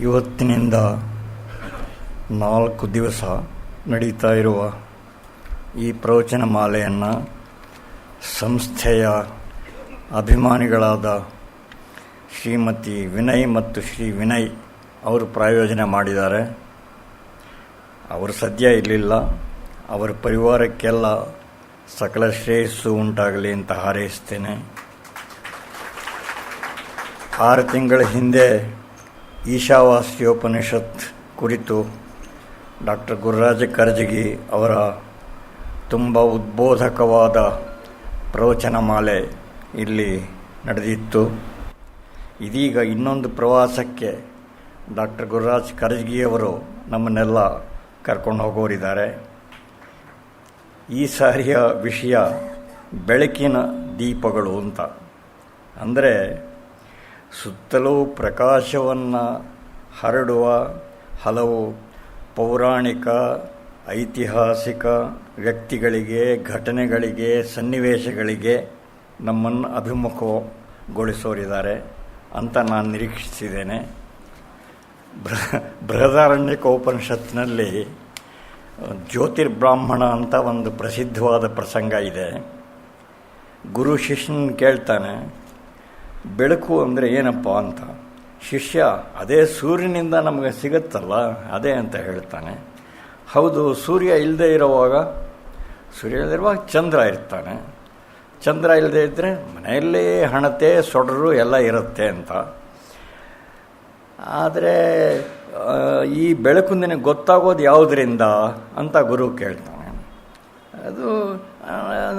ಇವತ್ತಿನಿಂದ 4 ದಿವಸ ನಡೀತಾ ಇರುವ ಈ ಪ್ರವಚನ ಮಾಲೆಯನ್ನು ಸಂಸ್ಥೆಯ ಅಭಿಮಾನಿಗಳಾದ ಶ್ರೀಮತಿ ವಿನಯ್ ಮತ್ತು ಶ್ರೀ ವಿನಯ್ ಅವರು ಪ್ರಾಯೋಜನೆ ಮಾಡಿದ್ದಾರೆ. ಅವರು ಸದ್ಯ ಇರಲಿಲ್ಲ. ಅವರ ಪರಿವಾರಕ್ಕೆಲ್ಲ ಸಕಲ ಶ್ರೇಯಸ್ಸು ಉಂಟಾಗಲಿ ಅಂತ ಹಾರೈಸ್ತೇನೆ. 6 ತಿಂಗಳ ಹಿಂದೆ ಈಶಾವಾಸ್ಯೋಪನಿಷತ್ ಕುರಿತು ಡಾಕ್ಟರ್ ಗುರುರಾಜ ಕರ್ಜಗಿ ಅವರ ತುಂಬ ಉದ್ಬೋಧಕವಾದ ಪ್ರವಚನ ಮಾಲೆ ಇಲ್ಲಿ ನಡೆದಿತ್ತು. ಇದೀಗ ಇನ್ನೊಂದು ಪ್ರವಾಸಕ್ಕೆ ಡಾಕ್ಟರ್ ಗುರುರಾಜ್ ಕರ್ಜಗಿಯವರು ನಮ್ಮನ್ನೆಲ್ಲ ಕರ್ಕೊಂಡು ಹೋಗೋರಿದ್ದಾರೆ. ಈ ಸಾರಿಯ ವಿಷಯ ಬೆಳಕಿನ ದೀಪಗಳು ಅಂತ. ಅಂದರೆ ಸುತ್ತಲೂ ಪ್ರಕಾಶವನ್ನು ಹರಡುವ ಹಲವು ಪೌರಾಣಿಕ, ಐತಿಹಾಸಿಕ ವ್ಯಕ್ತಿಗಳಿಗೆ, ಘಟನೆಗಳಿಗೆ, ಸನ್ನಿವೇಶಗಳಿಗೆ ನಮ್ಮನ್ನು ಅಭಿಮುಖಗೊಳಿಸೋರಿದ್ದಾರೆ ಅಂತ ನಾನು ನಿರೀಕ್ಷಿಸಿದ್ದೇನೆ. ಬೃಹದಾರಣ್ಯಕೋಪನಿಷತ್ತಿನಲ್ಲಿ ಜ್ಯೋತಿರ್ಬ್ರಾಹ್ಮಣ ಅಂತ ಒಂದು ಪ್ರಸಿದ್ಧವಾದ ಪ್ರಸಂಗ ಇದೆ. ಗುರು ಶಿಷ್ಯನ ಕೇಳ್ತಾನೆ, ಬೆಳಕು ಅಂದರೆ ಏನಪ್ಪ ಅಂತ. ಶಿಷ್ಯ, ಅದೇ ಸೂರ್ಯನಿಂದ ನಮಗೆ ಸಿಗುತ್ತಲ್ಲ ಅದೇ ಅಂತ ಹೇಳ್ತಾನೆ. ಹೌದು, ಸೂರ್ಯ ಇಲ್ಲದೆ ಇರುವಾಗ ಚಂದ್ರ ಇರ್ತಾನೆ. ಚಂದ್ರ ಇಲ್ಲದೆ ಇದ್ದರೆ ಮನೆಯಲ್ಲೇ ಹಣತೆ, ಸೊಡರು ಎಲ್ಲ ಇರುತ್ತೆ ಅಂತ. ಆದರೆ ಈ ಬೆಳಕು ನಿನಗೆ ಗೊತ್ತಾಗೋದು ಯಾವುದರಿಂದ ಅಂತ ಗುರು ಕೇಳ್ತಾನೆ. ಅದು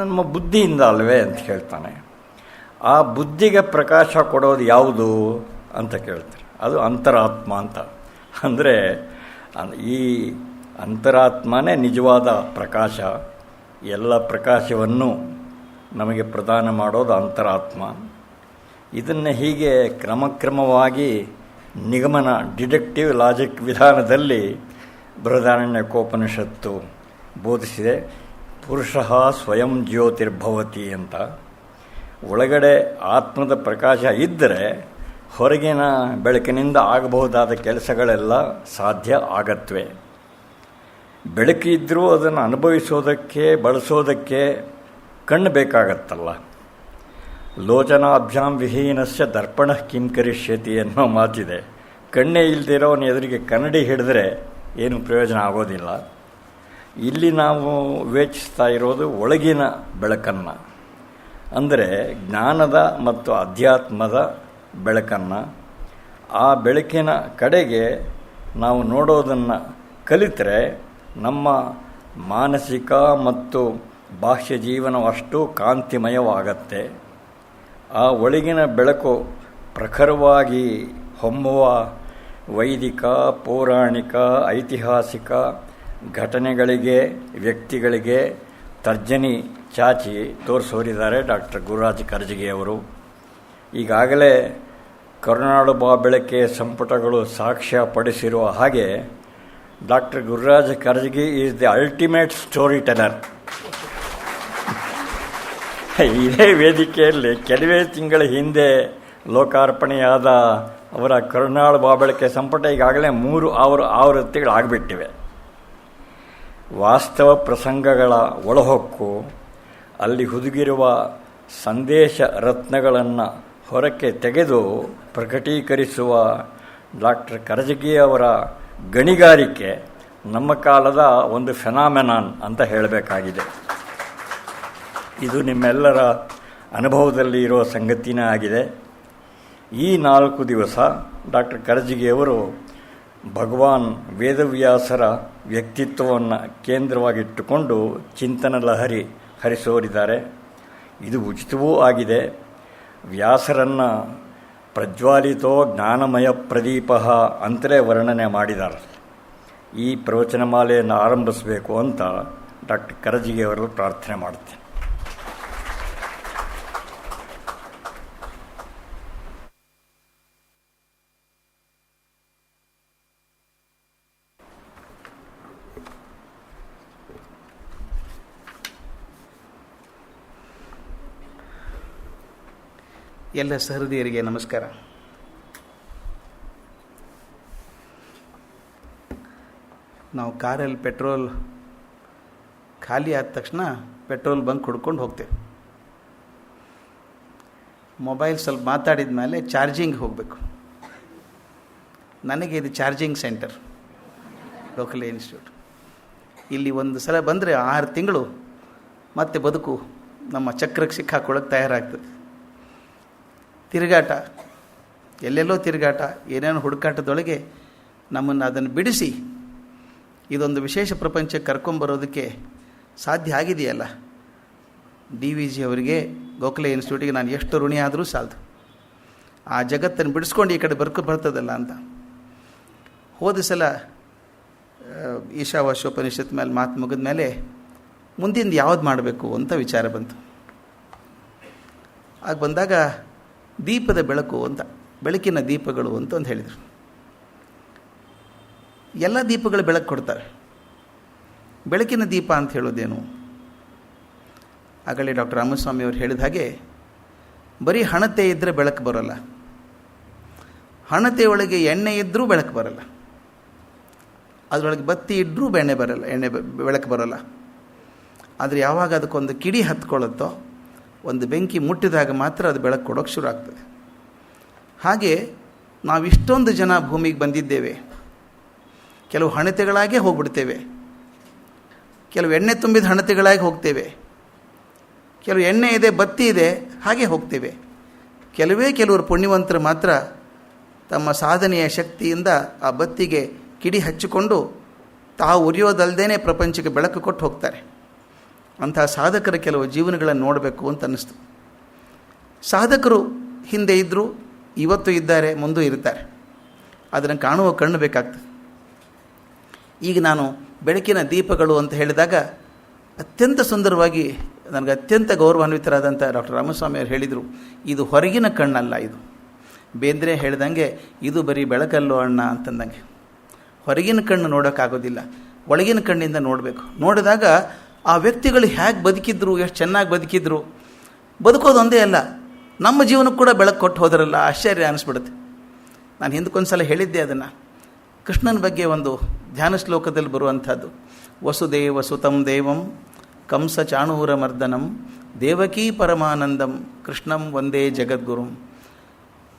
ನಮ್ಮ ಬುದ್ಧಿಯಿಂದ ಅಲ್ವೇ ಅಂತ ಹೇಳ್ತಾನೆ. ಆ ಬುದ್ಧಿಗೆ ಪ್ರಕಾಶ ಕೊಡೋದು ಯಾವುದು ಅಂತ ಕೇಳ್ತಾರೆ. ಅದು ಅಂತರಾತ್ಮ ಅಂತ. ಅಂದರೆ ಈ ಅಂತರಾತ್ಮನೇ ನಿಜವಾದ ಪ್ರಕಾಶ. ಎಲ್ಲ ಪ್ರಕಾಶವನ್ನು ನಮಗೆ ಪ್ರದಾನ ಮಾಡೋದು ಅಂತರಾತ್ಮ. ಇದನ್ನು ಹೀಗೆ ಕ್ರಮಕ್ರಮವಾಗಿ ನಿಗಮನ, ಡಿಡಕ್ಟಿವ್ ಲಾಜಿಕ್ ವಿಧಾನದಲ್ಲಿ ಬೃಹದಾರಣ್ಯಕೋಪನಿಷತ್ತು ಬೋಧಿಸಿದೆ. ಪುರುಷಃ ಸ್ವಯಂ ಜ್ಯೋತಿರ್ಭವತಿ ಅಂತ. ಒಳಗಡೆ ಆತ್ಮದ ಪ್ರಕಾಶ ಇದ್ದರೆ ಹೊರಗಿನ ಬೆಳಕಿನಿಂದ ಆಗಬಹುದಾದ ಕೆಲಸಗಳೆಲ್ಲ ಸಾಧ್ಯ ಆಗತ್ವೆ. ಬೆಳಕಿದ್ದರೂ ಅದನ್ನು ಅನುಭವಿಸೋದಕ್ಕೆ, ಬಳಸೋದಕ್ಕೆ ಕಣ್ಣು ಬೇಕಾಗತ್ತಲ್ಲ. ಲೋಚನಾಭ್ಯಾಂ ವಿಹೀನಸ್ಯ ದರ್ಪಣ ಕಿಂ ಕರಿಷ್ಯತಿ ಅನ್ನೋ ಮಾತಿದೆ. ಕಣ್ಣೇ ಇಲ್ದಿರೋನ ಎದುರಿಗೆ ಕನ್ನಡಿ ಹಿಡಿದ್ರೆ ಏನು ಪ್ರಯೋಜನ ಆಗೋದಿಲ್ಲ. ಇಲ್ಲಿ ನಾವು ವಿವೇಚಿಸ್ತಾ ಇರೋದು ಒಳಗಿನ ಬೆಳಕನ್ನು, ಅಂದರೆ ಜ್ಞಾನದ ಮತ್ತು ಅಧ್ಯಾತ್ಮದ ಬೆಳಕನ್ನು. ಆ ಬೆಳಕಿನ ಕಡೆಗೆ ನಾವು ನೋಡೋದನ್ನು ಕಲಿತರೆ ನಮ್ಮ ಮಾನಸಿಕ ಮತ್ತು ಬಾಹ್ಯ ಜೀವನವಷ್ಟು ಕಾಂತಿಮಯವಾಗತ್ತೆ. ಆ ಒಳಗಿನ ಬೆಳಕು ಪ್ರಖರವಾಗಿ ಹೊಮ್ಮುವ ವೈದಿಕ, ಪೌರಾಣಿಕ, ಐತಿಹಾಸಿಕ ಘಟನೆಗಳಿಗೆ, ವ್ಯಕ್ತಿಗಳಿಗೆ ತರ್ಜನಿ ಚಾಚಿ ತೋರಿಸೋರಿದ್ದಾರೆ ಡಾಕ್ಟರ್ ಗುರುರಾಜ್ ಕರ್ಜಗಿಯವರು. ಈಗಾಗಲೇ ಕರುನಾಡು ಬಾ ಬೆಳಕೆ ಸಂಪುಟಗಳು ಸಾಕ್ಷ್ಯ ಪಡಿಸಿರುವ ಹಾಗೆ doctor Gururaj Karjagi is the ultimate story teller. ಇದೇ ವೇದಿಕೆಯಲ್ಲಿ ಕೆಲವೇ ತಿಂಗಳ ಹಿಂದೆ ಲೋಕಾರ್ಪಣೆಯಾದ ಅವರ ಕರುನಾಡು ಬಾ ಬೆಳಕೆ ಸಂಪುಟ ಈಗಾಗಲೇ 3 ಆವೃತ್ತಿಗಳು ಆಗಿಬಿಟ್ಟಿವೆ. ವಾಸ್ತವ ಪ್ರಸಂಗಗಳ ಒಳಹೊಕ್ಕು, ಅಲ್ಲಿ ಹುದುಗಿರುವ ಸಂದೇಶ ರತ್ನಗಳನ್ನು ಹೊರಕ್ಕೆ ತೆಗೆದು ಪ್ರಕಟೀಕರಿಸುವ ಡಾಕ್ಟರ್ ಕರ್ಜಗಿಯವರ ಗಣಿಗಾರಿಕೆ ನಮ್ಮ ಕಾಲದ ಒಂದು ಫೆನಾಮೆನಾನ್ ಅಂತ ಹೇಳಬೇಕಾಗಿದೆ. ಇದು ನಿಮ್ಮೆಲ್ಲರ ಅನುಭವದಲ್ಲಿ ಇರುವ ಸಂಗತಿನೇ ಆಗಿದೆ. ಈ 4 ದಿವಸ ಡಾಕ್ಟರ್ ಕರ್ಜಗಿಯವರು ಭಗವಾನ್ ವೇದವ್ಯಾಸರ ವ್ಯಕ್ತಿತ್ವವನ್ನು ಕೇಂದ್ರವಾಗಿಟ್ಟುಕೊಂಡು ಚಿಂತನ ಲಹರಿ ಹರಿಸೋರಿದ್ದಾರೆ. ಇದು ಉಚಿತವೂ ಆಗಿದೆ. ವ್ಯಾಸರನ್ನು ಪ್ರಜ್ವಾಲಿತೋ ಜ್ಞಾನಮಯ ಪ್ರದೀಪ ಅಂತಲೇ ವರ್ಣನೆ ಮಾಡಿದ್ದಾರೆ. ಈ ಪ್ರವಚನ ಮಾಲೆಯನ್ನು ಆರಂಭಿಸಬೇಕು ಅಂತ ಡಾಕ್ಟರ್ ಕರ್ಜಗಿಯವರು ಪ್ರಾರ್ಥನೆ ಮಾಡುತ್ತೇನೆ. ಎಲ್ಲ ಸಹೃದಯರಿಗೆ ನಮಸ್ಕಾರ. ನಾವು ಕಾರಲ್ಲಿ ಪೆಟ್ರೋಲ್ ಖಾಲಿ ಆದ ತಕ್ಷಣ ಪೆಟ್ರೋಲ್ ಬಂಕ್ ಹುಡ್ಕೊಂಡು ಹೋಗ್ತೇವೆ. ಮೊಬೈಲ್ ಸ್ವಲ್ಪ ಮಾತಾಡಿದ ಮೇಲೆ ಚಾರ್ಜಿಂಗ್ ಹೋಗಬೇಕು. ನನಗೆ ಇದು ಚಾರ್ಜಿಂಗ್ ಸೆಂಟರ್ ಲೋಕಲ್ ಇನ್ಸ್ಟಿಟ್ಯೂಟ್. ಇಲ್ಲಿ ಒಂದು ಸಲ ಬಂದರೆ 6 ತಿಂಗಳು ಮತ್ತೆ ಬದುಕು ನಮ್ಮ ಚಕ್ರಕ್ಕೆ ಸಿಕ್ಕಾಕೊಳ್ಳೋಕೆ ತಯಾರಾಗ್ತದೆ. ತಿರುಗಾಟ, ಎಲ್ಲೆಲ್ಲೋ ತಿರುಗಾಟ, ಏನೇನೋ ಹುಡುಕಾಟದೊಳಗೆ ನಮ್ಮನ್ನು ಅದನ್ನು ಬಿಡಿಸಿ ಇದೊಂದು ವಿಶೇಷ ಪ್ರಪಂಚಕ್ಕೆ ಕರ್ಕೊಂಬರೋದಕ್ಕೆ ಸಾಧ್ಯ ಆಗಿದೆಯಲ್ಲ. DVG ಅವರಿಗೆ, ಗೋಖಲೆ ಇನ್ಸ್ಟಿಟ್ಯೂಟಿಗೆ ನಾನು ಎಷ್ಟು ಋಣಿ ಆದರೂ ಸಾಲದು. ಆ ಜಗತ್ತನ್ನು ಬಿಡಿಸ್ಕೊಂಡು ಈ ಕಡೆ ಬರ್ತದಲ್ಲ ಅಂತ. ಹೋದ ಸಲ ಈಶಾವಾಸ್ಯೋಪನಿಷತ್ ಮೇಲೆ ಮಾತು ಮುಗಿದ ಮೇಲೆ ಮುಂದಿಂದ ಯಾವ್ದು ಮಾಡಬೇಕು ಅಂತ ವಿಚಾರ ಬಂತು. ಆಗ ಬಂದಾಗ ದೀಪದ ಬೆಳಕು ಅಂತ, ಬೆಳಕಿನ ದೀಪಗಳು ಅಂತ ಒಂದು ಹೇಳಿದರು. ಎಲ್ಲ ದೀಪಗಳು ಬೆಳಕು ಕೊಡ್ತಾರೆ, ಬೆಳಕಿನ ದೀಪ ಅಂತ ಹೇಳೋದೇನು? ಆಗಲೇ ಡಾಕ್ಟರ್ ರಾಮಸ್ವಾಮಿ ಅವರು ಹೇಳಿದ ಹಾಗೆ, ಬರೀ ಹಣತೆ ಇದ್ದರೆ ಬೆಳಕು ಬರೋಲ್ಲ, ಹಣತೆ ಒಳಗೆ ಎಣ್ಣೆ ಇದ್ದರೂ ಬೆಳಕು ಬರೋಲ್ಲ, ಅದರೊಳಗೆ ಬತ್ತಿ ಇದ್ದರೂ ಬೆಳಕು ಬರೋಲ್ಲ. ಆದರೆ ಯಾವಾಗ ಅದಕ್ಕೊಂದು ಕಿಡಿ ಹತ್ಕೊಳ್ಳುತ್ತೋ, ಒಂದು ಬೆಂಕಿ ಮುಟ್ಟಿದಾಗ ಮಾತ್ರ ಅದು ಬೆಳಕು ಕೊಡೋಕ್ಕೆ ಶುರು ಆಗ್ತದೆ. ಹಾಗೆ ನಾವಿಷ್ಟೊಂದು ಜನ ಭೂಮಿಗೆ ಬಂದಿದ್ದೇವೆ. ಕೆಲವು ಹಣತೆಗಳಾಗೇ ಹೋಗ್ಬಿಡ್ತೇವೆ, ಕೆಲವು ಎಣ್ಣೆ ತುಂಬಿದ ಹಣತೆಗಳಾಗಿ ಹೋಗ್ತೇವೆ, ಕೆಲವು ಎಣ್ಣೆ ಇದೆ, ಬತ್ತಿ ಇದೆ, ಹಾಗೆ ಹೋಗ್ತೇವೆ. ಕೆಲವರು ಪುಣ್ಯವಂತರು ಮಾತ್ರ ತಮ್ಮ ಸಾಧನೆಯ ಶಕ್ತಿಯಿಂದ ಆ ಬತ್ತಿಗೆ ಕಿಡಿ ಹಚ್ಚಿಕೊಂಡು ತಾವು ಉರಿಯೋದಲ್ಲದೇ ಪ್ರಪಂಚಕ್ಕೆ ಬೆಳಕು ಕೊಟ್ಟು ಹೋಗ್ತಾರೆ. ಅಂತಹ ಸಾಧಕರ ಕೆಲವು ಜೀವನಗಳನ್ನು ನೋಡಬೇಕು ಅಂತ ಅನ್ನಿಸ್ತು. ಸಾಧಕರು ಹಿಂದೆ ಇದ್ದರು, ಇವತ್ತು ಇದ್ದಾರೆ, ಮುಂದೂ ಇರ್ತಾರೆ. ಅದನ್ನು ಕಾಣುವ ಕಣ್ಣು ಬೇಕಾಗ್ತದೆ. ಈಗ ನಾನು ಬೆಳಕಿನ ದೀಪಗಳು ಅಂತ ಹೇಳಿದಾಗ ಅತ್ಯಂತ ಸುಂದರವಾಗಿ ನನಗೆ ಅತ್ಯಂತ ಗೌರವಾನ್ವಿತರಾದಂಥ ಡಾಕ್ಟರ್ ರಾಮಸ್ವಾಮಿ ಅವರು ಹೇಳಿದರು, ಇದು ಹೊರಗಿನ ಕಣ್ಣಲ್ಲ, ಇದು ಬೇಂದ್ರೆ ಹೇಳ್ದಂಗೆ ಇದು ಬರೀ ಬೆಳಕಲ್ಲೋ ಅಣ್ಣ ಅಂತಂದಂಗೆ. ಹೊರಗಿನ ಕಣ್ಣು ನೋಡೋಕ್ಕಾಗೋದಿಲ್ಲ, ಒಳಗಿನ ಕಣ್ಣಿಂದ ನೋಡಬೇಕು. ನೋಡಿದಾಗ ಆ ವ್ಯಕ್ತಿಗಳು ಹೇಗೆ ಬದುಕಿದ್ರು, ಎಷ್ಟು ಚೆನ್ನಾಗಿ ಬದುಕಿದ್ರು. ಬದುಕೋದೊಂದೇ ಅಲ್ಲ, ನಮ್ಮ ಜೀವನಕ್ಕೆ ಕೂಡ ಬೆಳಕು ಕೊಟ್ಟು ಹೋದ್ರಲ್ಲ, ಆಶ್ಚರ್ಯ ಅನಿಸ್ಬಿಡುತ್ತೆ. ನಾನು ಹಿಂದಕ್ಕೊಂದು ಸಲ ಹೇಳಿದ್ದೆ ಅದನ್ನು. ಕೃಷ್ಣನ ಬಗ್ಗೆ ಒಂದು ಧ್ಯಾನ ಶ್ಲೋಕದಲ್ಲಿ ಬರುವಂಥದ್ದು, ವಸುದೇವ ಸುತಂ ದೇವಂ ಕಂಸ ಚಾಣೂರ ಮರ್ದನಂ ದೇವಕೀ ಪರಮಾನಂದಂ ಕೃಷ್ಣಂ ಒಂದೇ ಜಗದ್ಗುರುಂ.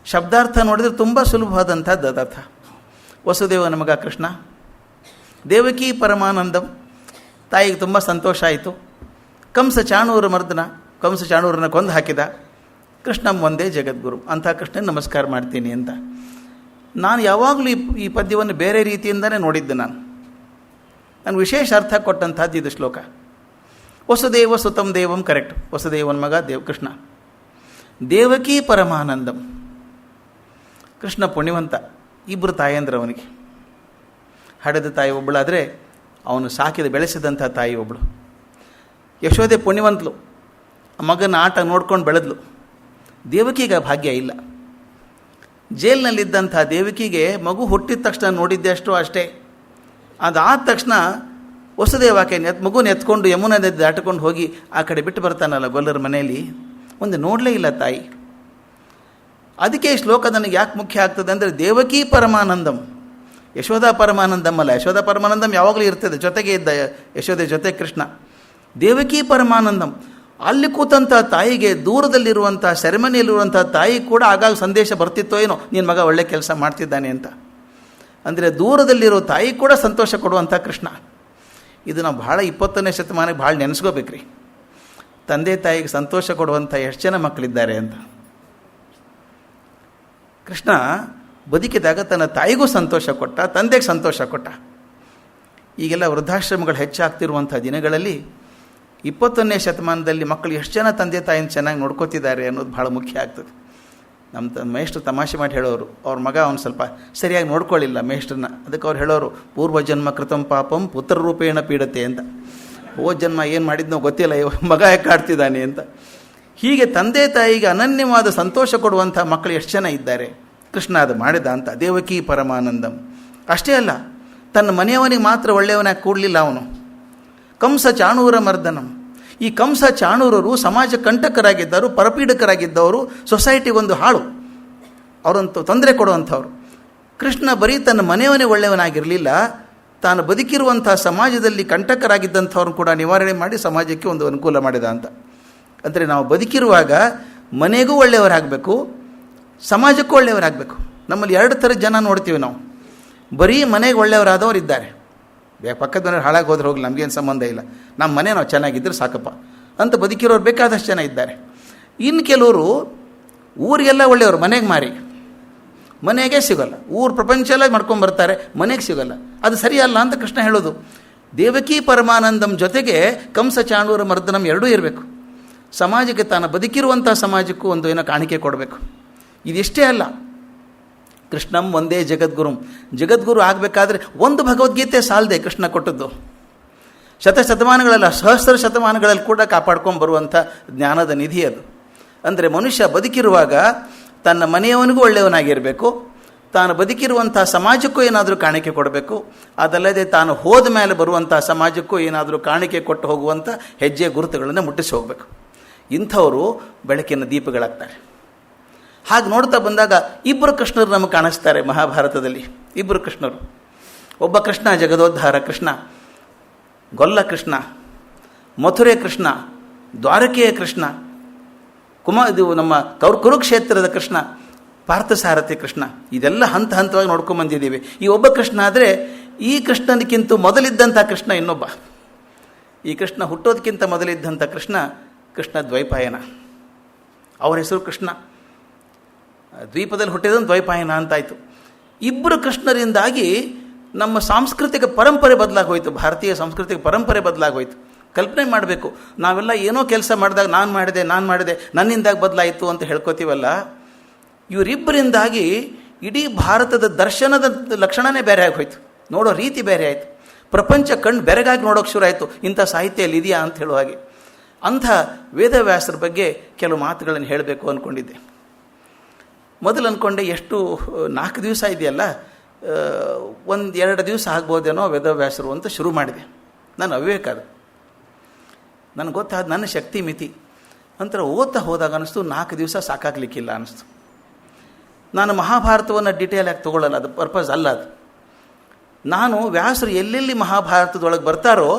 ಶಬ್ದಾರ್ಥ ನೋಡಿದರೆ ತುಂಬ ಸುಲಭವಾದಂಥದ್ದು ಅದರ್ಥ. ವಸುದೇವನ ಮಗ ಕೃಷ್ಣ, ದೇವಕೀ ಪರಮಾನಂದಂ, ತಾಯಿಗೆ ತುಂಬ ಸಂತೋಷ ಆಯಿತು. ಕಂಸ ಚಾಣೂರ ಮರ್ದನ, ಕಂಸ ಚಾಣೂರನ ಕೊಂದು ಹಾಕಿದ. ಕೃಷ್ಣಂ ಒಂದೇ ಜಗದ್ಗುರು, ಅಂಥ ಕೃಷ್ಣನ ನಮಸ್ಕಾರ ಮಾಡ್ತೀನಿ ಅಂತ. ನಾನು ಯಾವಾಗಲೂ ಈ ಪದ್ಯವನ್ನು ಬೇರೆ ರೀತಿಯಿಂದಲೇ ನೋಡಿದ್ದೆ. ನನಗೆ ವಿಶೇಷ ಅರ್ಥ ಕೊಟ್ಟಂಥದ್ದು ಇದು ಶ್ಲೋಕ. ವಸುದೇವ ಸುತಂ ದೇವಂ ಕರೆಕ್ಟ್, ವಸುದೇವನ ಮಗ ಕೃಷ್ಣ. ದೇವಕೀ ಪರಮಾನಂದಂ, ಕೃಷ್ಣ ಪುಣ್ಯವಂತ. 2 ತಾಯಂದ್ರೆ ಅವನಿಗೆ. ಹಡೆದ ತಾಯಿ ಒಬ್ಬಳಾದರೆ ಅವನು ಸಾಕಿದ ಬೆಳೆಸಿದಂಥ ತಾಯಿ ಒಬ್ಬಳು. ಯಶೋದೆ ಪುಣ್ಯವಂತಲು, ಮಗನ ಆಟ ನೋಡ್ಕೊಂಡು ಬೆಳೆದ್ಲು. ದೇವಕಿಗೆ ಭಾಗ್ಯ ಇಲ್ಲ. ಜೈಲಿನಲ್ಲಿದ್ದಂಥ ದೇವಕಿಗೆ ಮಗು ಹುಟ್ಟಿದ ತಕ್ಷಣ ನೋಡಿದ್ದೆ ಅಷ್ಟೇ. ಅದಾದ ತಕ್ಷಣ ವಸುದೇವಾಕೆ ಮಗುನ ಎತ್ಕೊಂಡು ಯಮುನಾ ನದಿ ದಾಟಿಕೊಂಡು ಹೋಗಿ ಆ ಕಡೆ ಬಿಟ್ಟು ಬರ್ತಾನಲ್ಲ ಗೊಲ್ಲರ ಮನೆಯಲ್ಲಿ, ಒಂದು ನೋಡಲೇ ಇಲ್ಲ ತಾಯಿ. ಅದಕ್ಕೆ ಈ ಶ್ಲೋಕ ನನಗೆ ಯಾಕೆ ಮುಖ್ಯ ಆಗ್ತದೆ ಅಂದರೆ, ದೇವಕೀ ಪರಮಾನಂದಂ, ಯಶೋಧಾ ಪರಮಾನಂದಂ ಅಲ್ಲ. ಯಶೋಧಾ ಪರಮಾನಂದಂ ಯಾವಾಗಲೂ ಇರ್ತದೆ, ಜೊತೆಗೆ ಇದ್ದ ಯಶೋದೆ ಜೊತೆ ಕೃಷ್ಣ. ದೇವಕೀ ಪರಮಾನಂದಂ, ಅಲ್ಲಿ ಕೂತಂಥ ತಾಯಿಗೆ, ದೂರದಲ್ಲಿರುವಂಥ ಸೆರೆಮನಿಯಲ್ಲಿರುವಂಥ ತಾಯಿ ಕೂಡ ಆಗಾಗ ಸಂದೇಶ ಬರ್ತಿತ್ತೋ ಏನೋ, ನಿನ್ನ ಮಗ ಒಳ್ಳೆ ಕೆಲಸ ಮಾಡ್ತಿದ್ದಾನೆ ಅಂತ. ಅಂದರೆ ದೂರದಲ್ಲಿರೋ ತಾಯಿ ಕೂಡ ಸಂತೋಷ ಕೊಡುವಂಥ ಕೃಷ್ಣ. ಇದು ನಾವು ಭಾಳ 20ನೇ ಶತಮಾನಕ್ಕೆ ಭಾಳ ನೆನೆಸ್ಕೋಬೇಕ್ರಿ. ತಂದೆ ತಾಯಿಗೆ ಸಂತೋಷ ಕೊಡುವಂಥ ಎಷ್ಟು ಜನ ಮಕ್ಕಳಿದ್ದಾರೆ ಅಂತ. ಕೃಷ್ಣ ಬದುಕಿದಾಗ ತನ್ನ ತಾಯಿಗೂ ಸಂತೋಷ ಕೊಟ್ಟ, ತಂದೆಗೆ ಸಂತೋಷ ಕೊಟ್ಟ. ಈಗೆಲ್ಲ ವೃದ್ಧಾಶ್ರಮಗಳು ಹೆಚ್ಚಾಗ್ತಿರುವಂಥ ದಿನಗಳಲ್ಲಿ 21ನೇ ಶತಮಾನದಲ್ಲಿ ಮಕ್ಕಳು ಎಷ್ಟು ಜನ ತಂದೆ ತಾಯಿನ ಚೆನ್ನಾಗಿ ನೋಡ್ಕೋತಿದ್ದಾರೆ ಅನ್ನೋದು ಭಾಳ ಮುಖ್ಯ ಆಗ್ತದೆ. ನಮ್ಮ ಮೇಷ್ಟ್ರು ತಮಾಷೆ ಮಾಡಿ ಹೇಳೋರು, ಅವ್ರ ಮಗ ಅವನು ಸ್ವಲ್ಪ ಸರಿಯಾಗಿ ನೋಡ್ಕೊಳ್ಳಿಲ್ಲ ಮೇಷ್ಟ್ರನ್ನ. ಅದಕ್ಕೆ ಅವ್ರು ಹೇಳೋರು, ಪೂರ್ವಜನ್ಮ ಕೃತಂ ಪಾಪಂ ಪುತ್ರರೂಪೇಣ ಪೀಡತೆ ಅಂತ. ಹೋದ ಜನ್ಮ ಏನು ಮಾಡಿದ್ನೋ ಗೊತ್ತಿಲ್ಲ, ಮಗ ಯಾಕೆ ಆಡ್ತಿದ್ದಾನೆ ಅಂತ. ಹೀಗೆ ತಂದೆ ತಾಯಿಗೆ ಅನನ್ಯವಾದ ಸಂತೋಷ ಕೊಡುವಂಥ ಮಕ್ಕಳು ಎಷ್ಟು ಜನ ಇದ್ದಾರೆ. ಕೃಷ್ಣ ಅದು ಮಾಡಿದ ಅಂತ. ದೇವಕೀ ಪರಮಾನಂದಂ. ಅಷ್ಟೇ ಅಲ್ಲ, ತನ್ನ ಮನೆಯವನಿಗೆ ಮಾತ್ರ ಒಳ್ಳೆಯವನಾಗಿ ಕೂಡಲಿಲ್ಲ ಅವನು. ಕಂಸ ಚಾಣೂರ ಮರ್ದನಂ. ಈ ಕಂಸ ಚಾಣೂರರು ಸಮಾಜ ಕಂಟಕರಾಗಿದ್ದರು, ಪರಪೀಡಕರಾಗಿದ್ದವರು, ಸೊಸೈಟಿಗೊಂದು ಹಾಳು, ಅವರಂತೂ ತೊಂದರೆ ಕೊಡುವಂಥವ್ರು. ಕೃಷ್ಣ ಬರೀ ತನ್ನ ಮನೆಯವನೇ ಒಳ್ಳೆಯವನಾಗಿರಲಿಲ್ಲ, ತಾನು ಬದುಕಿರುವಂಥ ಸಮಾಜದಲ್ಲಿ ಕಂಟಕರಾಗಿದ್ದಂಥವ್ರನ್ನ ಕೂಡ ನಿವಾರಣೆ ಮಾಡಿ ಸಮಾಜಕ್ಕೆ ಒಂದು ಅನುಕೂಲ ಮಾಡಿದ ಅಂತ. ಅಂದರೆ ನಾವು ಬದುಕಿರುವಾಗ ಮನೆಗೂ ಒಳ್ಳೆಯವರಾಗಬೇಕು, ಸಮಾಜಕ್ಕೂ ಒಳ್ಳೆಯವರಾಗಬೇಕು. ನಮ್ಮಲ್ಲಿ ಎರಡು ಥರದ ಜನ ನೋಡ್ತೀವಿ ನಾವು. ಬರೀ ಮನೆಗೆ ಒಳ್ಳೆಯವರಾದವರು ಇದ್ದಾರೆ, ಪಕ್ಕದ ಮನೆಯವ್ರು ಹಾಳಾಗಿ ಹೋದ್ರೆ ಹೋಗಲಿ, ನಮಗೇನು ಸಂಬಂಧ ಇಲ್ಲ, ನಮ್ಮ ಮನೆ ನಾವು ಚೆನ್ನಾಗಿದ್ದರೆ ಸಾಕಪ್ಪ ಅಂತ ಬದುಕಿರೋರು ಬೇಕಾದಷ್ಟು ಜನ ಇದ್ದಾರೆ. ಇನ್ನು ಕೆಲವರು ಊರಿಗೆಲ್ಲ ಒಳ್ಳೆಯವರು, ಮನೆಗೆ ಮಾರಿ, ಮನೆಗೆ ಸಿಗೋಲ್ಲ, ಊರು ಪ್ರಪಂಚ ಎಲ್ಲ ಮಾಡ್ಕೊಂಬರ್ತಾರೆ, ಮನೆಗೆ ಸಿಗೋಲ್ಲ. ಅದು ಸರಿಯಲ್ಲ ಅಂತ ಕೃಷ್ಣ ಹೇಳೋದು. ದೇವಕಿ ಪರಮಾನಂದಂ ಜೊತೆಗೆ ಕಂಸ ಚಾಣೂರ ಮರ್ದನಂ ಎರಡೂ ಇರಬೇಕು. ಸಮಾಜಕ್ಕೆ ತಾನು ಬದುಕಿರುವಂಥ ಸಮಾಜಕ್ಕೂ ಒಂದು ಏನೋ ಕಾಣಿಕೆ ಕೊಡಬೇಕು. ಇದಿಷ್ಟೇ ಅಲ್ಲ, ಕೃಷ್ಣಂ ಒಂದೇ ಜಗದ್ಗುರುಂ. ಜಗದ್ಗುರು ಆಗಬೇಕಾದ್ರೆ ಒಂದು ಭಗವದ್ಗೀತೆ ಸಾಲದೆ ಕೃಷ್ಣ ಕೊಟ್ಟದ್ದು. ಶತಶತಮಾನಗಳಲ್ಲ, ಸಹಸ್ರ ಶತಮಾನಗಳಲ್ಲಿ ಕೂಡ ಕಾಪಾಡ್ಕೊಂಡು ಬರುವಂಥ ಜ್ಞಾನದ ನಿಧಿ ಅದು. ಅಂದರೆ ಮನುಷ್ಯ ಬದುಕಿರುವಾಗ ತನ್ನ ಮನೆಯವನಿಗೂ ಒಳ್ಳೆಯವನಾಗಿರಬೇಕು, ತಾನು ಬದುಕಿರುವಂಥ ಸಮಾಜಕ್ಕೂ ಏನಾದರೂ ಕಾಣಿಕೆ ಕೊಡಬೇಕು. ಅದಲ್ಲದೆ ತಾನು ಹೋದ ಮೇಲೆ ಬರುವಂಥ ಸಮಾಜಕ್ಕೂ ಏನಾದರೂ ಕಾಣಿಕೆ ಕೊಟ್ಟು ಹೋಗುವಂಥ ಹೆಜ್ಜೆ ಗುರುತುಗಳನ್ನು ಮುಟ್ಟಿಸಿ ಹೋಗಬೇಕು. ಇಂಥವರು ಬೆಳಕಿನ ದೀಪಗಳಾಗ್ತಾರೆ. ಹಾಗೆ ನೋಡ್ತಾ ಬಂದಾಗ ಇಬ್ಬರು ಕೃಷ್ಣರು ನಮಗೆ ಕಾಣಿಸ್ತಾರೆ ಮಹಾಭಾರತದಲ್ಲಿ. ಇಬ್ಬರು ಕೃಷ್ಣರು, ಒಬ್ಬ ಕೃಷ್ಣ ಜಗದೋದ್ಧಾರ ಕೃಷ್ಣ, ಗೊಲ್ಲ ಕೃಷ್ಣ, ಮಥುರೆ ಕೃಷ್ಣ, ದ್ವಾರಕೆಯ ಕೃಷ್ಣ, ಇದು ನಮ್ಮ ಕುರುಕ್ಷೇತ್ರದ ಕೃಷ್ಣ, ಪಾರ್ಥಸಾರಥಿ ಕೃಷ್ಣ. ಇದೆಲ್ಲ ಹಂತ ಹಂತವಾಗಿ ನೋಡ್ಕೊಂಡು ಬಂದಿದ್ದೀವಿ. ಈ ಒಬ್ಬ ಕೃಷ್ಣ ಆದರೆ ಈ ಕೃಷ್ಣನಿಗಿಂತ ಮೊದಲಿದ್ದಂಥ ಕೃಷ್ಣ ಇನ್ನೊಬ್ಬ. ಈ ಕೃಷ್ಣ ಹುಟ್ಟೋದಕ್ಕಿಂತ ಮೊದಲಿದ್ದಂಥ ಕೃಷ್ಣ ದ್ವೈಪಾಯನ. ಅವರ ಹೆಸರು ಕೃಷ್ಣ, ದ್ವೀಪದಲ್ಲಿ ಹುಟ್ಟಿದ ದ್ವೈಪಾಯನ ಅಂತಾಯಿತು. ಇಬ್ಬರು ಕೃಷ್ಣರಿಂದಾಗಿ ನಮ್ಮ ಸಾಂಸ್ಕೃತಿಕ ಪರಂಪರೆ ಬದಲಾಗೋಯ್ತು, ಭಾರತೀಯ ಸಾಂಸ್ಕೃತಿಕ ಪರಂಪರೆ ಬದಲಾಗೋಯ್ತು. ಕಲ್ಪನೆ ಮಾಡಬೇಕು, ನಾವೆಲ್ಲ ಏನೋ ಕೆಲಸ ಮಾಡಿದಾಗ ನಾನು ಮಾಡಿದೆ ನನ್ನಿಂದಾಗ ಬದಲಾಯಿತು ಅಂತ ಹೇಳ್ಕೊತೀವಲ್ಲ. ಇವರಿಬ್ಬರಿಂದಾಗಿ ಇಡೀ ಭಾರತದ ದರ್ಶನದ ಲಕ್ಷಣವೇ ಬೇರೆ ಆಗೋಯ್ತು, ನೋಡೋ ರೀತಿ ಬೇರೆ ಆಯಿತು. ಪ್ರಪಂಚ ಕಣ್ಣು ಬೆರಗಾಗಿ ನೋಡೋಕೆ ಶುರು ಆಯಿತು, ಇಂಥ ಸಾಹಿತ್ಯದಲ್ಲಿ ಇದೆಯಾ ಅಂತ ಹೇಳುವ ಹಾಗೆ. ಅಂಥ ವೇದವ್ಯಾಸರ ಬಗ್ಗೆ ಕೆಲವು ಮಾತುಗಳನ್ನು ಹೇಳಬೇಕು ಅಂದ್ಕೊಂಡಿದ್ದೆ. ಮೊದಲು ಅಂದ್ಕೊಂಡೆ, ಎಷ್ಟು 4 ದಿವಸ ಇದೆಯಲ್ಲ, 1-2 ದಿವಸ ಆಗ್ಬೋದೇನೋ ವೇದವ್ಯಾಸರು ಅಂತ ಶುರು ಮಾಡಿದೆ. ನಾನು ಅವಿವೇಕ, ಅದು ನನಗೆ ಗೊತ್ತಾದ ನನ್ನ ಶಕ್ತಿ ಮಿತಿ. ನಂತರ ಓದ್ತಾ ಹೋದಾಗ ಅನ್ನಿಸ್ತು 4 ದಿವಸ ಸಾಕಾಗಲಿಕ್ಕಿಲ್ಲ ಅನ್ನಿಸ್ತು. ನಾನು ಮಹಾಭಾರತವನ್ನು ಡೀಟೇಲ್ ಆಗಿ ತೊಗೊಳ್ಳಲ್ಲ, ಅದು ಪರ್ಪಸ್ ಅಲ್ಲ ಅದು. ನಾನು ವ್ಯಾಸರು ಎಲ್ಲೆಲ್ಲಿ ಮಹಾಭಾರತದೊಳಗೆ ಬರ್ತಾರೋ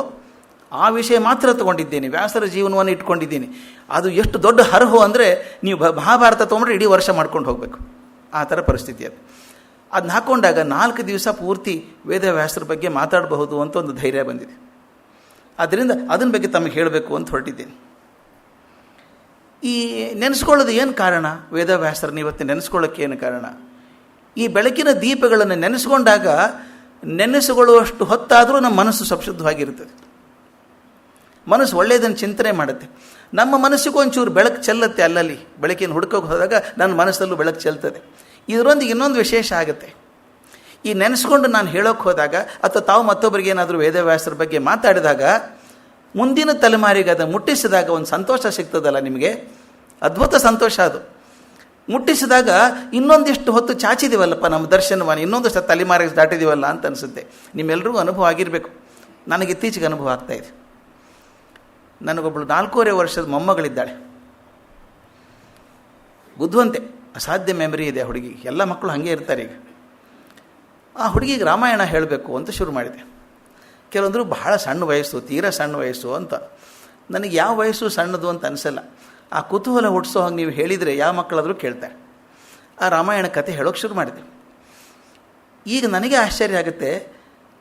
ಆ ವಿಷಯ ಮಾತ್ರ ತೊಗೊಂಡಿದ್ದೇನೆ, ವ್ಯಾಸರ ಜೀವನವನ್ನು ಇಟ್ಕೊಂಡಿದ್ದೀನಿ. ಅದು ಎಷ್ಟು ದೊಡ್ಡ ಹರಹು ಅಂದರೆ, ನೀವು ಮಹಾಭಾರತ ತೊಗೊಂಡ್ರೆ ಇಡೀ ವರ್ಷ ಮಾಡ್ಕೊಂಡು ಹೋಗಬೇಕು, ಆ ಥರ ಪರಿಸ್ಥಿತಿ ಅದು. ಅದನ್ನ ಹಾಕ್ಕೊಂಡಾಗ 4 ದಿವಸ ಪೂರ್ತಿ ವೇದವ್ಯಾಸರ ಬಗ್ಗೆ ಮಾತಾಡಬಹುದು ಅಂತ ಒಂದು ಧೈರ್ಯ ಬಂದಿದೆ. ಆದ್ದರಿಂದ ಅದನ್ನ ಬಗ್ಗೆ ತಮಗೆ ಹೇಳಬೇಕು ಅಂತ ಹೊರಟಿದ್ದೇನೆ. ಈ ನೆನೆಸ್ಕೊಳ್ಳೋದು ಏನು ಕಾರಣ? ವೇದವ್ಯಾಸರನ್ನ ಇವತ್ತು ನೆನೆಸ್ಕೊಳ್ಳೋಕ್ಕೆ ಏನು ಕಾರಣ? ಈ ಬೆಳಕಿನ ದೀಪಗಳನ್ನು ನೆನೆಸ್ಕೊಂಡಾಗ ನೆನೆಸಿಕೊಳ್ಳುವಷ್ಟು ಹೊತ್ತಾದರೂ ನಮ್ಮ ಮನಸ್ಸು ಸಂಶುದ್ಧವಾಗಿರ್ತದೆ, ಮನಸ್ಸು ಒಳ್ಳೆಯದನ್ನು ಚಿಂತನೆ ಮಾಡುತ್ತೆ. ನಮ್ಮ ಮನಸ್ಸಿಗೂ ಒಂಚೂರು ಬೆಳಕು ಚೆಲ್ಲುತ್ತೆ. ಅಲ್ಲಲ್ಲಿ ಬೆಳಕಿನ ಹುಡುಕೋಕೆ ಹೋದಾಗ ನನ್ನ ಮನಸ್ಸಲ್ಲೂ ಬೆಳಕು ಚೆಲ್ತದೆ. ಇದರೊಂದಿಗೆ ಇನ್ನೊಂದು ವಿಶೇಷ ಆಗುತ್ತೆ. ಈ ನೆನೆಸ್ಕೊಂಡು ನಾನು ಹೇಳೋಕೆ ಹೋದಾಗ ಅಥವಾ ತಾವು ಮತ್ತೊಬ್ಬರಿಗೆ ಏನಾದರೂ ವೇದವ್ಯಾಸರ ಬಗ್ಗೆ ಮಾತಾಡಿದಾಗ ಮುಂದಿನ ತಲೆಮಾರಿಗೆ ಅದನ್ನು ಮುಟ್ಟಿಸಿದಾಗ ಒಂದು ಸಂತೋಷ ಸಿಗ್ತದಲ್ಲ ನಿಮಗೆ, ಅದ್ಭುತ ಸಂತೋಷ ಅದು. ಮುಟ್ಟಿಸಿದಾಗ ಇನ್ನೊಂದಿಷ್ಟು ಹೊತ್ತು ಚಾಚಿದ್ದೀವಲ್ಲಪ್ಪ ನಮ್ಮ ದರ್ಶನವನ್ನು, ಇನ್ನೊಂದಷ್ಟು ತಲೆಮಾರಿಗೆ ದಾಟಿದ್ದೀವಲ್ಲ ಅಂತ ಅನಿಸುತ್ತೆ. ನಿಮ್ಮೆಲ್ಲರಿಗೂ ಅನುಭವ ಆಗಿರಬೇಕು. ನನಗೆ ಇತ್ತೀಚೆಗೆ ಅನುಭವ ಆಗ್ತಾಯಿದೆ. ನನಗೊಬ್ಬಳು 4.5 ವರ್ಷದ ಮೊಮ್ಮಗಳಿದ್ದಾಳೆ, ಬುದ್ಧಿವಂತೆ, ಅಸಾಧ್ಯ ಮೆಮರಿ ಇದೆ ಆ ಹುಡುಗಿಗೆ. ಎಲ್ಲ ಮಕ್ಕಳು ಹಾಗೆ ಇರ್ತಾರೆ ಈಗ. ಆ ಹುಡುಗಿಗೆ ರಾಮಾಯಣ ಹೇಳಬೇಕು ಅಂತ ಶುರು ಮಾಡಿದೆ. ಕೆಲವೊಂದರು ಬಹಳ ಸಣ್ಣ ವಯಸ್ಸು, ತೀರಾ ಸಣ್ಣ ವಯಸ್ಸು ಅಂತ. ನನಗೆ ಯಾವ ವಯಸ್ಸು ಸಣ್ಣದು ಅಂತ ಅನಿಸಲ್ಲ. ಆ ಕುತೂಹಲ ಹುಟ್ಟಿಸೋ ಹಾಗೆ ನೀವು ಹೇಳಿದರೆ ಯಾವ ಮಕ್ಕಳಾದರೂ ಕೇಳ್ತಾರೆ. ಆ ರಾಮಾಯಣ ಕಥೆ ಹೇಳೋಕ್ಕೆ ಶುರು ಮಾಡಿದೆ. ಈಗ ನನಗೆ ಆಶ್ಚರ್ಯ ಆಗುತ್ತೆ,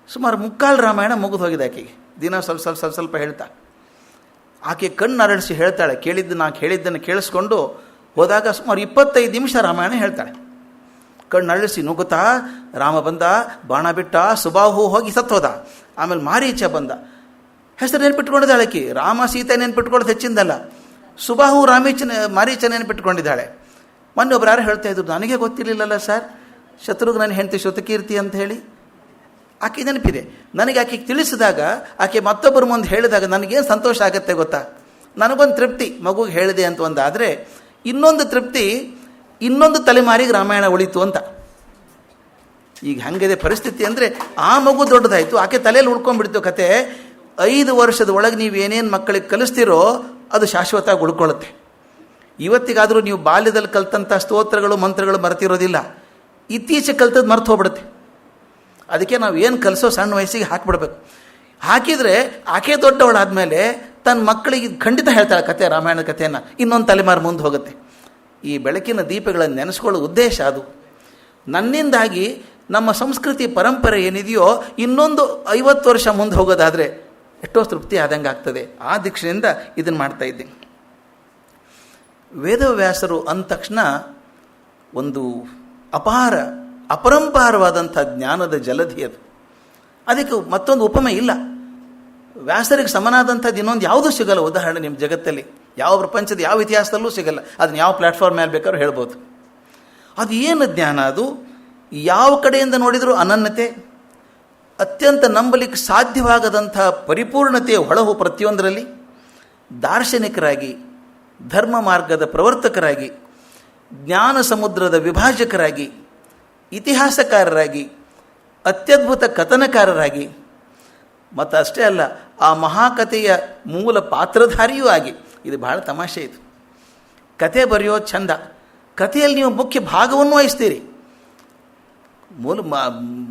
ಸುಮಾರು 3/4 ರಾಮಾಯಣ ಮುಗಿದು ಹೋಗಿದೆ ಆಕೆಗೆ. ದಿನ ಸ್ವಲ್ಪ ಹೇಳ್ತಾ ಆಕೆ ಕಣ್ಣು ಅರಳಿಸಿ ಹೇಳ್ತಾಳೆ. ನಾನು ಹೇಳಿದ್ದನ್ನು ಕೇಳಿಸ್ಕೊಂಡು ಹೋದಾಗ ಸುಮಾರು 25 ನಿಮಿಷ ರಾಮಾಯಣ ಹೇಳ್ತಾಳೆ. ಕಣ್ಣು ಅರಳಿಸಿ ನುಗ್ಗುತ್ತಾ, ರಾಮ ಬಂದ, ಬಾಣ ಬಿಟ್ಟ, ಸುಬಾಹು ಹೋಗಿ ಸತ್ತೋದ, ಆಮೇಲೆ ಮಾರೀಚ ಬಂದ. ಹೆಸರು ನೆನ್ಪಿಟ್ಕೊಂಡಿದ್ದಾಳೆ ಆಕೆ. ರಾಮ ಸೀತೆ ನೆನ್ಪಿಟ್ಕೊಳ್ಳೋದು ಹೆಚ್ಚಿಂದಲ್ಲ, ಸುಬಾಹು ಮಾರೀಚ ನೆನ್ಪಿಟ್ಕೊಂಡಿದ್ದಾಳೆ. ಮೊನ್ನೆ ಒಬ್ರು ಯಾರು ಹೇಳ್ತಾ ಇದ್ರು, ನನಗೆ ಗೊತ್ತಿರಲಿಲ್ಲಲ್ಲ ಸರ್, ಶತ್ರುಘ್ನ ನನ್ನ ಹೆಂಡತಿ ಶ್ರುತಕೀರ್ತಿ ಅಂತ ಹೇಳಿ. ಆಕೆ ನೆನಪಿದೆ ನನಗೆ. ಆಕೆಗೆ ತಿಳಿಸಿದಾಗ, ಆಕೆ ಮತ್ತೊಬ್ಬರು ಮುಂದೆ ಹೇಳಿದಾಗ ನನಗೇನು ಸಂತೋಷ ಆಗುತ್ತೆ ಗೊತ್ತಾ? ನನಗೊಂದು ತೃಪ್ತಿ, ಮಗುಗೆ ಹೇಳಿದೆ ಅಂತ ಒಂದು. ಆದರೆ ಇನ್ನೊಂದು ತೃಪ್ತಿ, ಇನ್ನೊಂದು ತಲೆಮಾರಿಗೆ ರಾಮಾಯಣ ಉಳಿತು ಅಂತ. ಈಗ ಹಂಗಿದೆ ಪರಿಸ್ಥಿತಿ. ಅಂದರೆ ಆ ಮಗು ದೊಡ್ಡದಾಯಿತು, ಆಕೆ ತಲೆಯಲ್ಲಿ ಉಳ್ಕೊಂಡ್ಬಿಡ್ತು ಕತೆ. 5 ವರ್ಷದ ಒಳಗೆ ನೀವು ಏನೇನು ಮಕ್ಕಳಿಗೆ ಕಲಿಸ್ತೀರೋ ಅದು ಶಾಶ್ವತವಾಗಿ ಉಳ್ಕೊಳ್ಳುತ್ತೆ. ಇವತ್ತಿಗಾದರೂ ನೀವು ಬಾಲ್ಯದಲ್ಲಿ ಕಲ್ತಂಥ ಸ್ತೋತ್ರಗಳು ಮಂತ್ರಗಳು ಮರೆತಿರೋದಿಲ್ಲ, ಇತ್ತೀಚೆಗೆ ಕಲ್ತದ್ದು ಮರೆತು ಹೋಗ್ಬಿಡುತ್ತೆ. ಅದಕ್ಕೆ ನಾವು ಏನು ಕಲಿಸೋ ಸಣ್ಣ ವಯಸ್ಸಿಗೆ ಹಾಕಿಬಿಡ್ಬೇಕು. ಹಾಕಿದರೆ ಆಕೆ ದೊಡ್ಡವಳಾದಮೇಲೆ ತನ್ನ ಮಕ್ಕಳಿಗೆ ಖಂಡಿತ ಹೇಳ್ತಾಳೆ ಕತೆ, ರಾಮಾಯಣದ ಕಥೆಯನ್ನು. ಇನ್ನೊಂದು ತಲೆಮಾರು ಮುಂದೆ ಹೋಗುತ್ತೆ. ಈ ಬೆಳಕಿನ ದೀಪಗಳನ್ನು ನೆನೆಸ್ಕೊಳ್ಳೋ ಉದ್ದೇಶ ಅದು. ನನ್ನಿಂದಾಗಿ ನಮ್ಮ ಸಂಸ್ಕೃತಿ ಪರಂಪರೆ ಏನಿದೆಯೋ ಇನ್ನೊಂದು 50 ವರ್ಷ ಮುಂದೆ ಹೋಗೋದಾದರೆ ಎಷ್ಟೋ ತೃಪ್ತಿ ಆದಂಗೆ ಆಗ್ತದೆ. ಆ ದೀಕ್ಷೆಯಿಂದ ಇದನ್ನು ಮಾಡ್ತಾ ಇದ್ದೀನಿ. ವೇದವ್ಯಾಸರು ಅಂದ ತಕ್ಷಣ ಒಂದು ಅಪರಂಪಾರವಾದಂಥ ಜ್ಞಾನದ ಜಲಧಿ ಅದು. ಅದಕ್ಕೆ ಮತ್ತೊಂದು ಉಪಮೆ ಇಲ್ಲ. ವ್ಯಾಸರಿಗೆ ಸಮನಾದಂಥದ್ದು ಇನ್ನೊಂದು ಯಾವುದೂ ಸಿಗಲ್ಲ. ಉದಾಹರಣೆ ನಿಮ್ಮ ಜಗತ್ತಲ್ಲಿ ಯಾವ ಪ್ರಪಂಚದ ಯಾವ ಇತಿಹಾಸದಲ್ಲೂ ಸಿಗಲ್ಲ. ಅದನ್ನ ಯಾವ ಪ್ಲ್ಯಾಟ್ಫಾರ್ಮ್ ಮೇಲೆ ಬೇಕಾದ್ರೂ ಹೇಳ್ಬೋದು. ಅದು ಏನು ಜ್ಞಾನ? ಅದು ಯಾವ ಕಡೆಯಿಂದ ನೋಡಿದರೂ ಅನನ್ಯತೆ, ಅತ್ಯಂತ ನಂಬಲಿಕ್ಕೆ ಸಾಧ್ಯವಾಗದಂಥ ಪರಿಪೂರ್ಣತೆಯ ಹೊಳಹು ಪ್ರತಿಯೊಂದರಲ್ಲಿ. ದಾರ್ಶನಿಕರಾಗಿ, ಧರ್ಮ ಮಾರ್ಗದ ಪ್ರವರ್ತಕರಾಗಿ, ಜ್ಞಾನ ಸಮುದ್ರದ ವಿಭಾಜಕರಾಗಿ, ಇತಿಹಾಸಕಾರರಾಗಿ, ಅತ್ಯದ್ಭುತ ಕಥನಕಾರರಾಗಿ, ಮತ್ತು ಅಷ್ಟೇ ಅಲ್ಲ ಆ ಮಹಾಕಥೆಯ ಮೂಲ ಪಾತ್ರಧಾರಿಯೂ ಆಗಿ. ಇದು ಬಹಳ ತಮಾಷೆ. ಇದು ಕತೆ ಬರೆಯೋದು ಚಂದ, ಕಥೆಯಲ್ಲಿ ನೀವು ಮುಖ್ಯ ಭಾಗವನ್ನು ವಹಿಸ್ತೀರಿ.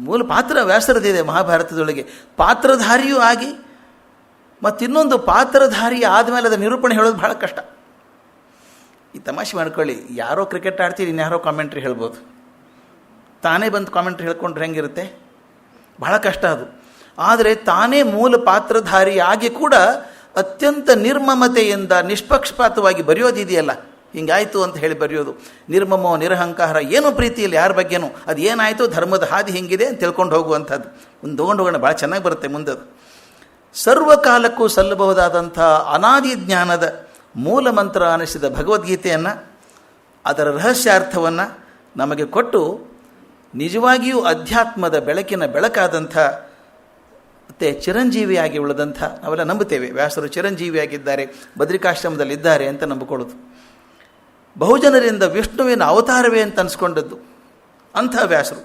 ಮೂಲ ಪಾತ್ರ ವ್ಯಾಸರದಿದೆ ಮಹಾಭಾರತದೊಳಗೆ. ಪಾತ್ರಧಾರಿಯೂ ಆಗಿ ಮತ್ತಿನ್ನೊಂದು ಪಾತ್ರಧಾರಿ ಆದಮೇಲೆ ಅದರ ನಿರೂಪಣೆ ಹೇಳೋದು ಬಹಳ ಕಷ್ಟ. ಈ ತಮಾಷೆ ಮಾಡ್ಕೊಳ್ಳಿ, ಯಾರೋ ಕ್ರಿಕೆಟ್ ಆಡ್ತೀರಿ, ಇನ್ಯಾರೋ ಕಾಮೆಂಟ್ರಿ ಹೇಳ್ಬೋದು. ತಾನೇ ಬಂದು ಕಾಮೆಂಟ್ರಿ ಹೇಳ್ಕೊಂಡ್ರೆ ಹೆಂಗಿರುತ್ತೆ? ಬಹಳ ಕಷ್ಟ ಅದು. ಆದರೆ ತಾನೇ ಮೂಲ ಪಾತ್ರಧಾರಿಯಾಗಿ ಕೂಡ ಅತ್ಯಂತ ನಿರ್ಮಮತೆಯಿಂದ ನಿಷ್ಪಕ್ಷಪಾತವಾಗಿ ಬರೆಯೋದಿದೆಯಲ್ಲ, ಹಿಂಗಾಯಿತು ಅಂತ ಹೇಳಿ ಬರೆಯೋದು. ನಿರ್ಮಮೋ ನಿರಹಂಕಾರ, ಏನೋ ಪ್ರೀತಿಯಲ್ಲಿ ಯಾರ ಬಗ್ಗೆನೂ ಅದು ಏನಾಯಿತು, ಧರ್ಮದ ಹಾದಿ ಹಿಂಗಿದೆ ಅಂತ ತಿಳ್ಕೊಂಡು ಹೋಗುವಂಥದ್ದು. ಒಂದು ತೊಗೊಂಡು ಹೋಗೋಣ, ಭಾಳ ಚೆನ್ನಾಗಿ ಬರುತ್ತೆ ಮುಂದದು. ಸರ್ವಕಾಲಕ್ಕೂ ಸಲ್ಲಬಹುದಾದಂಥ ಅನಾದಿ ಜ್ಞಾನದ ಮೂಲ ಮಂತ್ರ ಅನಿಸಿದ ಭಗವದ್ಗೀತೆಯನ್ನು, ಅದರ ರಹಸ್ಯಾರ್ಥವನ್ನು ನಮಗೆ ಕೊಟ್ಟು ನಿಜವಾಗಿಯೂ ಅಧ್ಯಾತ್ಮದ ಬೆಳಕಿನ ಬೆಳಕಾದಂಥ ಮತ್ತು ಚಿರಂಜೀವಿಯಾಗಿ ಉಳಿದಂಥ, ನಾವೆಲ್ಲ ನಂಬುತ್ತೇವೆ ವ್ಯಾಸರು ಚಿರಂಜೀವಿಯಾಗಿದ್ದಾರೆ, ಬದ್ರಿಕಾಶ್ರಮದಲ್ಲಿದ್ದಾರೆ ಅಂತ ನಂಬಿಕೊಳ್ಳೋದು. ಬಹುಜನರಿಂದ ವಿಷ್ಣುವಿನ ಅವತಾರವೇ ಅಂತ ಅನಿಸ್ಕೊಂಡದ್ದು ಅಂಥ ವ್ಯಾಸರು.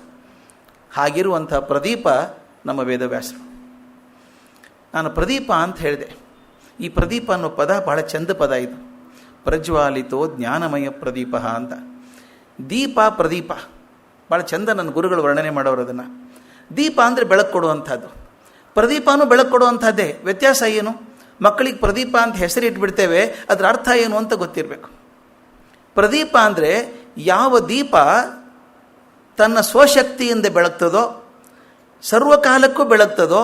ಹಾಗಿರುವಂಥ ಪ್ರದೀಪ ನಮ್ಮ ವೇದವ್ಯಾಸರು. ನಾನು ಪ್ರದೀಪ ಅಂತ ಹೇಳಿದೆ. ಈ ಪ್ರದೀಪ ಅನ್ನೋ ಪದ ಬಹಳ ಚಂದ ಪದ ಇದು. ಪ್ರಜ್ವಾಲಿತೋ ಜ್ಞಾನಮಯ ಪ್ರದೀಪ ಅಂತ. ದೀಪ ಪ್ರದೀಪ ಭಾಳ ಚಂದ ನನ್ನ ಗುರುಗಳು ವರ್ಣನೆ ಮಾಡೋರು ಅದನ್ನು. ದೀಪ ಅಂದರೆ ಬೆಳಕು ಕೊಡುವಂಥದ್ದು, ಪ್ರದೀಪನೂ ಬೆಳಕು ಕೊಡುವಂಥದ್ದೇ. ವ್ಯತ್ಯಾಸ ಏನು? ಮಕ್ಕಳಿಗೆ ಪ್ರದೀಪ ಅಂತ ಹೆಸರು ಇಟ್ಬಿಡ್ತೇವೆ, ಅದರ ಅರ್ಥ ಏನು ಅಂತ ಗೊತ್ತಿರಬೇಕು. ಪ್ರದೀಪ ಅಂದರೆ ಯಾವ ದೀಪ ತನ್ನ ಸ್ವಶಕ್ತಿಯಿಂದ ಬೆಳಗ್ತದೋ, ಸರ್ವಕಾಲಕ್ಕೂ ಬೆಳಗ್ತದೋ,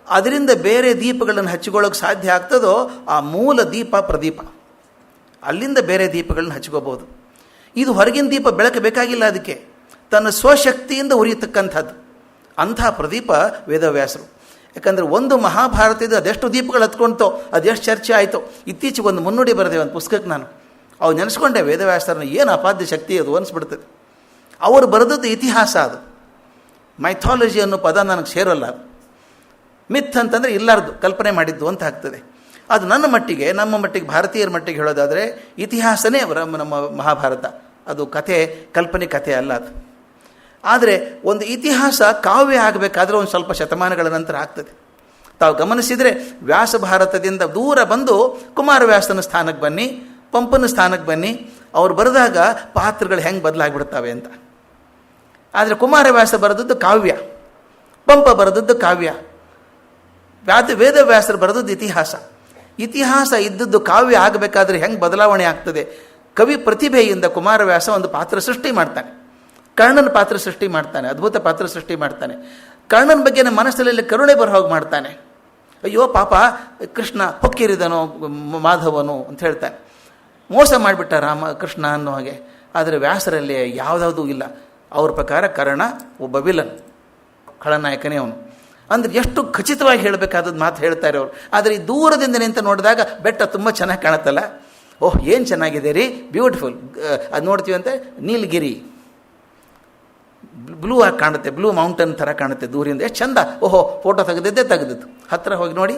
ಅದರಿಂದ ಬೇರೆ ದೀಪಗಳನ್ನು ಹಚ್ಚಿಕೊಳ್ಳೋಕೆ ಸಾಧ್ಯ ಆಗ್ತದೋ ಆ ಮೂಲ ದೀಪ ಪ್ರದೀಪ. ಅಲ್ಲಿಂದ ಬೇರೆ ದೀಪಗಳನ್ನು ಹಚ್ಕೋಬೋದು. ಇದು ಹೊರಗಿನ ದೀಪ ಬೆಳಕು ಬೇಕಾಗಿಲ್ಲ, ಅದಕ್ಕೆ ತನ್ನ ಸ್ವಶಕ್ತಿಯಿಂದ ಉರಿಯತಕ್ಕಂಥದ್ದು. ಅಂಥ ಪ್ರದೀಪ ವೇದವ್ಯಾಸರು. ಯಾಕಂದರೆ ಒಂದು ಮಹಾಭಾರತದ ಅದೆಷ್ಟು ದೀಪಗಳು ಹತ್ಕೊಳ್ತೋ, ಅದೆಷ್ಟು ಚರ್ಚೆ ಆಯಿತು. ಇತ್ತೀಚೆಗೆ ಒಂದು ಮುನ್ನುಡಿ ಬರೆದೆ ಒಂದು ಪುಸ್ತಕಕ್ಕೆ ನಾನು. ಅವು ನೆನೆಸ್ಕೊಂಡೆ ವೇದವ್ಯಾಸರನ್ನ, ಏನು ಅಪಾದ್ಯ ಶಕ್ತಿ ಅದು ಅನಿಸ್ಬಿಡ್ತದೆ. ಅವರು ಬರೆದದ್ದು ಇತಿಹಾಸ, ಅದು ಮೈಥಾಲಜಿ ಅನ್ನೋ ಪದ ನನಗೆ ಸೇರಲ್ಲ. ಅದು ಮಿಥ್ ಅಂತಂದರೆ ಇಲ್ಲಾರ್ದು, ಕಲ್ಪನೆ ಮಾಡಿದ್ದು ಅಂತ ಆಗ್ತದೆ. ಅದು ನನ್ನ ಮಟ್ಟಿಗೆ, ನಮ್ಮ ಮಟ್ಟಿಗೆ, ಭಾರತೀಯರ ಮಟ್ಟಿಗೆ ಹೇಳೋದಾದರೆ ಇತಿಹಾಸನೇ ನಮ್ಮ ಮಹಾಭಾರತ. ಅದು ಕಥೆ, ಕಲ್ಪನೆ ಕಥೆ ಅಲ್ಲ ಅದು. ಆದರೆ ಒಂದು ಇತಿಹಾಸ ಕಾವ್ಯ ಆಗಬೇಕಾದ್ರೆ ಒಂದು ಸ್ವಲ್ಪ ಶತಮಾನಗಳ ನಂತರ ಆಗ್ತದೆ. ತಾವು ಗಮನಿಸಿದರೆ ವ್ಯಾಸ ಭಾರತದಿಂದ ದೂರ ಬಂದು ಕುಮಾರವ್ಯಾಸನ ಸ್ಥಾನಕ್ಕೆ ಬನ್ನಿ, ಪಂಪನ ಸ್ಥಾನಕ್ಕೆ ಬನ್ನಿ, ಅವ್ರು ಬರೆದಾಗ ಪಾತ್ರಗಳು ಹೆಂಗೆ ಬದಲಾಗಿಬಿಡ್ತವೆ ಅಂತ. ಆದರೆ ಕುಮಾರವ್ಯಾಸ ಬರೆದದ್ದು ಕಾವ್ಯ, ಪಂಪ ಬರೆದದ್ದು ಕಾವ್ಯ, ವೇದವ್ಯಾಸರು ಬರೆದದ್ದು ಇತಿಹಾಸ. ಇತಿಹಾಸ ಇದ್ದದ್ದು ಕಾವ್ಯ ಆಗಬೇಕಾದ್ರೆ ಹೆಂಗೆ ಬದಲಾವಣೆ ಆಗ್ತದೆ. ಕವಿ ಪ್ರತಿಭೆಯಿಂದ ಕುಮಾರವ್ಯಾಸ ಒಂದು ಪಾತ್ರ ಸೃಷ್ಟಿ ಮಾಡ್ತಾನೆ. ಕರ್ಣನ ಪಾತ್ರ ಸೃಷ್ಟಿ ಮಾಡ್ತಾನೆ, ಅದ್ಭುತ ಪಾತ್ರ ಸೃಷ್ಟಿ ಮಾಡ್ತಾನೆ. ಕರ್ಣನ ಬಗ್ಗೆ ನಮ್ಮ ಮನಸ್ಸಲ್ಲಿ ಕರುಣೆ ಬರೋ ಹೋಗಿ ಮಾಡ್ತಾನೆ. ಅಯ್ಯೋ ಪಾಪ ಕೃಷ್ಣ ಹೊಕ್ಕಿರಿದನೋ ಮಾಧವನು ಅಂತ ಹೇಳ್ತಾನೆ. ಮೋಸ ಮಾಡಿಬಿಟ್ಟ ಕೃಷ್ಣ ಅನ್ನೋ ಹಾಗೆ. ಆದರೆ ವ್ಯಾಸರಲ್ಲಿ ಯಾವುದಾವುದೂ ಇಲ್ಲ. ಅವ್ರ ಪ್ರಕಾರ ಕರ್ಣ ಒಬ್ಬ ವಿಲನ್, ಖಳನಾಯಕನೇ ಅವನು. ಅಂದರೆ ಎಷ್ಟು ಖಚಿತವಾಗಿ ಹೇಳಬೇಕಾದದ್ದು ಮಾತು ಹೇಳ್ತಾರೆ ಅವರು. ಆದರೆ ಈ ದೂರದಿಂದ ನಿಂತು ನೋಡಿದಾಗ ಬೆಟ್ಟ ತುಂಬ ಚೆನ್ನಾಗಿ ಕಾಣುತ್ತಲ್ಲ, ಓಹ್ ಏನು ಚೆನ್ನಾಗಿದೆ ರೀ, ಬ್ಯೂಟಿಫುಲ್. ಅದು ನೋಡ್ತೀವಿ ಅಂತ ನೀಲಗಿರಿ ಬ್ಲೂ ಆಗಿ ಕಾಣುತ್ತೆ, ಬ್ಲೂ ಮೌಂಟೇನ್ ಥರ ಕಾಣುತ್ತೆ ದೂರಿಂದ, ಎಷ್ಟು ಚಂದ. ಓಹೋ, ಫೋಟೋ ತೆಗೆದಿದ್ದು ಹತ್ತಿರ ಹೋಗಿ ನೋಡಿ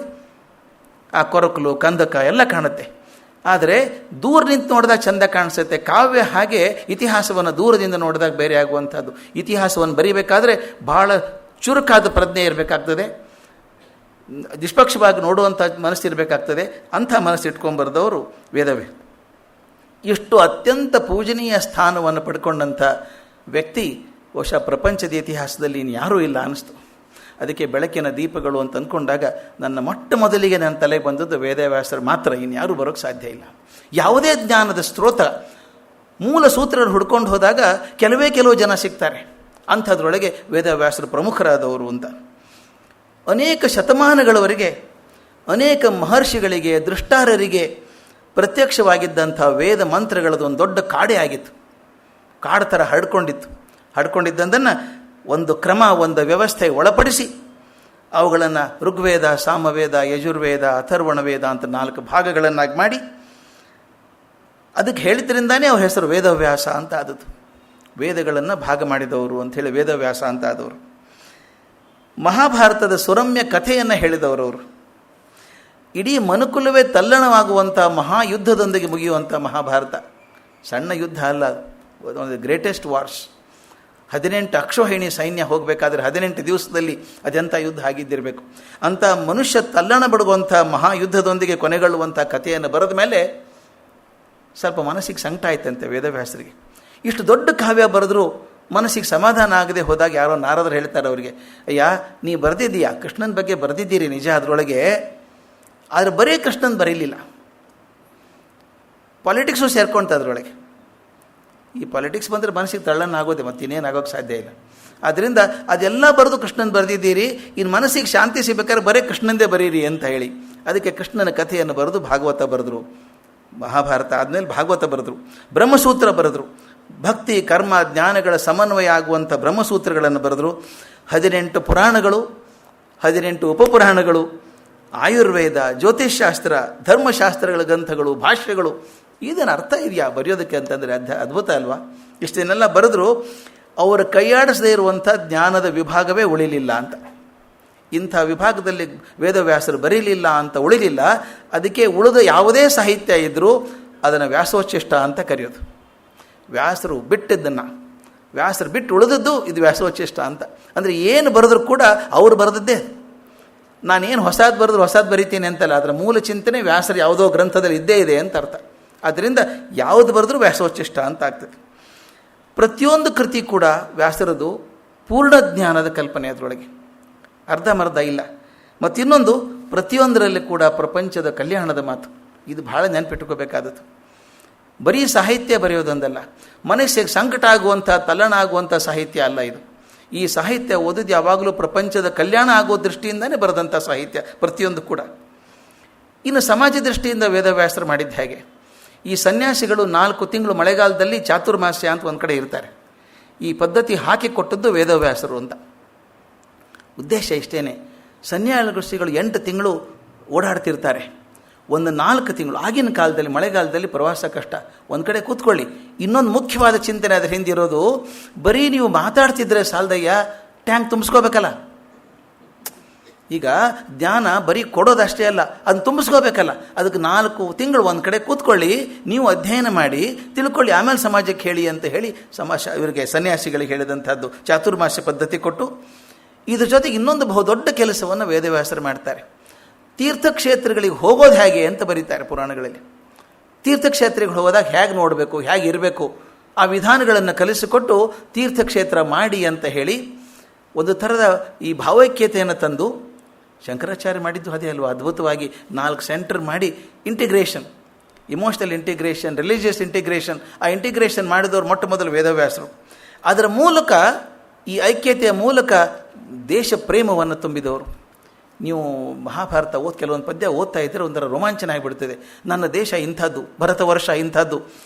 ಆ ಕೊರಕಲು ಕಂದಕ ಎಲ್ಲ ಕಾಣುತ್ತೆ. ಆದರೆ ದೂರ ನಿಂತು ನೋಡಿದಾಗ ಚಂದ ಕಾಣಿಸುತ್ತೆ. ಕಾವ್ಯ ಹಾಗೆ ಇತಿಹಾಸವನ್ನು ದೂರದಿಂದ ನೋಡಿದಾಗ ಬೇರೆ ಆಗುವಂಥದ್ದು. ಇತಿಹಾಸವನ್ನು ಬರೀಬೇಕಾದ್ರೆ ಭಾಳ ಚುರುಕಾದ ಪ್ರಜ್ಞೆ ಇರಬೇಕಾಗ್ತದೆ, ನಿಷ್ಪಕ್ಷವಾಗಿ ನೋಡುವಂಥ ಮನಸ್ಸಿರಬೇಕಾಗ್ತದೆ. ಅಂಥ ಮನಸ್ಸು ಇಟ್ಕೊಂಡ್ಬರ್ದವರು ವೇದವೇ. ಇಷ್ಟು ಅತ್ಯಂತ ಪೂಜನೀಯ ಸ್ಥಾನವನ್ನು ಪಡ್ಕೊಂಡಂಥ ವ್ಯಕ್ತಿ ಬಹುಶಃ ಪ್ರಪಂಚದ ಇತಿಹಾಸದಲ್ಲಿ ಇನ್ನು ಯಾರೂ ಇಲ್ಲ ಅನ್ನಿಸ್ತು. ಅದಕ್ಕೆ ಬೆಳಕಿನ ದೀಪಗಳು ಅಂತ ಅಂದ್ಕೊಂಡಾಗ ನನ್ನ ಮೊಟ್ಟ ಮೊದಲಿಗೆ ನನ್ನ ತಲೆಗೆ ಬಂದದ್ದು ವೇದವ್ಯಾಸರು ಮಾತ್ರ, ಇನ್ಯಾರೂ ಬರೋಕ್ಕೆ ಸಾಧ್ಯ ಇಲ್ಲ. ಯಾವುದೇ ಜ್ಞಾನದ ಸ್ರೋತ ಮೂಲ ಸೂತ್ರಗಳು ಹುಡ್ಕೊಂಡು ಹೋದಾಗ ಕೆಲವು ಜನ ಸಿಗ್ತಾರೆ. ಅಂಥದ್ರೊಳಗೆ ವೇದವ್ಯಾಸರು ಪ್ರಮುಖರಾದವರು ಅಂತ. ಅನೇಕ ಶತಮಾನಗಳವರೆಗೆ ಅನೇಕ ಮಹರ್ಷಿಗಳಿಗೆ, ದೃಷ್ಟಾರರಿಗೆ ಪ್ರತ್ಯಕ್ಷವಾಗಿದ್ದಂಥ ವೇದ ಮಂತ್ರಗಳದ್ದು ಒಂದು ದೊಡ್ಡ ಕಾಡೆ ಆಗಿತ್ತು. ಕಾಡು ಥರ ಹರಡ್ಕೊಂಡಿದ್ದನ್ನು ಒಂದು ಕ್ರಮ, ಒಂದು ವ್ಯವಸ್ಥೆ ಒಳಪಡಿಸಿ ಅವುಗಳನ್ನು ಋಗ್ವೇದ, ಸಾಮವೇದ, ಯಜುರ್ವೇದ, ಅಥರ್ವಣ ವೇದ ಅಂತ 4 ಭಾಗಗಳನ್ನಾಗಿ ಮಾಡಿ ಅದಕ್ಕೆ ಹೇಳಿದ್ರಿಂದಾನೇ ಅವ್ರ ಹೆಸರು ವೇದವ್ಯಾಸ ಅಂತ ಆದದ್ದು. ವೇದಗಳನ್ನು ಭಾಗ ಮಾಡಿದವರು ಅಂಥೇಳಿ ವೇದವ್ಯಾಸ ಅಂತ ಆದವರು. ಮಹಾಭಾರತದ ಸುರಮ್ಯ ಕಥೆಯನ್ನು ಹೇಳಿದವರವರು. ಇಡೀ ಮನುಕುಲವೇ ತಲ್ಲಣವಾಗುವಂಥ ಮಹಾಯುದ್ಧದೊಂದಿಗೆ ಮುಗಿಯುವಂಥ ಮಹಾಭಾರತ ಸಣ್ಣ ಯುದ್ಧ ಅಲ್ಲ, ಒಂದು ಗ್ರೇಟೆಸ್ಟ್ ವಾರ್ಸ್. 18 ಅಕ್ಷೋಹಿಣಿ ಸೈನ್ಯ ಹೋಗಬೇಕಾದ್ರೆ 18 ದಿವಸದಲ್ಲಿ ಅದೆಂಥ ಯುದ್ಧ ಆಗಿದ್ದಿರಬೇಕು. ಅಂಥ ಮನುಷ್ಯ ತಲ್ಲಣ ಬಡುವಂಥ ಮಹಾಯುದ್ಧದೊಂದಿಗೆ ಕೊನೆಗೊಳ್ಳುವಂಥ ಕಥೆಯನ್ನು ಬರೆದ ಮೇಲೆ ಸ್ವಲ್ಪ ಮನಸ್ಸಿಗೆ ಸಂಕಟ ಆಯ್ತಂತೆ ವೇದವ್ಯಾಸರಿಗೆ. ಇಷ್ಟು ದೊಡ್ಡ ಕಾವ್ಯ ಬರೆದ್ರು ಮನಸ್ಸಿಗೆ ಸಮಾಧಾನ ಆಗದೆ ಹೋದಾಗ ಯಾರೋ ನಾರದರು ಹೇಳ್ತಾರೆ ಅವರಿಗೆ, ಅಯ್ಯ ನೀ ಬರೆದಿದ್ದೀಯಾ, ಕೃಷ್ಣನ ಬಗ್ಗೆ ಬರೆದಿದ್ದೀರಿ ನಿಜ ಅದರೊಳಗೆ, ಆದರೆ ಬರೀ ಕೃಷ್ಣನ್ ಬರೀಲಿಲ್ಲ, ಪಾಲಿಟಿಕ್ಸು ಸೇರ್ಕೊಂತ ಅದರೊಳಗೆ. ಈ ಪಾಲಿಟಿಕ್ಸ್ ಬಂದರೆ ಮನಸ್ಸಿಗೆ ತಳ್ಳನ್ನು ಆಗೋದೆ, ಮತ್ತು ಇನ್ನೇನಾಗೋಕ್ಕೆ ಸಾಧ್ಯ ಇಲ್ಲ. ಆದ್ದರಿಂದ ಅದೆಲ್ಲ ಬರೆದು ಕೃಷ್ಣನ್ ಬರೆದಿದ್ದೀರಿ, ಇನ್ನು ಮನಸ್ಸಿಗೆ ಶಾಂತಿ ಸಿಗಬೇಕಾದ್ರೆ ಬರೀ ಕೃಷ್ಣಂದೇ ಬರೀರಿ ಅಂತ ಹೇಳಿ ಅದಕ್ಕೆ ಕೃಷ್ಣನ ಕಥೆಯನ್ನು ಬರೆದು ಭಾಗವತ ಬರೆದರು. ಮಹಾಭಾರತ ಆದಮೇಲೆ ಭಾಗವತ ಬರೆದರು. ಬ್ರಹ್ಮಸೂತ್ರ ಬರೆದರು. ಭಕ್ತಿ ಕರ್ಮ ಜ್ಞಾನಗಳ ಸಮನ್ವಯ ಆಗುವಂಥ ಬ್ರಹ್ಮಸೂತ್ರಗಳನ್ನು ಬರೆದರು. 18 ಪುರಾಣಗಳು, 18 ಉಪಪುರಾಣಗಳು, ಆಯುರ್ವೇದ, ಜ್ಯೋತಿಷ್ಶಾಸ್ತ್ರ, ಧರ್ಮಶಾಸ್ತ್ರಗಳ ಗ್ರಂಥಗಳು, ಭಾಷ್ಯಗಳು. ಇದನ್ನು ಅರ್ಥ ಇದೆಯಾ ಬರೆಯೋದಕ್ಕೆ ಅಂತಂದರೆ ಅದ್ಭುತ ಅಲ್ವಾ? ಇಷ್ಟನ್ನೆಲ್ಲ ಬರೆದ್ರು. ಅವರ ಕೈಯಾಡಿಸದೇ ಇರುವಂಥ ಜ್ಞಾನದ ವಿಭಾಗವೇ ಉಳಿಲಿಲ್ಲ ಅಂತ. ಇಂಥ ವಿಭಾಗದಲ್ಲಿ ವೇದವ್ಯಾಸರು ಬರೀಲಿಲ್ಲ ಅಂತ ಉಳಿಲಿಲ್ಲ. ಅದಕ್ಕೆ ಉಳಿದ ಯಾವುದೇ ಸಾಹಿತ್ಯ ಇದ್ದರೂ ಅದನ್ನು ವ್ಯಾಸೋಚ್ಚಿಷ್ಟ ಅಂತ ಕರೆಯೋದು. ವ್ಯಾಸರು ಬಿಟ್ಟಿದ್ದನ್ನು, ವ್ಯಾಸರು ಬಿಟ್ಟು ಉಳಿದದ್ದು ಇದು ವ್ಯಾಸೋಚ್ಚಿಷ್ಟ ಅಂತ. ಅಂದರೆ ಏನು ಬರೆದ್ರು ಕೂಡ ಅವರು ಬರೆದದ್ದೇ. ನಾನೇನು ಹೊಸದು ಬರೀತೀನಿ ಅಂತಲ್ಲ, ಅದರ ಮೂಲ ಚಿಂತನೆ ವ್ಯಾಸರು ಯಾವುದೋ ಗ್ರಂಥದಲ್ಲಿ ಇದ್ದೇ ಇದೆ ಅಂತ ಅರ್ಥ. ಆದ್ದರಿಂದ ಯಾವುದು ಬರೆದ್ರೂ ವ್ಯಾಸೋಚ್ಚಿಷ್ಟ ಅಂತ ಆಗ್ತದೆ. ಪ್ರತಿಯೊಂದು ಕೃತಿ ಕೂಡ ವ್ಯಾಸರದು ಪೂರ್ಣ ಜ್ಞಾನದ ಕಲ್ಪನೆ ಅದರೊಳಗೆ, ಅರ್ಧಮರ್ಧ ಇಲ್ಲ. ಮತ್ತು ಇನ್ನೊಂದು, ಪ್ರತಿಯೊಂದರಲ್ಲಿ ಕೂಡ ಪ್ರಪಂಚದ ಕಲ್ಯಾಣದ ಮಾತು. ಇದು ಭಾಳ ನೆನಪಿಟ್ಕೋಬೇಕಾದದ್ದು. ಬರೀ ಸಾಹಿತ್ಯ ಬರೆಯೋದೊಂದಲ್ಲ, ಮನಸ್ಸಿಗೆ ಸಂಕಟ ಆಗುವಂಥ, ತಲ್ಲಣ ಆಗುವಂಥ ಸಾಹಿತ್ಯ ಅಲ್ಲ ಇದು. ಈ ಸಾಹಿತ್ಯ ಓದಿದ್ದು ಯಾವಾಗಲೂ ಪ್ರಪಂಚದ ಕಲ್ಯಾಣ ಆಗೋ ದೃಷ್ಟಿಯಿಂದನೇ ಬರೆದಂಥ ಸಾಹಿತ್ಯ ಪ್ರತಿಯೊಂದು ಕೂಡ. ಇನ್ನು ಸಮಾಜ ದೃಷ್ಟಿಯಿಂದ ವೇದವ್ಯಾಸರು ಮಾಡಿದ್ದು ಹೇಗೆ? ಈ ಸನ್ಯಾಸಿಗಳು 4 ತಿಂಗಳು ಮಳೆಗಾಲದಲ್ಲಿ ಚಾತುರ್ಮಾಸ್ಯ ಅಂತ ಒಂದು ಕಡೆ ಇರ್ತಾರೆ. ಈ ಪದ್ಧತಿ ಹಾಕಿಕೊಟ್ಟದ್ದು ವೇದವ್ಯಾಸರು ಅಂತ. ಉದ್ದೇಶ ಇಷ್ಟೇ, ಸನ್ಯಾಸಿಗಳು 8 ತಿಂಗಳು ಓಡಾಡ್ತಿರ್ತಾರೆ. ಒಂದು 4 ತಿಂಗಳು ಆಗಿನ ಕಾಲದಲ್ಲಿ ಮಳೆಗಾಲದಲ್ಲಿ ಪ್ರವಾಸ ಕಷ್ಟ. ಒಂದು ಕಡೆ ಕೂತ್ಕೊಳ್ಳಿ. ಇನ್ನೊಂದು ಮುಖ್ಯವಾದ ಚಿಂತನೆ ಅದರ ಹಿಂದಿರೋದು, ಬರೀ ನೀವು ಮಾತಾಡ್ತಿದ್ರೆ ಸಾಲದಯ್ಯ, ಟ್ಯಾಂಕ್ ತುಂಬಿಸ್ಕೋಬೇಕಲ್ಲ. ಈಗ ಜ್ಞಾನ ಬರೀ ಕೊಡೋದಷ್ಟೇ ಅಲ್ಲ, ಅದನ್ನು ತುಂಬಿಸ್ಕೋಬೇಕಲ್ಲ. ಅದಕ್ಕೆ 4 ತಿಂಗಳು ಒಂದು ಕಡೆ ಕೂತ್ಕೊಳ್ಳಿ, ನೀವು ಅಧ್ಯಯನ ಮಾಡಿ ತಿಳ್ಕೊಳ್ಳಿ, ಆಮೇಲೆ ಸಮಾಜಕ್ಕೆ ಹೇಳಿ ಅಂತ ಹೇಳಿ ಇವರಿಗೆ ಸನ್ಯಾಸಿಗಳಿಗೆ ಹೇಳಿದಂಥದ್ದು ಚಾತುರ್ಮಾಸ್ಯ ಪದ್ಧತಿ ಕೊಟ್ಟು. ಇದ್ರ ಜೊತೆಗೆ ಇನ್ನೊಂದು ಬಹುದೊಡ್ಡ ಕೆಲಸವನ್ನು ವೇದವ್ಯಾಸರು ಮಾಡ್ತಾರೆ. ತೀರ್ಥಕ್ಷೇತ್ರಗಳಿಗೆ ಹೋಗೋದು ಹೇಗೆ ಅಂತ ಬರೀತಾರೆ ಪುರಾಣಗಳಲ್ಲಿ. ತೀರ್ಥಕ್ಷೇತ್ರಗಳಿಗೆ ಹೋದಾಗ ಹೇಗೆ ನೋಡಬೇಕು, ಹೇಗೆ ಇರಬೇಕು, ಆ ವಿಧಾನಗಳನ್ನು ಕಲಿಸಿಕೊಟ್ಟು ತೀರ್ಥಕ್ಷೇತ್ರ ಮಾಡಿ ಅಂತ ಹೇಳಿ ಒಂದು ಥರದ ಈ ಭಾವೈಕ್ಯತೆಯನ್ನು ತಂದು, ಶಂಕರಾಚಾರ್ಯ ಮಾಡಿದ್ದು ಅದೇ ಅಲ್ವಾ, ಅದ್ಭುತವಾಗಿ 4 ಸೆಂಟರ್ ಮಾಡಿ integration, emotional integration, religious integration, ಆ ಇಂಟಿಗ್ರೇಷನ್ ಮಾಡಿದವರು ಮೊಟ್ಟ ಮೊದಲು ವೇದವ್ಯಾಸರು. ಅದರ ಮೂಲಕ, ಈ ಐಕ್ಯತೆಯ ಮೂಲಕ ದೇಶ ಪ್ರೇಮವನ್ನು ತುಂಬಿದವರು. ನೀವು ಮಹಾಭಾರತ ಕೆಲವೊಂದು ಪದ್ಯ ಓದ್ತಾ ಇದ್ದರೆ ಒಂಥರ ರೋಮಾಂಚನ ಆಗಿಬಿಡ್ತದೆ. ನನ್ನ ದೇಶ ಇಂಥದ್ದು, ಭರತ ವರ್ಷ ಇಂಥದ್ದು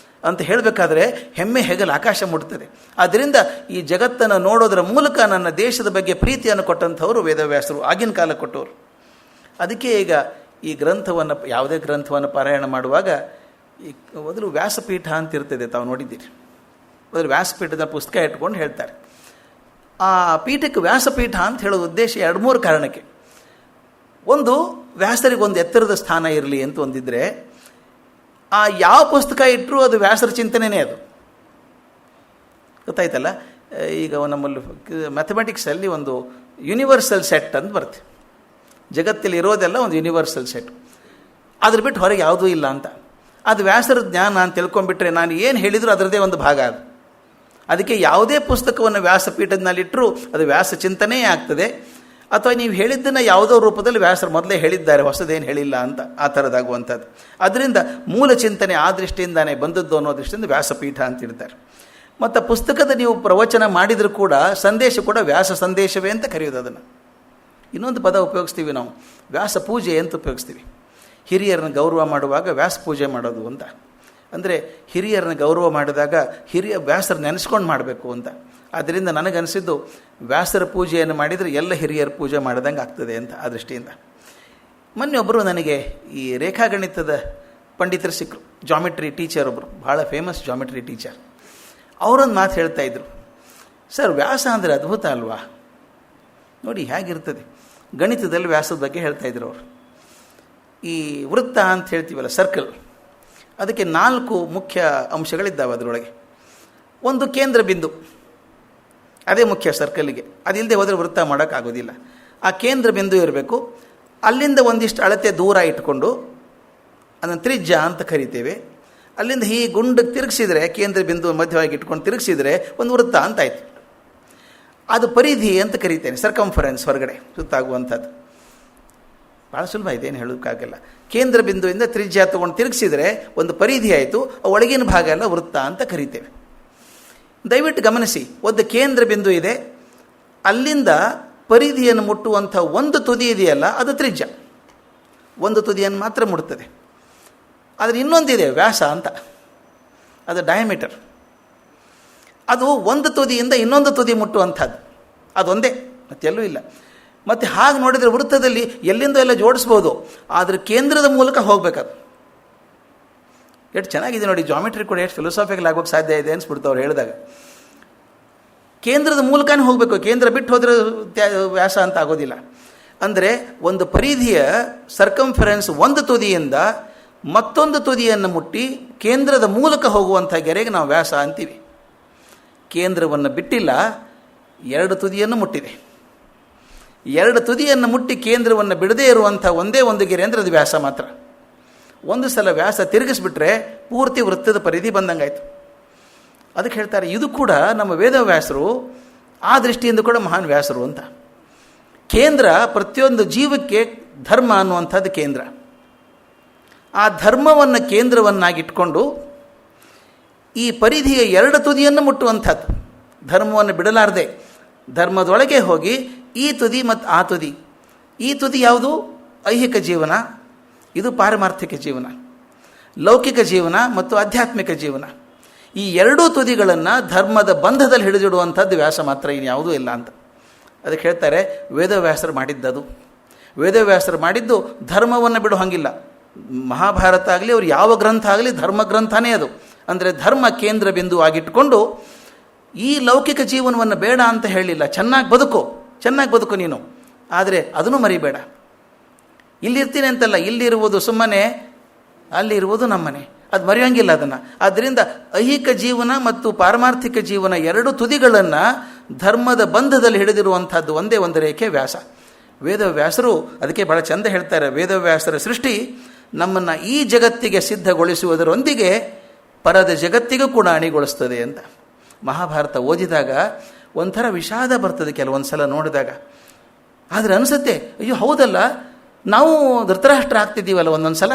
ಅಂತ ಹೇಳಬೇಕಾದ್ರೆ ಹೆಮ್ಮೆ ಹೆಗಲು ಆಕಾಶ ಮುಟ್ತದೆ. ಆದ್ದರಿಂದ ಈ ಜಗತ್ತನ್ನು ನೋಡೋದರ ಮೂಲಕ ನನ್ನ ದೇಶದ ಬಗ್ಗೆ ಪ್ರೀತಿಯನ್ನು ಕೊಟ್ಟಂಥವರು ವೇದವ್ಯಾಸರು, ಆಗಿನ ಕಾಲ ಕೊಟ್ಟವರು. ಅದಕ್ಕೆ ಈಗ ಈ ಗ್ರಂಥವನ್ನು, ಯಾವುದೇ ಗ್ರಂಥವನ್ನು ಪಾರಾಯಣ ಮಾಡುವಾಗ ಈ ಮೊದಲು ವ್ಯಾಸಪೀಠ ಅಂತ ಇರ್ತದೆ, ತಾವು ನೋಡಿದ್ದೀರಿ. ಮೊದಲು ವ್ಯಾಸಪೀಠದ ಪುಸ್ತಕ ಇಟ್ಕೊಂಡು ಹೇಳ್ತಾರೆ. ಆ ಪೀಠಕ್ಕೆ ವ್ಯಾಸಪೀಠ ಅಂತ ಹೇಳೋದು ಉದ್ದೇಶ 2-3 ಕಾರಣಕ್ಕೆ. ಒಂದು, ವ್ಯಾಸರಿಗೆ ಒಂದು ಎತ್ತರದ ಸ್ಥಾನ ಇರಲಿ ಅಂತ ಒಂದಿದ್ರೆ, ಆ ಯಾವ ಪುಸ್ತಕ ಇಟ್ಟರೂ ಅದು ವ್ಯಾಸರ ಚಿಂತನೆಯೇ. ಅದು ಗೊತ್ತಾಯ್ತಲ್ಲ. ಈಗ ನಮ್ಮಲ್ಲಿ ಮ್ಯಾಥಮೆಟಿಕ್ಸಲ್ಲಿ ಒಂದು ಯೂನಿವರ್ಸಲ್ ಸೆಟ್ ಅಂತ ಬರುತ್ತೆ. ಜಗತ್ತಲ್ಲಿ ಇರೋದೆಲ್ಲ ಒಂದು ಯೂನಿವರ್ಸಲ್ ಸೆಟ್, ಅದ್ರ ಬಿಟ್ಟು ಹೊರಗೆ ಯಾವುದೂ ಇಲ್ಲ ಅಂತ. ಅದು ವ್ಯಾಸರ ಜ್ಞಾನ ಅಂತ ತಿಳ್ಕೊಂಡ್ಬಿಟ್ರೆ ನಾನು ಏನು ಹೇಳಿದರೂ ಅದರದೇ ಒಂದು ಭಾಗ ಅದು. ಅದಕ್ಕೆ ಯಾವುದೇ ಪುಸ್ತಕವನ್ನು ವ್ಯಾಸಪೀಠದಲ್ಲಿಟ್ಟರೂ ಅದು ವ್ಯಾಸ ಚಿಂತನೆಯೇ ಆಗ್ತದೆ. ಅಥವಾ ನೀವು ಹೇಳಿದ್ದನ್ನು ಯಾವುದೋ ರೂಪದಲ್ಲಿ ವ್ಯಾಸರು ಮೊದಲೇ ಹೇಳಿದ್ದಾರೆ, ಹೊಸದೇನು ಹೇಳಿಲ್ಲ ಅಂತ, ಆ ಥರದಾಗುವಂಥದ್ದು. ಅದರಿಂದ ಮೂಲ ಚಿಂತನೆ ಆ ದೃಷ್ಟಿಯಿಂದಾನೇ ಬಂದದ್ದು ಅನ್ನೋ ದೃಷ್ಟಿಯಿಂದ ವ್ಯಾಸಪೀಠ ಅಂತಿರ್ತಾರೆ. ಮತ್ತು ಪುಸ್ತಕದ ನೀವು ಪ್ರವಚನ ಮಾಡಿದರೂ ಕೂಡ ಸಂದೇಶ ಕೂಡ ವ್ಯಾಸ ಸಂದೇಶವೇ ಅಂತ ಕರೆಯೋದು. ಅದನ್ನು ಇನ್ನೊಂದು ಪದ ಉಪಯೋಗಿಸ್ತೀವಿ ನಾವು, ವ್ಯಾಸ ಪೂಜೆ ಅಂತ ಉಪಯೋಗಿಸ್ತೀವಿ. ಹಿರಿಯರನ್ನ ಗೌರವ ಮಾಡುವಾಗ ವ್ಯಾಸ ಪೂಜೆ ಮಾಡೋದು ಅಂತ. ಅಂದರೆ ಹಿರಿಯರನ್ನ ಗೌರವ ಮಾಡಿದಾಗ ವ್ಯಾಸರ ನೆನೆಸ್ಕೊಂಡು ಮಾಡಬೇಕು ಅಂತ. ಆದ್ದರಿಂದ ನನಗನ್ನಿಸಿದ್ದು ವ್ಯಾಸರ ಪೂಜೆಯನ್ನು ಮಾಡಿದರೆ ಎಲ್ಲ ಹಿರಿಯರ ಪೂಜೆ ಮಾಡಿದಂಗೆ ಆಗ್ತದೆ ಅಂತ ಆ ದೃಷ್ಟಿಯಿಂದ. ಮೊನ್ನೆ ಒಬ್ಬರು ನನಗೆ ಈ ರೇಖಾಗಣಿತದ ಪಂಡಿತರು ಸಿಕ್ಕರು, ಜಾಮಿಟ್ರಿ ಟೀಚರ್ ಒಬ್ಬರು, ಭಾಳ ಫೇಮಸ್ ಜಾಮಿಟ್ರಿ ಟೀಚರ್. ಅವರೊಂದು ಮಾತು ಹೇಳ್ತಾಯಿದ್ರು, ಸರ್ ವ್ಯಾಸ ಅಂದರೆ ಅದ್ಭುತ ಅಲ್ವಾ, ನೋಡಿ ಹೇಗಿರ್ತದೆ. ಗಣಿತದಲ್ಲಿ ವ್ಯಾಸದ ಬಗ್ಗೆ ಹೇಳ್ತಾಯಿದ್ರು ಅವರು. ಈ ವೃತ್ತ ಅಂತ ಹೇಳ್ತೀವಲ್ಲ, ಸರ್ಕಲ್, ಅದಕ್ಕೆ 4 ಮುಖ್ಯ ಅಂಶಗಳಿದ್ದಾವೆ ಅದರೊಳಗೆ. ಒಂದು ಕೇಂದ್ರ ಬಿಂದು, ಅದೇ ಮುಖ್ಯ ಸರ್ಕಲ್ಲಿಗೆ. ಅದಿಲ್ಲದೆ ಹೋದರೆ ವೃತ್ತ ಮಾಡೋಕ್ಕಾಗೋದಿಲ್ಲ. ಆ ಕೇಂದ್ರ ಬಿಂದು ಇರಬೇಕು. ಅಲ್ಲಿಂದ ಒಂದಿಷ್ಟು ಅಳತೆ ದೂರ ಇಟ್ಕೊಂಡು ಅದನ್ನು ತ್ರಿಜ್ಯ ಅಂತ ಕರಿತೇವೆ. ಅಲ್ಲಿಂದ ಈ ಗುಂಡಕ್ಕೆ ತಿರುಗಿಸಿದರೆ, ಕೇಂದ್ರ ಬಿಂದು ಮಧ್ಯವಾಗಿ ಇಟ್ಕೊಂಡು ತಿರುಗಿಸಿದರೆ ಒಂದು ವೃತ್ತ ಅಂತಾಯಿತು. ಅದು ಪರಿಧಿ ಅಂತ ಕರಿತೇನೆ, ಸರ್ಕಂಫರೆನ್ಸ್, ಹೊರಗಡೆ ಸುತ್ತಾಗುವಂಥದ್ದು. ಭಾಳ ಸುಲಭ ಇದೆ, ಏನು ಹೇಳೋಕ್ಕಾಗಲ್ಲ. ಕೇಂದ್ರ ಬಿಂದುವಿಂದ ತ್ರಿಜ್ಯ ತೊಗೊಂಡು ತಿರುಗಿಸಿದರೆ ಒಂದು ಪರಿಧಿ ಆಯಿತು. ಒಳಗಿನ ಭಾಗ ಎಲ್ಲ ವೃತ್ತ ಅಂತ ಕರಿತೇವೆ. ದಯವಿಟ್ಟು ಗಮನಿಸಿ, ಒಂದು ಕೇಂದ್ರ ಬಿಂದು ಇದೆ, ಅಲ್ಲಿಂದ ಪರಿಧಿಯನ್ನು ಮುಟ್ಟುವಂಥ ಒಂದು ತುದಿ ಇದೆಯಲ್ಲ, ಅದು ತ್ರಿಜ್ಯ. ಒಂದು ತುದಿಯನ್ನು ಮಾತ್ರ ಮುಡುತ್ತದೆ. ಆದರೆ ಇನ್ನೊಂದಿದೆ ವ್ಯಾಸ ಅಂತ, ಅದು ಡಯಾಮೀಟರ್. ಅದು ಒಂದು ತುದಿಯಿಂದ ಇನ್ನೊಂದು ತುದಿ ಮುಟ್ಟುವಂಥದ್ದು, ಅದೊಂದೇ, ಮತ್ತೆಲ್ಲೂ ಇಲ್ಲ. ಮತ್ತು ಹಾಗೆ ನೋಡಿದರೆ ವೃತ್ತದಲ್ಲಿ ಎಲ್ಲಿಂದ ಎಲ್ಲ ಜೋಡಿಸ್ಬೋದು, ಆದರೆ ಕೇಂದ್ರದ ಮೂಲಕ ಹೋಗಬೇಕದು. ಎಷ್ಟು ಚೆನ್ನಾಗಿದೆ ನೋಡಿ, ಜಾಮಿಟ್ರಿ ಕೂಡ ಎಷ್ಟು ಫಿಲಸಾಫಿಕಲ್ ಆಗೋಕ್ಕೆ ಸಾಧ್ಯ ಇದೆ ಅನಿಸ್ಬಿಡ್ತು ಅವ್ರು ಹೇಳಿದಾಗ. ಕೇಂದ್ರದ ಮೂಲಕನೇ ಹೋಗಬೇಕು, ಕೇಂದ್ರ ಬಿಟ್ಟು ಹೋದರೆ ವ್ಯಾಸ ಅಂತ ಆಗೋದಿಲ್ಲ. ಅಂದರೆ ಒಂದು ಪರಿಧಿಯ ಸರ್ಕಂಫರೆನ್ಸ್ ಒಂದು ತುದಿಯಿಂದ ಮತ್ತೊಂದು ತುದಿಯನ್ನು ಮುಟ್ಟಿ ಕೇಂದ್ರದ ಮೂಲಕ ಹೋಗುವಂಥ ಗೆರೆಗೆ ನಾವು ವ್ಯಾಸ ಅಂತೀವಿ. ಕೇಂದ್ರವನ್ನು ಬಿಟ್ಟಿಲ್ಲ, 2 ತುದಿಯನ್ನು ಮುಟ್ಟಿದೆ. 2 ತುದಿಯನ್ನು ಮುಟ್ಟಿ ಕೇಂದ್ರವನ್ನು ಬಿಡದೇ ಇರುವಂಥ ಒಂದೇ ಒಂದು ಗೆರೆ ಅಂದರೆ ಅದು ವ್ಯಾಸ ಮಾತ್ರ. ಒಂದು ಸಲ ವ್ಯಾಸ ತಿರುಗಿಸ್ಬಿಟ್ರೆ ಪೂರ್ತಿ ವೃತ್ತದ ಪರಿಧಿ ಬಂದಂಗಾಯ್ತು. ಅದಕ್ಕೆ ಹೇಳ್ತಾರೆ, ಇದು ಕೂಡ ನಮ್ಮ ವೇದವ್ಯಾಸರು ಆ ದೃಷ್ಟಿಯಿಂದ ಕೂಡ ಮಹಾನ್ ವ್ಯಾಸರು ಅಂತ. ಕೇಂದ್ರ ಪ್ರತಿಯೊಂದು ಜೀವಕ್ಕೆ ಧರ್ಮ ಅನ್ನುವಂಥದ್ದು ಕೇಂದ್ರ. ಆ ಧರ್ಮವನ್ನು ಕೇಂದ್ರವನ್ನಾಗಿಟ್ಕೊಂಡು ಈ ಪರಿಧಿಯ 2 ತುದಿಯನ್ನು ಮುಟ್ಟುವಂಥದ್ದು, ಧರ್ಮವನ್ನು ಬಿಡಲಾರದೆ ಧರ್ಮದೊಳಗೆ ಹೋಗಿ ಈ ತುದಿ ಮತ್ತು ಆ ತುದಿ. ಈ ತುದಿ ಯಾವುದು? ಐಹಿಕ ಜೀವನ, ಇದು ಪಾರಮಾರ್ಥಿಕ ಜೀವನ. ಲೌಕಿಕ ಜೀವನ ಮತ್ತು ಆಧ್ಯಾತ್ಮಿಕ ಜೀವನ, ಈ 2 ತುದಿಗಳನ್ನು ಧರ್ಮದ ಬಂಧದಲ್ಲಿ ಹಿಡಿದಿಡುವಂಥದ್ದು ವ್ಯಾಸ ಮಾತ್ರ, ಇನ್ಯಾವುದೂ ಇಲ್ಲ ಅಂತ. ಅದಕ್ಕೆ ಹೇಳ್ತಾರೆ ವೇದವ್ಯಾಸರು ಮಾಡಿದ್ದದು. ವೇದವ್ಯಾಸರು ಮಾಡಿದ್ದು ಧರ್ಮವನ್ನು ಬಿಡೋ ಹಾಗಿಲ್ಲ. ಮಹಾಭಾರತ ಆಗಲಿ, ಅವ್ರು ಯಾವ ಗ್ರಂಥ ಆಗಲಿ ಧರ್ಮ ಗ್ರಂಥನೇ ಅದು. ಅಂದರೆ ಧರ್ಮ ಕೇಂದ್ರ ಬಿಂದು ಆಗಿಟ್ಕೊಂಡು ಈ ಲೌಕಿಕ ಜೀವನವನ್ನು ಬೇಡ ಅಂತ ಹೇಳಿಲ್ಲ. ಚೆನ್ನಾಗಿ ಬದುಕು ನೀನು, ಆದರೆ ಅದನ್ನು ಮರಿಬೇಡ. ಇಲ್ಲಿರ್ತೀನಿ ಅಂತಲ್ಲ, ಇಲ್ಲಿರುವುದು ಸುಮ್ಮನೆ, ಅಲ್ಲಿರುವುದು ನಮ್ಮನೆ, ಅದು ಮರೆಯೋಂಗಿಲ್ಲ ಅದನ್ನು. ಆದ್ದರಿಂದ ಐಹಿಕ ಜೀವನ ಮತ್ತು ಪಾರಮಾರ್ಥಿಕ ಜೀವನ 2 ತುದಿಗಳನ್ನು ಧರ್ಮದ ಬಂಧದಲ್ಲಿ ಹಿಡಿದಿರುವಂಥದ್ದು ಒಂದೇ ಒಂದು ರೇಖೆ ವ್ಯಾಸ. ವೇದವ್ಯಾಸರು ಅದಕ್ಕೆ ಭಾಳ ಚಂದ ಹೇಳ್ತಾರೆ, ವೇದವ್ಯಾಸರ ಸೃಷ್ಟಿ ನಮ್ಮನ್ನು ಈ ಜಗತ್ತಿಗೆ ಸಿದ್ಧಗೊಳಿಸುವುದರೊಂದಿಗೆ ಪರದ ಜಗತ್ತಿಗೂ ಕೂಡ ಅಣಿಗೊಳಿಸ್ತದೆ ಅಂತ. ಮಹಾಭಾರತ ಓದಿದಾಗ ಒಂಥರ ವಿಷಾದ ಬರ್ತದೆ ಕೆಲವೊಂದು ಸಲ ನೋಡಿದಾಗ. ಆದರೆ ಅನಿಸುತ್ತೆ, ಅಯ್ಯೋ ಹೌದಲ್ಲ, ನಾವು ಧೃತರಾಷ್ಟ್ರ ಆಗ್ತಿದ್ದೀವಲ್ಲ ಒಂದೊಂದು ಸಲ.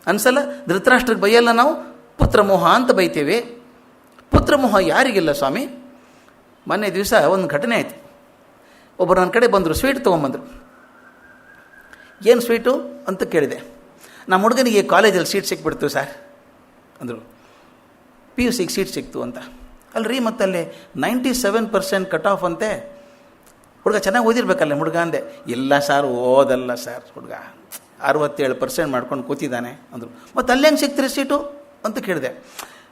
ಅನ್ಸಲ್ಲ? ಧೃತರಾಷ್ಟ್ರಕ್ಕೆ ಬೈಯಲ್ಲ ನಾವು, ಪುತ್ರಮೋಹ ಅಂತ ಬೈತೇವೆ. ಪುತ್ರಮೋಹ ಯಾರಿಗಿಲ್ಲ ಸ್ವಾಮಿ? ಮೊನ್ನೆ ದಿವಸ ಒಂದು ಘಟನೆ ಆಯಿತು. ಒಬ್ಬರು ನನ್ನ ಕಡೆ ಬಂದರು, ಸ್ವೀಟ್ ತೊಗೊಂಬಂದರು. ಏನು ಸ್ವೀಟು ಅಂತ ಕೇಳಿದೆ. ನಮ್ಮ ಹುಡುಗನಿಗೆ ಕಾಲೇಜಲ್ಲಿ ಸೀಟ್ ಸಿಕ್ಬಿಡ್ತು ಸರ್ ಅಂದರು. PUCಗೆ ಸೀಟ್ ಸಿಕ್ತು ಅಂತ. ಅಲ್ರಿ ಮತ್ತಲ್ಲಿ 97% ಕಟ್ ಆಫ್ ಅಂತೆ. ಹುಡುಗ ಚೆನ್ನಾಗಿ ಓದಿರ್ಬೇಕಲ್ಲ ಹುಡುಗ ಅಂದೆ. ಇಲ್ಲ ಸರ್, ಓದಲ್ಲ ಸರ್ ಹುಡುಗ, 67% ಮಾಡ್ಕೊಂಡು ಕೂತಿದ್ದಾನೆ ಅಂದರು. ಮತ್ತು ಅಲ್ಲಿ ಹೆಂಗೆ ಸಿಗ್ತೀರಿ ಸೀಟು ಅಂತ ಕೇಳಿದೆ.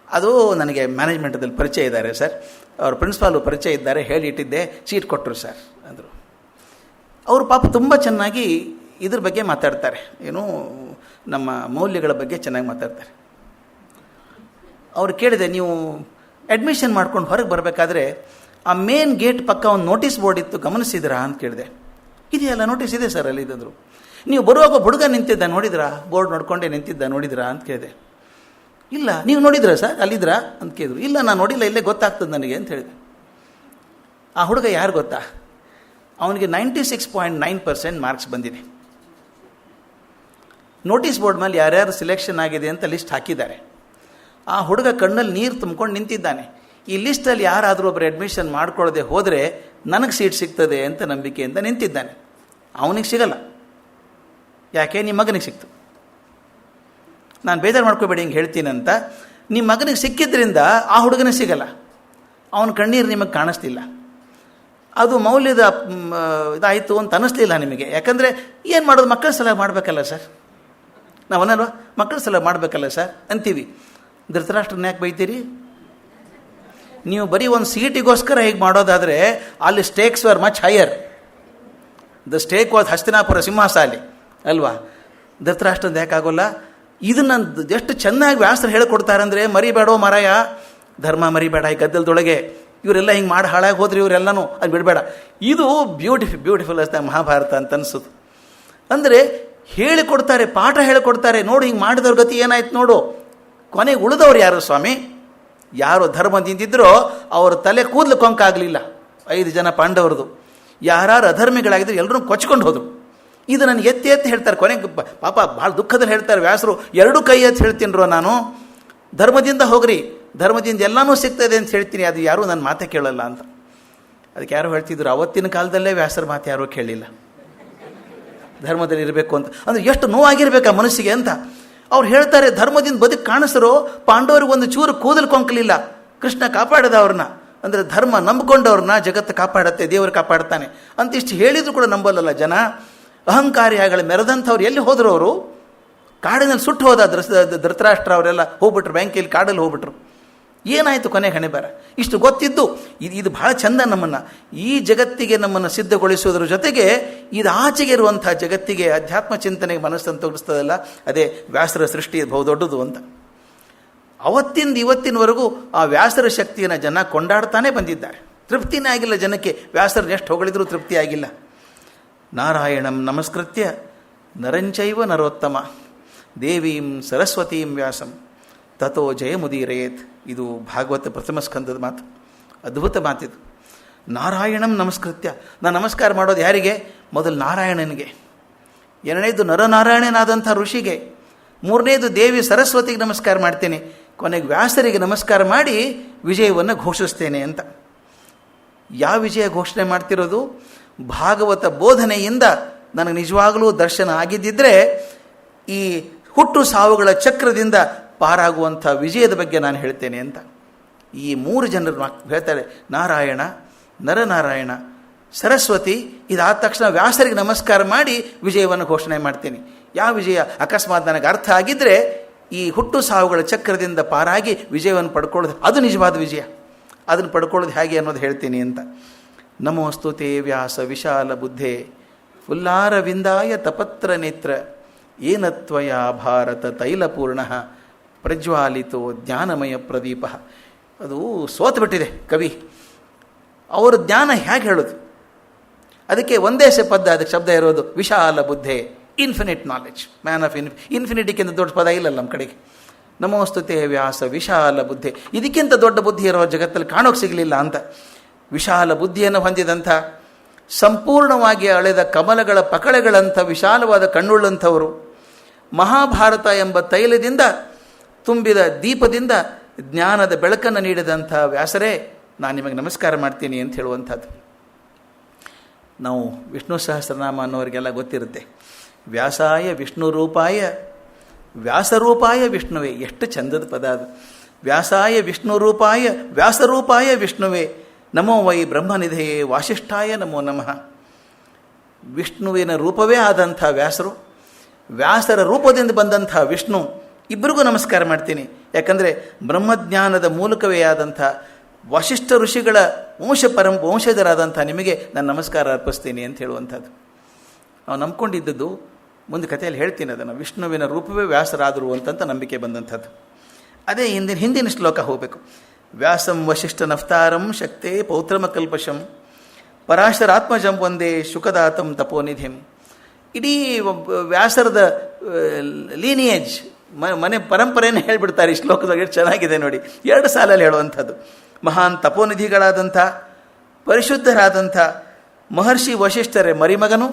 ಅದು ನನಗೆ ಮ್ಯಾನೇಜ್ಮೆಂಟದಲ್ಲಿ ಪರಿಚಯ ಇದ್ದಾರೆ ಸರ್, ಅವ್ರ ಪ್ರಿನ್ಸಿಪಾಲು ಪರಿಚಯ ಇದ್ದಾರೆ, ಹೇಳಿಟ್ಟಿದ್ದೆ, ಸೀಟ್ ಕೊಟ್ಟರು ಸರ್ ಅಂದರು. ಅವರು ಪಾಪ ತುಂಬ ಚೆನ್ನಾಗಿ ಇದ್ರ ಬಗ್ಗೆ ಮಾತಾಡ್ತಾರೆ, ಏನು ನಮ್ಮ ಮೌಲ್ಯಗಳ ಬಗ್ಗೆ ಚೆನ್ನಾಗಿ ಮಾತಾಡ್ತಾರೆ. ಅವ್ರು ಕೇಳಿದೆ, ನೀವು ಅಡ್ಮಿಷನ್ ಮಾಡ್ಕೊಂಡು ಹೊರಗೆ ಬರಬೇಕಾದ್ರೆ ಆ ಮೇನ್ ಗೇಟ್ ಪಕ್ಕ ಒಂದು ನೋಟಿಸ್ ಬೋರ್ಡ್ ಇತ್ತು, ಗಮನಿಸಿದ್ರಾ ಅಂತ ಕೇಳಿದೆ. ಇದೆಯಲ್ಲ, ನೋಟಿಸ್ ಇದೆ ಸರ್ ಅಲ್ಲಿ ಇದ್ದರು. ನೀವು ಬರುವಾಗ ಹುಡುಗ ನಿಂತಿದ್ದ ನೋಡಿದ್ರಾ? ಬೋರ್ಡ್ ನೋಡ್ಕೊಂಡೇ ನಿಂತಿದ್ದ ನೋಡಿದ್ರಾ ಅಂತ ಕೇಳಿದೆ. ಇಲ್ಲ, ನೀವು ನೋಡಿದ್ರಾ ಸರ್ ಅಲ್ಲಿದ್ರಾ ಅಂತ ಕೇಳಿದ್ರು. ಇಲ್ಲ, ನಾನು ನೋಡಿಲ್ಲ, ಇಲ್ಲೇ ಗೊತ್ತಾಗ್ತದೆ ನನಗೆ ಅಂತ ಹೇಳಿದೆ. ಆ ಹುಡುಗ ಯಾರು ಗೊತ್ತಾ? ಅವನಿಗೆ 96.9% ಮಾರ್ಕ್ಸ್ ಬಂದಿದೆ. ನೋಟಿಸ್ ಬೋರ್ಡ್ ಮೇಲೆ ಯಾರ್ಯಾರು ಸಿಲೆಕ್ಷನ್ ಆಗಿದೆ ಅಂತ ಲಿಸ್ಟ್ ಹಾಕಿದ್ದಾರೆ. ಆ ಹುಡುಗ ಕಣ್ಣಲ್ಲಿ ನೀರು ತುಂಬ್ಕೊಂಡು ನಿಂತಿದ್ದಾನೆ. ಈ ಲಿಸ್ಟಲ್ಲಿ ಯಾರಾದರೂ ಒಬ್ಬರು ಅಡ್ಮಿಷನ್ ಮಾಡ್ಕೊಳ್ಳದೆ ಹೋದರೆ ನನಗೆ ಸೀಟ್ ಸಿಗ್ತದೆ ಅಂತ ನಂಬಿಕೆಯಿಂದ ನಿಂತಿದ್ದಾನೆ. ಅವನಿಗೆ ಸಿಗಲ್ಲ. ಯಾಕೆ? ನಿಮ್ಮ ಮಗನಿಗೆ ಸಿಕ್ತು. ನಾನು ಬೇಜಾರು ಮಾಡ್ಕೋಬೇಡಿ ಹಿಂಗೆ ಹೇಳ್ತೀನಂತ. ನಿಮ್ಮ ಮಗನಿಗೆ ಸಿಕ್ಕಿದ್ರಿಂದ ಆ ಹುಡುಗನಿಗೆ ಸಿಗಲ್ಲ. ಅವನ ಕಣ್ಣೀರು ನಿಮಗೆ ಕಾಣಿಸ್ತಿಲ್ಲ. ಅದು ಮೌಲ್ಯದ ಇದಾಯಿತು ಅಂತ ಅನ್ನಿಸ್ಲಿಲ್ಲ ನಿಮಗೆ. ಯಾಕಂದರೆ ಏನು ಮಾಡೋದು, ಮಕ್ಕಳ ಸಲ ಮಾಡಬೇಕಲ್ಲ ಸರ್, ನಾವನ್ನಲ್ವ, ಮಕ್ಕಳ ಸಲ ಮಾಡಬೇಕಲ್ಲ ಸರ್ ಅಂತೀವಿ. ಧೃತರಾಷ್ಟ್ರನ್ನ ಯಾಕೆ ಬೈತೀರಿ? ನೀವು ಬರೀ ಒಂದು ಸೀಟಿಗೋಸ್ಕರ ಹೀಗೆ ಮಾಡೋದಾದರೆ ಅಲ್ಲಿ stakes were much higher. The stake was Hastinapura ಸಿಂಹಾಸಾಲಿ ಅಲ್ವಾ? ಧೃತರಾಷ್ಟ್ರದ ಯಾಕಾಗೋಲ್ಲ? ಇದನ್ನು ಎಷ್ಟು ಚೆನ್ನಾಗಿ ವ್ಯಾಸರು ಹೇಳಿಕೊಡ್ತಾರಂದರೆ, ಮರಿಬೇಡೋ ಮಾರಾಯ, ಧರ್ಮ ಮರಿಬೇಡ ಈ ಗದ್ದಲದೊಳಗೆ, ಇವರೆಲ್ಲ ಹಿಂಗೆ ಮಾಡಿ ಹಾಳಾಗಿ ಹೋದ್ರಿ ಇವರೆಲ್ಲನೂ, ಅದು ಬಿಡಬೇಡ. ಇದು ಬ್ಯೂಟಿಫುಲ್ ಅಷ್ಟ ಮಹಾಭಾರತ ಅಂತ ಅನಿಸೋದು. ಅಂದರೆ ಹೇಳಿಕೊಡ್ತಾರೆ, ಪಾಠ ಹೇಳಿಕೊಡ್ತಾರೆ. ನೋಡು ಹಿಂಗೆ ಮಾಡಿದವ್ರ ಗತಿ ಏನಾಯ್ತು ನೋಡು. ಕೊನೆಗೆ ಉಳಿದವ್ರು ಯಾರು ಸ್ವಾಮಿ? ಯಾರು ಧರ್ಮದಿಂದಿದ್ರೋ ಅವ್ರ ತಲೆ ಕೂದಲು ಕೊಂಕಾಗಲಿಲ್ಲ. 5 ಜನ ಪಾಂಡವರದು. ಯಾರು ಅಧರ್ಮಿಗಳಾಗಿದ್ರು ಎಲ್ಲರೂ ಕೊಚ್ಕೊಂಡು ಹೋದರು. ಇದು ನನಗೆ ಎತ್ತಿ ಹೇಳ್ತಾರೆ. ಕೊನೆಗೆ ಪಾಪ ಭಾಳ ದುಃಖದಲ್ಲಿ ಹೇಳ್ತಾರೆ ವ್ಯಾಸರು, 2 ಕೈ ಎತ್ತಿ ಹೇಳ್ತೀನಿರೋ ನಾನು, ಧರ್ಮದಿಂದ ಹೋಗ್ರಿ, ಧರ್ಮದಿಂದ ಎಲ್ಲನೂ ಸಿಗ್ತದೆ ಅಂತ ಹೇಳ್ತೀನಿ, ಅದು ಯಾರೂ ನನ್ನ ಮಾತೇ ಕೇಳಲ್ಲ ಅಂತ. ಅದಕ್ಕೆ ಯಾರು ಹೇಳ್ತಿದ್ರು, ಅವತ್ತಿನ ಕಾಲದಲ್ಲೇ ವ್ಯಾಸರ ಮಾತು ಯಾರೂ ಕೇಳಿಲ್ಲ, ಧರ್ಮದಲ್ಲಿ ಇರಬೇಕು ಅಂತ. ಅಂದರೆ ಎಷ್ಟು ನೋವಾಗಿರ್ಬೇಕು ಆ ಮನಸ್ಸಿಗೆ ಅಂತ. ಅವ್ರು ಹೇಳ್ತಾರೆ, ಧರ್ಮದಿಂದ ಬದುಕು ಕಾಣಿಸ್ರೋ ಪಾಂಡವರಿಗೆ ಒಂದು ಚೂರು ಕೂದಲು ಕೊಂಕಲಿಲ್ಲ, ಕೃಷ್ಣ ಕಾಪಾಡದ ಅವ್ರನ್ನ. ಅಂದರೆ ಧರ್ಮ ನಂಬಿಕೊಂಡವ್ರನ್ನ ಜಗತ್ತು ಕಾಪಾಡುತ್ತೆ, ದೇವರು ಕಾಪಾಡ್ತಾನೆ ಅಂತಿಷ್ಟು ಹೇಳಿದ್ರು ಕೂಡ ನಂಬಲ್ಲಲ್ಲ ಜನ. ಅಹಂಕಾರಿಯಾಗಳ ಮೆರೆದಂಥವ್ರು ಎಲ್ಲಿ ಹೋದರು? ಅವರು ಕಾಡಿನಲ್ಲಿ ಸುಟ್ಟು ಹೋದ ಧೃತರಾಷ್ಟ್ರ ಅವರೆಲ್ಲ ಹೋಗ್ಬಿಟ್ರು, ಬ್ಯಾಂಕಲ್ಲಿ ಕಾಡಲ್ಲಿ ಹೋಗ್ಬಿಟ್ರು. ಏನಾಯಿತು ಕೊನೆ ಹಣೆ ಬರ? ಇಷ್ಟು ಗೊತ್ತಿದ್ದು ಇದು ಭಾಳ ಚಂದ. ನಮ್ಮನ್ನು ಈ ಜಗತ್ತಿಗೆ ನಮ್ಮನ್ನು ಸಿದ್ಧಗೊಳಿಸೋದ್ರ ಜೊತೆಗೆ ಇದು ಆಚೆಗೆ ಇರುವಂಥ ಜಗತ್ತಿಗೆ ಅಧ್ಯಾತ್ಮ ಚಿಂತನೆಗೆ ಮನಸ್ಸನ್ನು ತೋರಿಸ್ತದಲ್ಲ, ಅದೇ ವ್ಯಾಸರ ಸೃಷ್ಟಿ ಬಹುದೊಡ್ಡದು ಅಂತ. ಅವತ್ತಿಂದ ಇವತ್ತಿನವರೆಗೂ ಆ ವ್ಯಾಸರ ಶಕ್ತಿಯನ್ನು ಜನ ಕೊಂಡಾಡ್ತಾನೆ ಬಂದಿದ್ದಾರೆ. ತೃಪ್ತಿನೇ ಆಗಿಲ್ಲ ಜನಕ್ಕೆ. ವ್ಯಾಸರನ್ನ ಎಷ್ಟು ಹೊಗಳಿದ್ರೂ ತೃಪ್ತಿ ಆಗಿಲ್ಲ. ನಾರಾಯಣಂ ನಮಸ್ಕೃತ್ಯ ನರಂಚೈವ ನರೋತ್ತಮ ದೇವೀಂ ಸರಸ್ವತೀಂ ವ್ಯಾಸಂ ತಥೋ ಜಯಮುದೀರೇತ್. ಇದು ಭಾಗವತ ಪ್ರಥಮ ಸ್ಕಂದದ ಮಾತು. ಅದ್ಭುತ ಮಾತಿದು. ನಾರಾಯಣಂ ನಮಸ್ಕೃತ್ಯ. ನಾನು ನಮಸ್ಕಾರ ಮಾಡೋದು ಯಾರಿಗೆ? ಮೊದಲು ನಾರಾಯಣನಿಗೆ, ಎರಡನೇದು ನರನಾರಾಯಣನಾದಂಥ ಋಷಿಗೆ, ಮೂರನೇದು ದೇವಿ ಸರಸ್ವತಿಗೆ ನಮಸ್ಕಾರ ಮಾಡ್ತೇನೆ, ಕೊನೆಗೆ ವ್ಯಾಸರಿಗೆ ನಮಸ್ಕಾರ ಮಾಡಿ ವಿಜಯವನ್ನು ಘೋಷಿಸ್ತೇನೆ ಅಂತ. ಯಾವ ವಿಜಯ ಘೋಷಣೆ ಮಾಡ್ತಿರೋದು? ಭಾಗವತ ಬೋಧನೆಯಿಂದ ನನಗೆ ನಿಜವಾಗಲೂ ದರ್ಶನ ಆಗಿದ್ದಿದ್ರೆ ಈ ಹುಟ್ಟು ಸಾವುಗಳ ಚಕ್ರದಿಂದ ಪಾರಾಗುವಂಥ ವಿಜಯದ ಬಗ್ಗೆ ನಾನು ಹೇಳ್ತೇನೆ ಅಂತ. ಈ 3 ಜನರು ಹೇಳ್ತಾರೆ, ನಾರಾಯಣ, ನರನಾರಾಯಣ, ಸರಸ್ವತಿ. ಇದಾದ ತಕ್ಷಣ ವ್ಯಾಸರಿಗೆ ನಮಸ್ಕಾರ ಮಾಡಿ ವಿಜಯವನ್ನು ಘೋಷಣೆ ಮಾಡ್ತೀನಿ. ಯಾವ ವಿಜಯ? ಅಕಸ್ಮಾತ್ ನನಗೆ ಅರ್ಥ ಆಗಿದ್ದರೆ ಈ ಹುಟ್ಟು ಸಾವುಗಳ ಚಕ್ರದಿಂದ ಪಾರಾಗಿ ವಿಜಯವನ್ನು ಪಡ್ಕೊಳ್ಳೋದು, ಅದು ನಿಜವಾದ ವಿಜಯ. ಅದನ್ನು ಪಡ್ಕೊಳ್ಳೋದು ಹೇಗೆ ಅನ್ನೋದು ಹೇಳ್ತೀನಿ ಅಂತ. ನಮೋಸ್ತುತೆ ವ್ಯಾಸ ವಿಶಾಲ ಬುದ್ಧೇ ಫುಲ್ಲಾರವಿಂದಾಯ ತಪತ್ರ ನೇತ್ರ ಏನತ್ವಯ ಭಾರತ ತೈಲಪೂರ್ಣ ಪ್ರಜ್ವಾಲಿತೋ ಜ್ಞಾನಮಯ ಪ್ರದೀಪ. ಅದು ಸೋತುಬಿಟ್ಟಿದೆ ಕವಿ. ಅವರ ಜ್ಞಾನ ಹೇಗೆ ಹೇಳೋದು? ಅದಕ್ಕೆ ಒಂದೇ ಪದ, ಅದಕ್ಕೆ ಶಬ್ದ ಇರೋದು ವಿಶಾಲ ಬುದ್ಧೆ, ಇನ್ಫಿನಿಟ್ ನಾಲೆಡ್ಜ್, ಮ್ಯಾನ್ ಆಫ್ ಇನ್ಫಿನಿಟಿಕ್ಕಿಂತ ದೊಡ್ಡ ಪದ ಇಲ್ಲಲ್ಲ ನಮ್ಮ ಕಡೆಗೆ. ನಮೋಸ್ತುತೆ ವ್ಯಾಸ ವಿಶಾಲ ಬುದ್ಧಿ, ಇದಕ್ಕಿಂತ ದೊಡ್ಡ ಬುದ್ಧಿ ಇರೋ ಜಗತ್ತಲ್ಲಿ ಕಾಣೋಕೆ ಸಿಗಲಿಲ್ಲ ಅಂತ. ವಿಶಾಲ ಬುದ್ಧಿಯನ್ನು ಹೊಂದಿದಂಥ, ಸಂಪೂರ್ಣವಾಗಿ ಅಳೆದ ಕಮಲಗಳ ಪಕಳೆಗಳಂಥ ವಿಶಾಲವಾದ ಕಣ್ಣುಳ್ಳಂಥವರು, ಮಹಾಭಾರತ ಎಂಬ ತೈಲದಿಂದ ತುಂಬಿದ ದೀಪದಿಂದ ಜ್ಞಾನದ ಬೆಳಕನ್ನು ನೀಡಿದಂಥ ವ್ಯಾಸರೇ, ನಾನು ನಿಮಗೆ ನಮಸ್ಕಾರ ಮಾಡ್ತೀನಿ ಅಂತ ಹೇಳುವಂಥದ್ದು. ನಾವು ವಿಷ್ಣು ಸಹಸ್ರನಾಮ ಅನ್ನೋರಿಗೆಲ್ಲ ಗೊತ್ತಿರುತ್ತೆ. ವ್ಯಾಸಾಯ ವಿಷ್ಣು ರೂಪಾಯ ವ್ಯಾಸರೂಪಾಯ ವಿಷ್ಣುವೇ. ಎಷ್ಟು ಚಂದದ ಪದ ಅದು. ವ್ಯಾಸಾಯ ವಿಷ್ಣು ರೂಪಾಯ ವ್ಯಾಸರೂಪಾಯ ವಿಷ್ಣುವೇ ನಮೋ ವೈ ಬ್ರಹ್ಮನಿಧೆಯೇ ವಾಸಿಷ್ಠಾಯ ನಮೋ ನಮಃ. ವಿಷ್ಣುವಿನ ರೂಪವೇ ಆದಂಥ ವ್ಯಾಸರು, ವ್ಯಾಸರ ರೂಪದಿಂದ ಬಂದಂಥ ವಿಷ್ಣು, ಇಬ್ಬರಿಗೂ ನಮಸ್ಕಾರ ಮಾಡ್ತೀನಿ. ಯಾಕಂದರೆ ಬ್ರಹ್ಮಜ್ಞಾನದ ಮೂಲಕವೇ ಆದಂಥ ವಶಿಷ್ಠ ಋಷಿಗಳ ವಂಶಜರಾದಂಥ ನಿಮಗೆ ನಾನು ನಮಸ್ಕಾರ ಅರ್ಪಿಸ್ತೀನಿ ಅಂತ ಹೇಳುವಂಥದ್ದು. ನಾವು ನಂಬ್ಕೊಂಡಿದ್ದದ್ದು, ಮುಂದೆ ಕಥೆಯಲ್ಲಿ ಹೇಳ್ತೀನಿ ಅದನ್ನು, ವಿಷ್ಣುವಿನ ರೂಪವೇ ವ್ಯಾಸರಾದರು ಅಂತಂತ ನಂಬಿಕೆ ಬಂದಂಥದ್ದು. ಅದೇ ಹಿಂದಿನ ಶ್ಲೋಕ ಹೋಗಬೇಕು. ವ್ಯಾಸಂ ವಶಿಷ್ಠ ನಫ್ತಾರಂ ಶಕ್ತೇ ಪೌತ್ರಮಕಲ್ಪಶಂ ಪರಾಶರಾತ್ಮಜಂ ಒಂದೇ ಶುಕದಾತಂ ತಪೋನಿಧಿಂ. ಇಡೀ ವ್ಯಾಸರದ ಲೀನಿಯೇಜ್, ಮನೆ ಪರಂಪರೆಯನ್ನು ಹೇಳಿಬಿಡ್ತಾರೆ ಈ ಶ್ಲೋಕದಾಗ. ಎಷ್ಟು ಚೆನ್ನಾಗಿದೆ ನೋಡಿ, 2 ಸಾಲಲ್ಲಿ ಹೇಳುವಂಥದ್ದು. ಮಹಾನ್ ತಪೋನಿಧಿಗಳಾದಂಥ, ಪರಿಶುದ್ಧರಾದಂಥ ಮಹರ್ಷಿ ವಶಿಷ್ಠರೇ ಮರಿಮಗನು.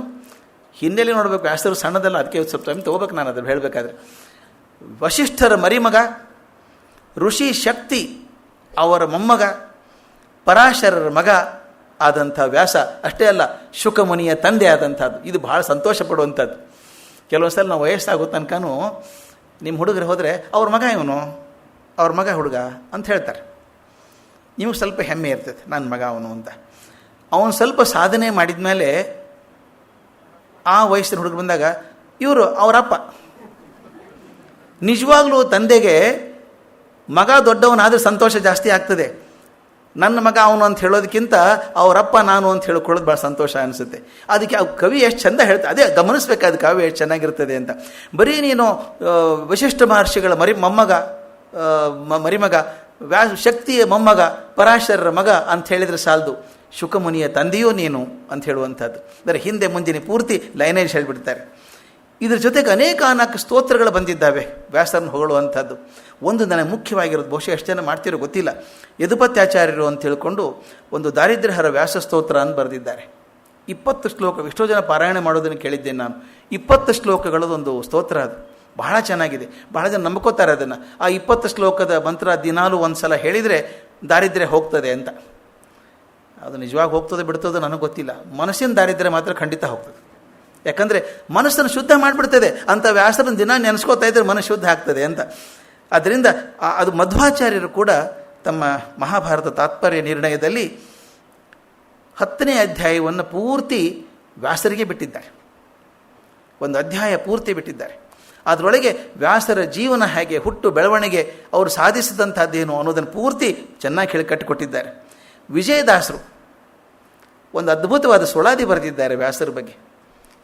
ಹಿನ್ನೆಲೆ ನೋಡಬೇಕು, ವ್ಯಾಸರು ಸಣ್ಣದಲ್ಲ, ಅದಕ್ಕೆ ಸ್ವಲ್ಪ ಟೈಮ್ ತೊಗೋಬೇಕು ನಾನು ಅದನ್ನು ಹೇಳಬೇಕಾದ್ರೆ. ವಶಿಷ್ಠರ ಮರಿಮಗ, ಋಷಿ ಶಕ್ತಿ ಅವರ ಮೊಮ್ಮಗ, ಪರಾಶರರ ಮಗ ಆದಂಥ ವ್ಯಾಸ. ಅಷ್ಟೇ ಅಲ್ಲ, ಶುಕಮುನಿಯ ತಂದೆ ಆದಂಥದ್ದು. ಇದು ಭಾಳ ಸಂತೋಷ ಪಡುವಂಥದ್ದು. ಕೆಲವೊಂದು ಸಲ ನಾವು ವಯಸ್ಸಾಗೋ ತನಕನೂ ನಿಮ್ಮ ಹುಡುಗರು ಹೋದರೆ ಅವ್ರ ಮಗ ಇವನು, ಅವ್ರ ಮಗ ಹುಡುಗ ಅಂತ ಹೇಳ್ತಾರೆ. ನಿಮಗೆ ಸ್ವಲ್ಪ ಹೆಮ್ಮೆ ಇರ್ತದೆ, ನನ್ನ ಮಗ ಅವನು ಅಂತ. ಅವನು ಸ್ವಲ್ಪ ಸಾಧನೆ ಮಾಡಿದ ಮೇಲೆ ಆ ವಯಸ್ಸಿನ ಹುಡುಗ ಬಂದಾಗ ಇವರು ಅವರಪ್ಪ. ನಿಜವಾಗ್ಲೂ ತಂದೆಗೆ ಮಗ ದೊಡ್ಡವನಾದರೆ ಸಂತೋಷ ಜಾಸ್ತಿ ಆಗ್ತದೆ. ನನ್ನ ಮಗ ಅವನು ಅಂತ ಹೇಳೋದಕ್ಕಿಂತ ಅವರಪ್ಪ ನಾನು ಅಂತ ಹೇಳ್ಕೊಳ್ಳೋದು ಭಾಳ ಸಂತೋಷ ಅನಿಸುತ್ತೆ. ಅದಕ್ಕೆ ಆ ಕವಿ ಎಷ್ಟು ಚೆಂದ ಹೇಳ್ತಾರೆ, ಅದೇ ಗಮನಿಸ್ಬೇಕಾದ ಕಾವ್ಯ ಎಷ್ಟು ಚೆನ್ನಾಗಿರ್ತದೆ ಅಂತ. ಬರೀ ನೀನು ವಶಿಷ್ಠ ಮಹರ್ಷಿಗಳ ಮರಿಮಗ, ಶಕ್ತಿಯ ಮೊಮ್ಮಗ, ಪರಾಶರರ ಮಗ ಅಂತ ಹೇಳಿದರೆ ಸಾಲದು, ಶುಕಮುನಿಯ ತಂದೆಯೂ ನೀನು ಅಂತ ಹೇಳುವಂಥದ್ದು. ಅಂದರೆ ಹಿಂದೆ ಮುಂದಿನ ಪೂರ್ತಿ ಲೈನೇಜ್ ಹೇಳಿಬಿಡ್ತಾರೆ. ಇದ್ರ ಜೊತೆಗೆ ಅನೇಕ ಸ್ತೋತ್ರಗಳು ಬಂದಿದ್ದಾವೆ ವ್ಯಾಸರನ್ನು ಹೊಗಳುವಂಥದ್ದು. ಒಂದು ನನಗೆ ಮುಖ್ಯವಾಗಿರೋದು, ಬಹುಶಃ ಎಷ್ಟು ಜನ ಮಾಡ್ತಿರೋ ಗೊತ್ತಿಲ್ಲ, ಯದುಪತ್ಯಾಚಾರ್ಯರು ಅಂತ ಹೇಳ್ಕೊಂಡು ಒಂದು ದಾರಿದ್ರ್ಯಹರ ವ್ಯಾಸ ಸ್ತೋತ್ರ ಅಂತ ಬರೆದಿದ್ದಾರೆ. 20 ಶ್ಲೋಕ. ಎಷ್ಟೋ ಜನ ಪಾರಾಯಣ ಮಾಡೋದನ್ನು ಕೇಳಿದ್ದೇನೆ ನಾನು. 20 ಶ್ಲೋಕಗಳದೊಂದು ಸ್ತೋತ್ರ ಅದು. ಬಹಳ ಚೆನ್ನಾಗಿದೆ. ಬಹಳ ಜನ ನಂಬ್ಕೋತಾರೆ ಅದನ್ನು. ಆ 20 ಶ್ಲೋಕದ ಮಂತ್ರ ದಿನಾಲೂ ಒಂದು ಸಲ ಹೇಳಿದರೆ ದಾರಿದ್ರ್ಯ ಹೋಗ್ತದೆ ಅಂತ. ಅದು ನಿಜವಾಗಿ ಹೋಗ್ತದೆ ಬಿಡ್ತದೆ ನನಗೆ ಗೊತ್ತಿಲ್ಲ. ಮನಸ್ಸಿನ ದಾರಿದ್ರ್ಯ ಮಾತ್ರ ಖಂಡಿತ ಹೋಗ್ತದೆ. ಯಾಕಂದರೆ ಮನಸ್ಸನ್ನು ಶುದ್ಧ ಮಾಡಿಬಿಡ್ತದೆ ಅಂತ. ವ್ಯಾಸರನ್ನು ದಿನ ನೆನೆಸ್ಕೋತಾ ಇದ್ದರೆ ಮನಸ್ಸು ಶುದ್ಧ ಆಗ್ತದೆ ಅಂತ. ಅದರಿಂದ ಅದು ಮಧ್ವಾಚಾರ್ಯರು ಕೂಡ ತಮ್ಮ ಮಹಾಭಾರತ ತಾತ್ಪರ್ಯ ನಿರ್ಣಯದಲ್ಲಿ 10ನೇ ಅಧ್ಯಾಯವನ್ನು ಪೂರ್ತಿ ವ್ಯಾಸರಿಗೆ ಬಿಟ್ಟಿದ್ದಾರೆ. ಒಂದು ಅಧ್ಯಾಯ ಪೂರ್ತಿ ಬಿಟ್ಟಿದ್ದಾರೆ. ಅದರೊಳಗೆ ವ್ಯಾಸರ ಜೀವನ ಹೇಗೆ, ಹುಟ್ಟು ಬೆಳವಣಿಗೆ, ಅವರು ಸಾಧಿಸಿದಂಥದ್ದೇನು ಅನ್ನೋದನ್ನು ಪೂರ್ತಿ ಚೆನ್ನಾಗಿ ಹೇಳಿ ಕಟ್ಟಿಕೊಟ್ಟಿದ್ದಾರೆ. ವಿಜಯದಾಸರು ಒಂದು ಅದ್ಭುತವಾದ ಸುಳಾದಿ ಬರೆದಿದ್ದಾರೆ ವ್ಯಾಸರ ಬಗ್ಗೆ.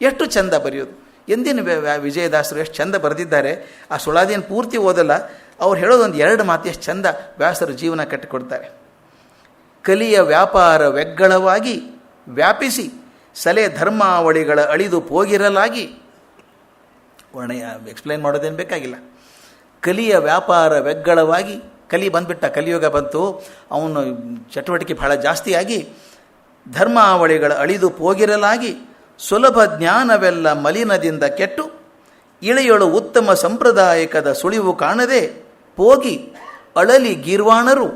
ಎಷ್ಟು ಚಂದ ಬರೆಯೋದು. ಎಂದಿನ ವಿಜಯದಾಸರು ಎಷ್ಟು ಚಂದ ಬರೆದಿದ್ದಾರೆ. ಆ ಸುಳಾದಿಯನ್ನು ಪೂರ್ತಿ ಓದಲ್ಲ, ಅವ್ರು ಹೇಳೋದೊಂದು 2 ಮಾತು ಎಷ್ಟು ಚಂದ ವ್ಯಾಸರ ಜೀವನ ಕಟ್ಟಿಕೊಡ್ತಾರೆ. ಕಲಿಯ ವ್ಯಾಪಾರ ವ್ಯಗ್ಗಳವಾಗಿ ವ್ಯಾಪಿಸಿ ಸಲೆ ಧರ್ಮಾವಳಿಗಳ ಅಳಿದು ಹೋಗಿರಲಾಗಿ. ವರ್ಣಯ ಎಕ್ಸ್ಪ್ಲೈನ್ ಮಾಡೋದೇನು ಬೇಕಾಗಿಲ್ಲ. ಕಲಿಯ ವ್ಯಾಪಾರ ವ್ಯಗ್ಗಳವಾಗಿ, ಕಲಿ ಬಂದುಬಿಟ್ಟ, ಕಲಿಯುಗ ಬಂತು, ಅವನು ಚಟುವಟಿಕೆ ಬಹಳ ಜಾಸ್ತಿಯಾಗಿ ಧರ್ಮಾವಳಿಗಳ ಅಳಿದು ಹೋಗಿರಲಾಗಿ ಸುಲಭ ಜ್ಞಾನವೆಲ್ಲ ಮಲಿನದಿಂದ ಕೆಟ್ಟು ಇಳೆಯೊಳು ಉತ್ತಮ ಸಂಪ್ರದಾಯಕದ ಸುಳಿವು ಕಾಣದೆ ಹೋಗಿ ಅಳಲಿ ಗೀರ್ವಾಣರು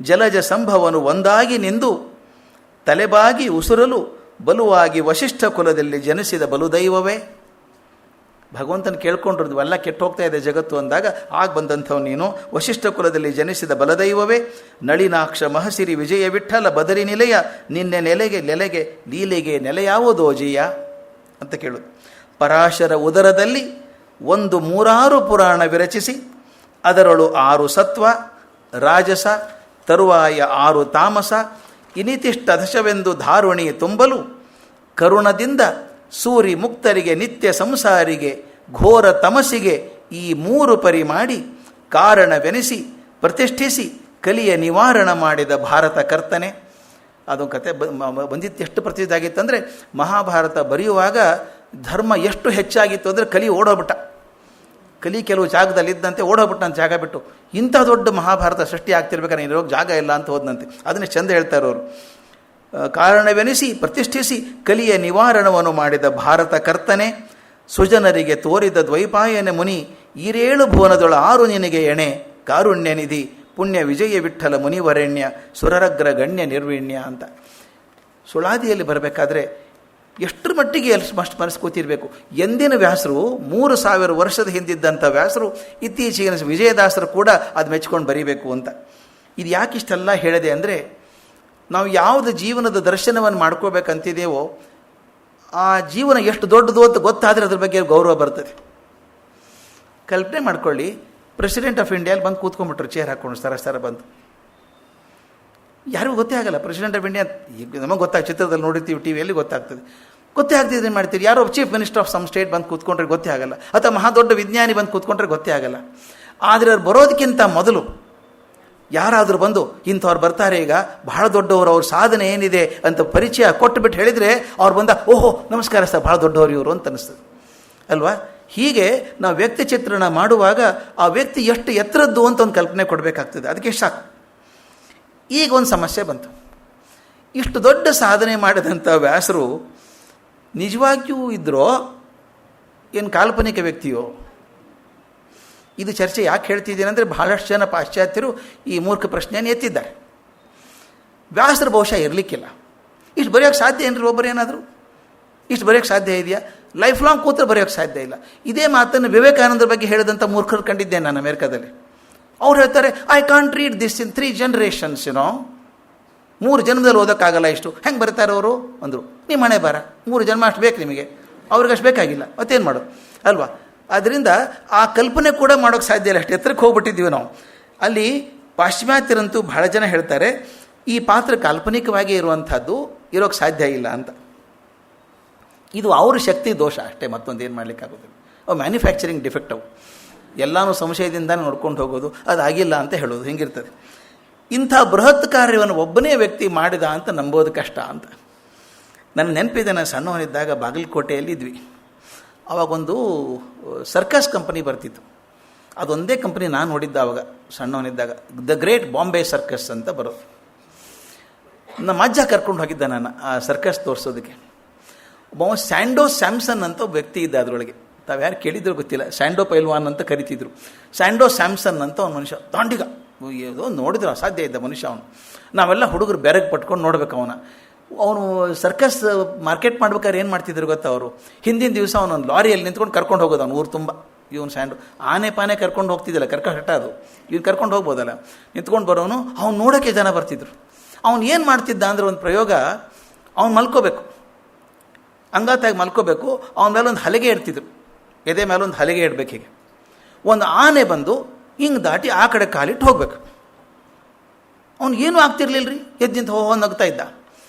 ಜಲಜ ಸಂಭವನು ಒಂದಾಗಿ ನಿಂದು ತಲೆಬಾಗಿ ಉಸುರಲು ಬಲುವಾಗಿ ವಶಿಷ್ಠ ಕುಲದಲ್ಲಿ ಜನಿಸಿದ ಬಲುದೈವವೇ. ಭಗವಂತನ ಕೇಳ್ಕೊಂಡ್ರದ್ದು ಎಲ್ಲ ಕೆಟ್ಟು ಹೋಗ್ತಾ ಇದೆ ಜಗತ್ತು ಅಂದಾಗ ಆಗ ಬಂದಂಥವು ನೀನು ವಶಿಷ್ಠ ಕುಲದಲ್ಲಿ ಜನಿಸಿದ ಬಲದೈವವೇ. ನಳಿನಾಕ್ಷ ಮಹಸಿರಿ ವಿಜಯ ವಿಠಲ ಬದರಿ ನಿಲೆಯ ನಿನ್ನೆ ನೆಲೆಗೆ ಲೀಲೆಗೆ ನೆಲೆಯಾವುದೋ ಜೀಯ ಅಂತ ಕೇಳೋದು. ಪರಾಶರ ಉದರದಲ್ಲಿ 100 ಪುರಾಣ ವಿರಚಿಸಿ ಅದರೊಳು 6 ಸತ್ವ ರಾಜಸ ತರುವಾಯ 6 ತಾಮಸ ಇನಿತಿಷ್ಟ ದಶವೆಂದು ಧಾರುಣಿ ತುಂಬಲು ಕರುಣದಿಂದ ಸೂರಿ ಮುಕ್ತರಿಗೆ ನಿತ್ಯ ಸಂಸಾರಿಗೆ ಘೋರ ತಮಸಿಗೆ ಈ 3 ಪರಿ ಮಾಡಿ ಕಾರಣವೆನಿಸಿ ಪ್ರತಿಷ್ಠಿಸಿ ಕಲಿಯ ನಿವಾರಣ ಮಾಡಿದ ಭಾರತ ಕರ್ತನೆ. ಅದು ಕತೆ ಬಂದಿತ್ತು. ಎಷ್ಟು ಪ್ರಸಿದ್ಧ ಆಗಿತ್ತಂದರೆ ಮಹಾಭಾರತ ಬರೆಯುವಾಗ ಧರ್ಮ ಎಷ್ಟು ಹೆಚ್ಚಾಗಿತ್ತು ಅಂದರೆ ಕಲಿ ಓಡೋಗ್ಬಿಟ್ಟ. ಕಲಿ ಕೆಲವು ಜಾಗದಲ್ಲಿದ್ದಂತೆ ಓಡೋಗ್ಬಿಟ್ಟ ಅಂತ ಜಾಗ ಬಿಟ್ಟು. ಇಂಥ ದೊಡ್ಡ ಮಹಾಭಾರತ ಸೃಷ್ಟಿ ಆಗ್ತಿರ್ಬೇಕಾದ್ರೆ ಇರೋಕ್ಕೆ ಜಾಗ ಇಲ್ಲ ಅಂತ ಹೋದಂತೆ. ಅದನ್ನೇ ಚಂದ ಹೇಳ್ತಾರೆ ಅವರು. ಕಾರಣವೆನಿಸಿ ಪ್ರತಿಷ್ಠಿಸಿ ಕಲಿಯ ನಿವಾರಣವನ್ನು ಮಾಡಿದ ಭಾರತ ಕರ್ತನೆ. ಸುಜನರಿಗೆ ತೋರಿದ ದ್ವೈಪಾಯನ ಮುನಿ 7 ಭುವನದೊಳ 6 ನಿನಗೆ ಎಣೆ ಕಾರುಣ್ಯ ನಿಧಿ ಪುಣ್ಯ ವಿಜಯ ವಿಠಲ ಮುನಿವರೆಣ್ಯ ಸುರರಗ್ರ ಗಣ್ಯ ನಿರ್ವೀಣ್ಯ ಅಂತ. ಸುಳಾದಿಯಲ್ಲಿ ಬರಬೇಕಾದ್ರೆ ಎಷ್ಟರ ಮಟ್ಟಿಗೆ ಮಸ್ಟ್ ಮನಸ್ಸು ಕೂತಿರಬೇಕು. ಎಂದಿನ ವ್ಯಾಸರು 3000 ವರ್ಷದ ಹಿಂದಿದ್ದಂಥ ವ್ಯಾಸರು ಇತ್ತೀಚೆಗಿನ ವಿಜಯದಾಸರು ಕೂಡ ಅದು ಮೆಚ್ಕೊಂಡು ಬರೀಬೇಕು ಅಂತ. ಇದು ಯಾಕೆ ಇಷ್ಟೆಲ್ಲ ಹೇಳಿದೆ ಅಂದರೆ, ನಾವು ಯಾವುದು ಜೀವನದ ದರ್ಶನವನ್ನು ಮಾಡ್ಕೋಬೇಕಂತಿದ್ದೇವೋ ಆ ಜೀವನ ಎಷ್ಟು ದೊಡ್ಡದು ಅಂತ ಗೊತ್ತಾದರೆ ಅದ್ರ ಬಗ್ಗೆ ಗೌರವ ಬರ್ತದೆ. ಕಲ್ಪನೆ ಮಾಡ್ಕೊಳ್ಳಿ, ಪ್ರೆಸಿಡೆಂಟ್ ಆಫ್ ಇಂಡಿಯಾಲ್ಲಿ ಬಂದು ಕೂತ್ಕೊಂಡ್ಬಿಟ್ರು, ಚೇರ್ ಹಾಕ್ಕೊಂಡು ಸರ ಬಂದು. ಯಾರಿಗೂ ಗೊತ್ತೇ ಆಗಲ್ಲ ಪ್ರೆಸಿಡೆಂಟ್ ಆಫ್ ಇಂಡಿಯಾ. ಈಗ ನಮಗೆ ಗೊತ್ತಾಗ, ಚಿತ್ರದಲ್ಲಿ ನೋಡಿರ್ತೀವಿ, ಟಿ ವಿಯಲ್ಲಿ ಗೊತ್ತಾಗ್ತದೆ. ಗೊತ್ತೇ ಆಗ್ತಿದೆ ಏನು ಮಾಡ್ತೀರಿ? ಯಾರೋ chief minister of some state ಬಂದು ಕೂತ್ಕೊಂಡ್ರೆ ಗೊತ್ತೇ ಆಗಲ್ಲ, ಅಥವಾ ಮಹಾ ದೊಡ್ಡ ವಿಜ್ಞಾನಿ ಬಂದು ಕೂತ್ಕೊಂಡ್ರೆ ಗೊತ್ತೇ ಆಗಲ್ಲ. ಆದರೆ ಅವ್ರು ಬರೋದಕ್ಕಿಂತ ಮೊದಲು ಯಾರಾದರೂ ಬಂದು ಇಂಥವ್ರು ಬರ್ತಾರೆ ಈಗ ಬಹಳ ದೊಡ್ಡವರು, ಅವ್ರ ಸಾಧನೆ ಏನಿದೆ ಅಂತ ಪರಿಚಯ ಕೊಟ್ಟುಬಿಟ್ಟು ಹೇಳಿದರೆ ಅವ್ರು ಬಂದ ಓಹೋ ನಮಸ್ಕಾರ ಸರ್, ಭಾಳ ದೊಡ್ಡವರು ಇವರು ಅಂತ ಅನ್ನಿಸ್ತದೆ ಅಲ್ವಾ? ಹೀಗೆ ನಾವು ವ್ಯಕ್ತಿ ಚಿತ್ರಣ ಮಾಡುವಾಗ ಆ ವ್ಯಕ್ತಿ ಎಷ್ಟು ಎತ್ತರದ್ದು ಅಂತ ಒಂದು ಕಲ್ಪನೆ ಕೊಡಬೇಕಾಗ್ತದೆ. ಅದಕ್ಕೆ ಸಾಕು. ಈಗ ಒಂದು ಸಮಸ್ಯೆ ಬಂತು. ಇಷ್ಟು ದೊಡ್ಡ ಸಾಧನೆ ಮಾಡಿದಂಥ ವ್ಯಾಸರು ನಿಜವಾಗಿಯೂ ಇದ್ರೋ ಏನು ಕಾಲ್ಪನಿಕ ವ್ಯಕ್ತಿಯೋ? ಇದು ಚರ್ಚೆ ಯಾಕೆ ಹೇಳ್ತಿದ್ದೀನಿ ಅಂದರೆ ಬಹಳಷ್ಟು ಜನ ಪಾಶ್ಚಾತ್ಯರು ಈ ಮೂರ್ಖ ಪ್ರಶ್ನೆಯನ್ನು ಎತ್ತಿದ್ದಾರೆ. ವ್ಯಾಸರು ಬಹುಶಃ ಇರಲಿಕ್ಕಿಲ್ಲ. ಇಷ್ಟು ಬರೆಯೋಕ್ಕೆ ಸಾಧ್ಯ ಏನ್ರಿ ಒಬ್ಬರು ಏನಾದರೂ? ಇಷ್ಟು ಬರೆಯೋಕ್ಕೆ ಸಾಧ್ಯ ಇದೆಯಾ? ಲೈಫ್ ಲಾಂಗ್ ಕೂತ್ರೆ ಬರೆಯೋಕ್ಕೆ ಸಾಧ್ಯ ಇಲ್ಲ. ಇದೇ ಮಾತನ್ನು ವಿವೇಕಾನಂದರ ಬಗ್ಗೆ ಹೇಳಿದಂಥ ಮೂರ್ಖರು ಕಂಡಿದ್ದೇನೆ ನಾನು ಅಮೆರಿಕಾದಲ್ಲಿ. ಅವ್ರು ಹೇಳ್ತಾರೆ, I can't read this in 3 generations, 3 ಜನ್ಮದಲ್ಲಿ ಓದೋಕ್ಕಾಗಲ್ಲ ಇಷ್ಟು. ಹೆಂಗೆ ಬರ್ತಾರೆ ಅವರು ಅಂದರು. ನಿಮ್ಮ ಮನೆ ಬಾರ, 3 ಜನ್ಮ ಅಷ್ಟು ಬೇಕು ನಿಮಗೆ, ಅವ್ರಿಗೆ ಅಷ್ಟು ಬೇಕಾಗಿಲ್ಲ, ಮತ್ತೇನು ಮಾಡು ಅಲ್ವಾ? ಆದ್ದರಿಂದ ಆ ಕಲ್ಪನೆ ಕೂಡ ಮಾಡೋಕ್ಕೆ ಸಾಧ್ಯ ಇಲ್ಲ. ಅಷ್ಟು ಎತ್ತರಕ್ಕೆ ಹೋಗ್ಬಿಟ್ಟಿದ್ದೀವಿ ನಾವು. ಅಲ್ಲಿ ಪಾಶ್ಚಿಮಾತ್ಯರಂತೂ ಬಹಳ ಜನ ಹೇಳ್ತಾರೆ ಈ ಪಾತ್ರ ಕಾಲ್ಪನಿಕವಾಗಿ ಇರುವಂಥದ್ದು, ಇರೋಕ್ಕೆ ಸಾಧ್ಯ ಇಲ್ಲ ಅಂತ. ಇದು ಅವ್ರ ಶಕ್ತಿ ದೋಷ ಅಷ್ಟೇ, ಮತ್ತೊಂದು ಏನು ಮಾಡಲಿಕ್ಕಾಗೋದಿಲ್ಲ. ಅವು ಮ್ಯಾನುಫ್ಯಾಕ್ಚರಿಂಗ್ ಡಿಫೆಕ್ಟ್. ಅವು ಎಲ್ಲನೂ ಸಂಶಯದಿಂದ ನೋಡ್ಕೊಂಡು ಹೋಗೋದು, ಅದಾಗಿಲ್ಲ ಅಂತ ಹೇಳೋದು, ಹಿಂಗಿರ್ತದೆ. ಇಂಥ ಬೃಹತ್ ಕಾರ್ಯವನ್ನು ಒಬ್ಬನೇ ವ್ಯಕ್ತಿ ಮಾಡಿದ ಅಂತ ನಂಬೋದು ಕಷ್ಟ ಅಂತ. ನನ್ನ ನೆನಪಿದೆ, ನಾನು ಸಣ್ಣವನಿದ್ದಾಗ ಬಾಗಲಕೋಟೆಯಲ್ಲಿ ಇದ್ವಿ. ಆವಾಗೊಂದು ಸರ್ಕಸ್ ಕಂಪನಿ ಬರ್ತಿತ್ತು. ಅದೊಂದೇ ಕಂಪನಿ ನಾನು ನೋಡಿದ್ದ ಆವಾಗ ಸಣ್ಣವನಿದ್ದಾಗ. ದ ಗ್ರೇಟ್ ಬಾಂಬೆ ಸರ್ಕಸ್ ಅಂತ ಬರೋದು. ನಮ್ಮ ಅಜ್ಜ ಕರ್ಕೊಂಡು ಹೋಗಿದ್ದ ನಾನು ಆ ಸರ್ಕಸ್ ತೋರಿಸೋದಕ್ಕೆ. ಒಬ್ಬ ಸ್ಯಾಂಡೋ ಸ್ಯಾಮ್ಸನ್ ಅಂತ ಒಬ್ಬ ವ್ಯಕ್ತಿ ಇದ್ದ ಅದರೊಳಗೆ. ತಾವ್ಯಾರು ಕೇಳಿದ್ರು ಗೊತ್ತಿಲ್ಲ, ಸ್ಯಾಂಡೋ ಪೈಲ್ವಾನ್ ಅಂತ ಕರಿತಿದ್ರು. ಸ್ಯಾಂಡೋ ಸ್ಯಾಮ್ಸನ್ ಅಂತ ಒಂದು ಮನುಷ್ಯ, ದಾಂಡಿಗ, ಏನೋ ನೋಡಿದ್ರು ಅಸಾಧ್ಯ ಇದ್ದ ಮನುಷ್ಯ ಅವನು. ನಾವೆಲ್ಲ ಹುಡುಗರು ಬೆರಗೆ ಪಟ್ಕೊಂಡು ನೋಡ್ಬೇಕು ಅವನು ಸರ್ಕಸ್ ಮಾರ್ಕೆಟ್ ಮಾಡ್ಬೇಕಾದ್ರೆ ಏನು ಮಾಡ್ತಿದ್ರು ಗೊತ್ತಾ ಅವರು? ಹಿಂದಿನ ದಿವಸ ಅವನೊಂದು ಲಾರಿಯಲ್ಲಿ ನಿಂತ್ಕೊಂಡು ಕರ್ಕೊಂಡು ಹೋಗೋದು ಅವ್ನು ಊರು ತುಂಬ. ಇವನು ಸ್ಯಾಂಡು ಆನೆ ಪಾನೆ ಕರ್ಕೊಂಡು ಹೋಗ್ತಿದ್ದಿಲ್ಲ, ಕರ್ಕಹಟ್ಟ ಅದು, ಇವ್ನು ಕರ್ಕೊಂಡು ಹೋಗ್ಬೋದಲ್ಲ. ನಿಂತ್ಕೊಂಡು ಬರೋನು, ಅವ್ನು ನೋಡೋಕ್ಕೆ ಜನ ಬರ್ತಿದ್ರು. ಅವ್ನು ಏನು ಮಾಡ್ತಿದ್ದ ಅಂದರೆ ಒಂದು ಪ್ರಯೋಗ, ಅವ್ನು ಮಲ್ಕೋಬೇಕು, ಅಂಗಾತಾಗಿ ಮಲ್ಕೋಬೇಕು. ಅವನ ಮೇಲೆ ಒಂದು ಹಲಗೆ ಇಡ್ತಿದ್ರು, ಎದೆ ಮೇಲೆ ಒಂದು ಹಲಗೆ ಇಡಬೇಕು. ಹೀಗೆ ಒಂದು ಆನೆ ಬಂದು ಹಿಂಗೆ ದಾಟಿ ಆ ಕಡೆ ಕಾಲಿಟ್ಟು ಹೋಗ್ಬೇಕು. ಅವ್ನಿಗೇನು ಆಗ್ತಿರ್ಲಿಲ್ಲ ರೀ, ಎದ್ದಿಂತ ನಗ್ತಾ ಇದ್ದ.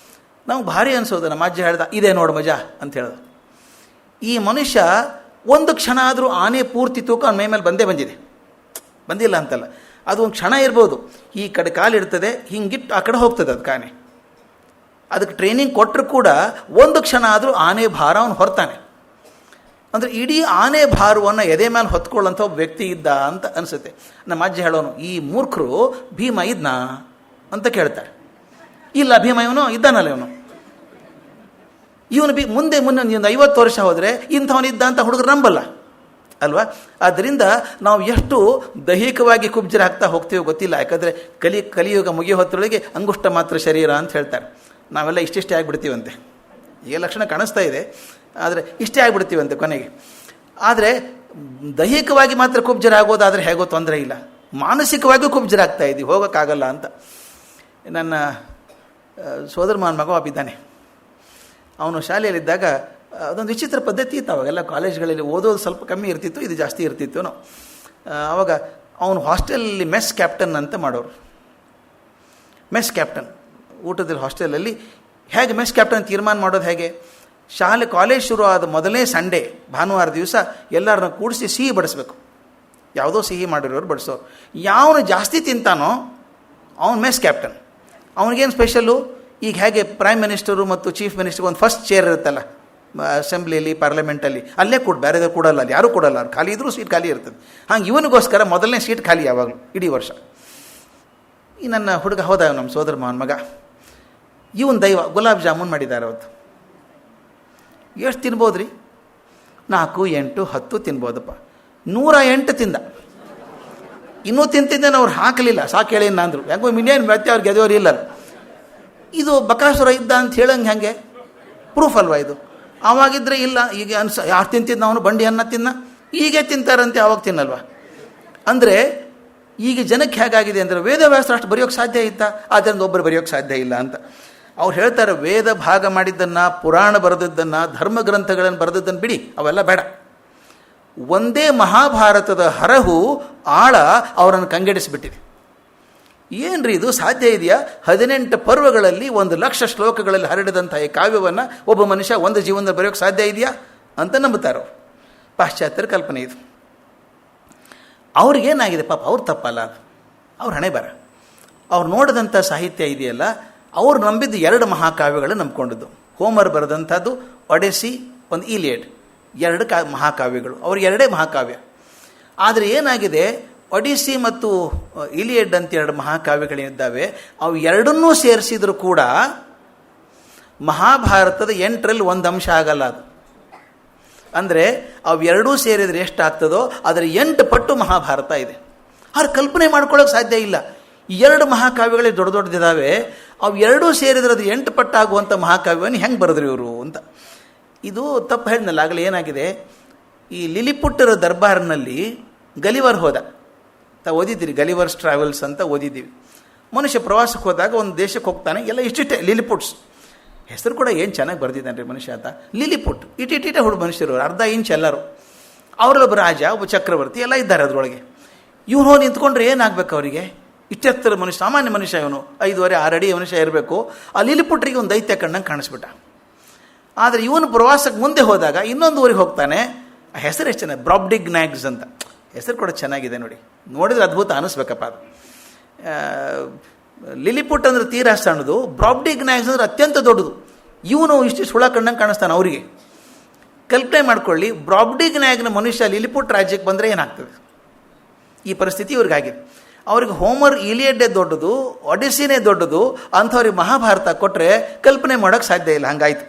ನಮ್ಗೆ ಭಾರಿ ಅನಿಸೋದು. ನಮ್ಮ ಅಜ್ಜ ಹೇಳ್ದ, ಇದೇ ನೋಡು ಮಜಾ ಅಂತ ಹೇಳ್ದ. ಈ ಮನುಷ್ಯ ಒಂದು ಕ್ಷಣ ಆದರೂ ಆನೆ ಪೂರ್ತಿ ತೂಕ ಅವನ ಮೈ ಮೇಲೆ ಬಂದಿದೆ, ಬಂದಿಲ್ಲ ಅಂತಲ್ಲ, ಅದು ಒಂದು ಕ್ಷಣ ಇರ್ಬೋದು. ಈ ಕಡೆ ಕಾಲಿಡ್ತದೆ, ಹಿಂಗಿಟ್ಟು ಆ ಕಡೆ ಹೋಗ್ತದೆ ಅದು ಆನೆ. ಅದಕ್ಕೆ ಟ್ರೈನಿಂಗ್ ಕೊಟ್ಟರು ಕೂಡ ಒಂದು ಕ್ಷಣ ಆದರೂ ಆನೆ ಭಾರ ಅವನು ಹೊರ್ತಾನೆ. ಅಂದರೆ ಇಡೀ ಆನೆ ಭಾರವನ್ನು ಎದೆ ಮೇಲೆ ಹೊತ್ಕೊಳ್ಳೋಂಥ ಒಬ್ಬ ವ್ಯಕ್ತಿ ಇದ್ದ ಅಂತ ಅನಿಸುತ್ತೆ. ನಮ್ಮ ಅಜ್ಜ ಹೇಳೋನು, ಈ ಮೂರ್ಖರು ಭೀಮ ಇದ್ನಾ ಅಂತ ಕೇಳ್ತಾರೆ. ಇಲ್ಲ, ಭೀಮ ಇವನು ಇದ್ದಾನಲ್ಲ, ಇವನು ಮುಂದೆ ಒಂದು 50 ವರ್ಷ ಹೋದರೆ ಇಂಥವನಿದ್ದ ಅಂತ ಹುಡುಗರು ನಂಬಲ್ಲ ಅಲ್ವಾ? ಆದ್ದರಿಂದ ನಾವು ಎಷ್ಟು ದೈಹಿಕವಾಗಿ ಕುಬ್ಜರಾಗ್ತಾ ಹೋಗ್ತೀವೋ ಗೊತ್ತಿಲ್ಲ. ಯಾಕಂದರೆ ಕಲಿಯುಗ ಮುಗಿಯೋ ಹೊತ್ತರೊಳಗೆ ಅಂಗುಷ್ಟ ಮಾತ್ರ ಶರೀರ ಅಂತ ಹೇಳ್ತಾರೆ. ನಾವೆಲ್ಲ ಇಷ್ಟಿಷ್ಟೇ ಆಗಿಬಿಡ್ತೀವಂತೆ. ಈ ಲಕ್ಷಣ ಕಾಣಿಸ್ತಾ ಇದೆ, ಆದರೆ ಇಷ್ಟೇ ಆಗಿಬಿಡ್ತೀವಂತೆ ಕೊನೆಗೆ. ಆದರೆ ದೈಹಿಕವಾಗಿ ಮಾತ್ರ ಕುಬ್ಜರಾಗೋದಾದರೆ ಹೇಗೋ ತೊಂದರೆ ಇಲ್ಲ, ಮಾನಸಿಕವಾಗಿಯೂ ಕುಬ್ಜರಾಗ್ತಾ ಇದ್ದೀವಿ, ಹೋಗೋಕ್ಕಾಗಲ್ಲ ಅಂತ. ನನ್ನ ಸೋದರ ಮಾವನ ಮಗ ಒಬ್ಬಿದ್ದಾನೆ. ಅವನು ಶಾಲೆಯಲ್ಲಿದ್ದಾಗ ಅದೊಂದು ವಿಚಿತ್ರ ಪದ್ಧತಿ ಇತ್ತು. ಅವಾಗೆಲ್ಲ ಕಾಲೇಜ್ಗಳಲ್ಲಿ ಓದೋದು ಸ್ವಲ್ಪ ಕಮ್ಮಿ ಇರ್ತಿತ್ತು, ಇದು ಜಾಸ್ತಿ ಇರ್ತಿತ್ತು. ಆವಾಗ ಅವನು ಹಾಸ್ಟೆಲಲ್ಲಿ ಮೆಸ್ ಕ್ಯಾಪ್ಟನ್ ಅಂತ ಮಾಡೋರು. ಮೆಸ್ ಕ್ಯಾಪ್ಟನ್ ಊಟದಲ್ಲಿ ಹಾಸ್ಟೆಲಲ್ಲಿ ಹೇಗೆ ಮೆಸ್ ಕ್ಯಾಪ್ಟನ್ ತೀರ್ಮಾನ ಮಾಡೋದು ಹೇಗೆ? ಕಾಲೇಜ್ ಶುರು ಆದ ಮೊದಲನೇ ಸಂಡೇ ಭಾನುವಾರ ದಿವಸ ಎಲ್ಲರನ್ನ ಕೂಡಿಸಿ ಸಿಹಿ ಬಡಿಸ್ಬೇಕು. ಯಾವುದೋ ಸಿಹಿ ಮಾಡಿರೋರು ಬಡಿಸೋರು. ಯಾವನು ಜಾಸ್ತಿ ತಿಂತಾನೋ ಅವನು ಮೆಸ್ ಕ್ಯಾಪ್ಟನ್. ಅವನಿಗೇನು ಸ್ಪೆಷಲ್ಲು? ಈಗ ಹೇಗೆ ಪ್ರೈಮ್ ಮಿನಿಸ್ಟರು ಮತ್ತು ಚೀಫ್ ಮಿನಿಸ್ಟರ್ ಒಂದು ಫಸ್ಟ್ ಚೇರ್ ಇರುತ್ತಲ್ಲ ಅಸೆಂಬ್ಲಿಯಲ್ಲಿ, ಪಾರ್ಲಿಮೆಂಟಲ್ಲಿ, ಅಲ್ಲೇ ಬೇರೆದೇ ಕೊಡಲ್ಲ, ಅಲ್ಲಿ ಯಾರೂ ಕೊಡಲ್ಲ. ಅವ್ರು ಖಾಲಿ ಇದ್ರೂ ಸೀಟ್ ಖಾಲಿ ಇರ್ತದೆ. ಹಾಗೆ ಇವನಿಗೋಸ್ಕರ ಮೊದಲನೇ ಸೀಟ್ ಖಾಲಿ ಯಾವಾಗಲೂ ಇಡೀ ವರ್ಷ. ಈ ನನ್ನ ಹುಡುಗ ಹೋದ, ನಮ್ಮ ಸೋದರ ಮಾವನ ಮಗ, ಇವನು ದೈವ ಗುಲಾಬ್ ಜಾಮೂನ್ ಮಾಡಿದ್ದಾರೆ ಅವತ್ತು. ಎಷ್ಟು ತಿನ್ಬೋದು ರೀ? 4, 8, 10 ತಿನ್ಬೋದಪ್ಪ. 108 ತಿಂದ. ಇನ್ನೂ ತಿಂತಿದ್ದೇನೆ, ಅವ್ರು ಹಾಕಲಿಲ್ಲ, ಸಾಕು ಹೇಳಿ ಅಂದರು. ಹೆಂಗೋ ಮಿಲಿಯನ್ ಮತ್ತೆ ಅವ್ರಿಗೆ ಗೆದೋರು ಇಲ್ಲ. ಇದು ಬಕಾಸುರ ಇದ್ದ ಅಂತ ಹೇಳಂಗೆ ಹೆಂಗೆ? ಪ್ರೂಫ್ ಅಲ್ವಾ ಇದು? ಆವಾಗಿದ್ದರೆ ಇಲ್ಲ, ಈಗ ಯಾರು ತಿಂತಿದ್ದ ಅವನು ಬಂಡಿ ಅನ್ನ ತಿನ್ನ, ಹೀಗೆ ತಿಂತಾರಂತೆ, ಆವಾಗ ತಿನ್ನಲ್ವ? ಅಂದರೆ ಈಗ ಜನಕ್ಕೆ ಹೇಗಾಗಿದೆ ಅಂದರೆ ವೇದವ್ಯಾಸರು ಅಷ್ಟು ಬರೆಯೋಕ್ಕೆ ಸಾಧ್ಯ ಇತ್ತಾ? ಆದ್ದರಿಂದ ಒಬ್ಬರು ಬರೆಯೋಕ್ಕೆ ಸಾಧ್ಯ ಇಲ್ಲ ಅಂತ ಅವ್ರು ಹೇಳ್ತಾರೆ. ವೇದ ಭಾಗ ಮಾಡಿದ್ದನ್ನು, ಪುರಾಣ ಬರೆದದ್ದನ್ನು, ಧರ್ಮ ಗ್ರಂಥಗಳನ್ನು ಬರೆದದ್ದನ್ನು ಬಿಡಿ, ಅವೆಲ್ಲ ಬೇಡ. ಒಂದೇ ಮಹಾಭಾರತದ ಹರಹು ಆಳ ಅವರನ್ನು ಕಂಗೆಡಿಸಿಬಿಟ್ಟಿದೆ. ಏನ್ರಿ ಇದು ಸಾಧ್ಯ ಇದೆಯಾ? 18 ಪರ್ವಗಳಲ್ಲಿ 1,00,000 ಶ್ಲೋಕಗಳಲ್ಲಿ ಹರಡಿದಂಥ ಈ ಕಾವ್ಯವನ್ನು ಒಬ್ಬ ಮನುಷ್ಯ ಒಂದು ಜೀವನದಲ್ಲಿ ಬರೆಯೋಕ್ಕೆ ಸಾಧ್ಯ ಇದೆಯಾ ಅಂತ ನಂಬುತ್ತಾರೆ ಅವರು. ಪಾಶ್ಚಾತ್ಯರ ಕಲ್ಪನೆ ಇದು. ಅವ್ರಿಗೇನಾಗಿದೆ ಪಾಪ, ಅವ್ರು ತಪ್ಪಲ್ಲ, ಅದು ಅವ್ರ ಹಣೆ ಬರ. ಅವ್ರು ನೋಡಿದಂಥ ಸಾಹಿತ್ಯ ಇದೆಯಲ್ಲ, ಅವ್ರು ನಂಬಿದ್ದು 2 ಮಹಾಕಾವ್ಯಗಳು ನಂಬ್ಕೊಂಡದ್ದು. ಹೋಮರ್ ಬರೆದಂಥದ್ದು ಒಡೆಸಿ, ಒಂದು ಈಲಿಯಡ್, 2 ಮಹಾಕಾವ್ಯಗಳು. ಅವ್ರಿಗೆ 2 ಮಹಾಕಾವ್ಯ. ಆದರೆ ಏನಾಗಿದೆ, ಒಡಿಸಿ ಮತ್ತು ಇಲಿಯಡ್ ಅಂತ 2 ಮಹಾಕಾವ್ಯಗಳೇನಿದ್ದಾವೆ, ಅವು ಎರಡನ್ನೂ ಸೇರಿಸಿದರೂ ಕೂಡ ಮಹಾಭಾರತದ 8ರಲ್ಲಿ ಒಂದು ಅಂಶ ಆಗಲ್ಲ ಅದು. ಅಂದರೆ ಅವೆರಡೂ ಸೇರಿದರೆ ಎಷ್ಟಾಗ್ತದೋ ಅದರ 8 ಪಟ್ಟು ಮಹಾಭಾರತ ಇದೆ. ಅವ್ರು ಕಲ್ಪನೆ ಮಾಡ್ಕೊಳ್ಳೋಕೆ ಸಾಧ್ಯ ಇಲ್ಲ. ಈ 2 ಮಹಾಕಾವ್ಯಗಳೇ ದೊಡ್ಡ ದೊಡ್ಡದಿದ್ದಾವೆ, ಅವು ಎರಡೂ ಸೇರಿದ್ರೆ ಅದು 8 ಪಟ್ಟಾಗುವಂಥ ಮಹಾಕಾವ್ಯವನ್ನು ಹೆಂಗೆ ಬರೆದ್ರು ಇವರು ಅಂತ. ಇದು ತಪ್ಪು ಹೇಳಿದ್ನಲ್ಲ ಆಗಲೇ. ಏನಾಗಿದೆ, ಈ ಲಿಲಿಪುಟ್ಟರ ದರ್ಬಾರ್ನಲ್ಲಿ ಗಲಿವರ್ ಹೋದ. ಓದಿದ್ದೀರಿ, ಗಲಿವರ್ಸ್ ಟ್ರಾವೆಲ್ಸ್ ಅಂತ ಓದಿದ್ದೀವಿ. ಮನುಷ್ಯ ಪ್ರವಾಸಕ್ಕೆ ಹೋದಾಗ ಒಂದು ದೇಶಕ್ಕೆ ಹೋಗ್ತಾನೆ, ಎಲ್ಲ ಇಷ್ಟಿಟ್ಟೆ ಲಿಲಿಪುಟ್ಸ್. ಹೆಸರು ಕೂಡ ಏನು ಚೆನ್ನಾಗಿ ಬರೆದಿದ್ದಾನೆ ರೀ ಮನುಷ್ಯ ಆತ. ಲಿಲಿಪುಟ್ ಇಟ್ಟಿಟ್ಟೆ ಹುಡು ಮನುಷ್ಯರು, ಅರ್ಧ ಇಂಚ್ ಎಲ್ಲರೂ. ಅವರೊಬ್ಬ ರಾಜ, ಒಬ್ಬ ಚಕ್ರವರ್ತಿ ಎಲ್ಲ ಇದ್ದಾರೆ ಅದರೊಳಗೆ. ಇವನು ಹೋಗಿ ನಿಂತ್ಕೊಂಡ್ರೆ ಏನಾಗಬೇಕು ಅವರಿಗೆ? ಇಷ್ಟೆತ್ತರ ಮನುಷ್ಯ, ಸಾಮಾನ್ಯ ಮನುಷ್ಯ ಇವನು, 5'6" 6 ಅಡಿ ಮನುಷ್ಯ ಇರಬೇಕು. ಆ ಲಿಲಿಪುಟ್ರಿಗೆ ಒಂದು ದೈತ್ಯ ಕಣ್ಣಂಗೆ ಕಾಣಿಸ್ಬಿಟ್ಟ. ಆದರೆ ಇವನು ಪ್ರವಾಸಕ್ಕೆ ಮುಂದೆ ಹೋದಾಗ ಇನ್ನೊಂದು ಊರಿಗೆ ಹೋಗ್ತಾನೆ. ಆ ಹೆಸರು ಎಷ್ಟು ಚೆನ್ನಾಗಿ, ಬ್ರಾಬ್ಡಿಗ್ನಾಗ್ಸ್ ಅಂತ ಹೆಸರು ಕೂಡ ಚೆನ್ನಾಗಿದೆ ನೋಡಿ. ನೋಡಿದ್ರೆ ಅದ್ಭುತ ಅನ್ನಿಸ್ಬೇಕಪ್ಪ ಅದು. ಲಿಲಿಪುಟ್ ಅಂದರೆ ತೀರಾ ಸಣ್ಣದು, ಬ್ರಾಬ್ಡಿಗ್ನಾಗ್ಸ್ ಅಂದರೆ ಅತ್ಯಂತ ದೊಡ್ಡದು. ಇವನು ಇಷ್ಟು ಸುಳ ಕಣ್ಣಂಗೆ ಕಾಣಿಸ್ತಾನೆ ಅವರಿಗೆ. ಕಲ್ಪನೆ ಮಾಡ್ಕೊಳ್ಳಿ, ಬ್ರಾಬ್ಡಿಗ್ನಾಗ್ನ ಮನುಷ್ಯ ಲಿಲಿಪುಟ್ ರಾಜ್ಯಕ್ಕೆ ಬಂದರೆ ಏನಾಗ್ತದೆ? ಈ ಪರಿಸ್ಥಿತಿ ಇವ್ರಿಗಾಗಿದೆ. ಅವ್ರಿಗೆ ಹೋಮರ್ ಇಲಿಯಡ್ಡೇ ದೊಡ್ಡದು, ಒಡಿಸ್ಸಿನೇ ದೊಡ್ಡದು, ಅಂಥವ್ರಿಗೆ ಮಹಾಭಾರತ ಕೊಟ್ಟರೆ ಕಲ್ಪನೆ ಮಾಡೋಕ್ಕೆ ಸಾಧ್ಯ ಇಲ್ಲ. ಹಂಗಾಯ್ತು.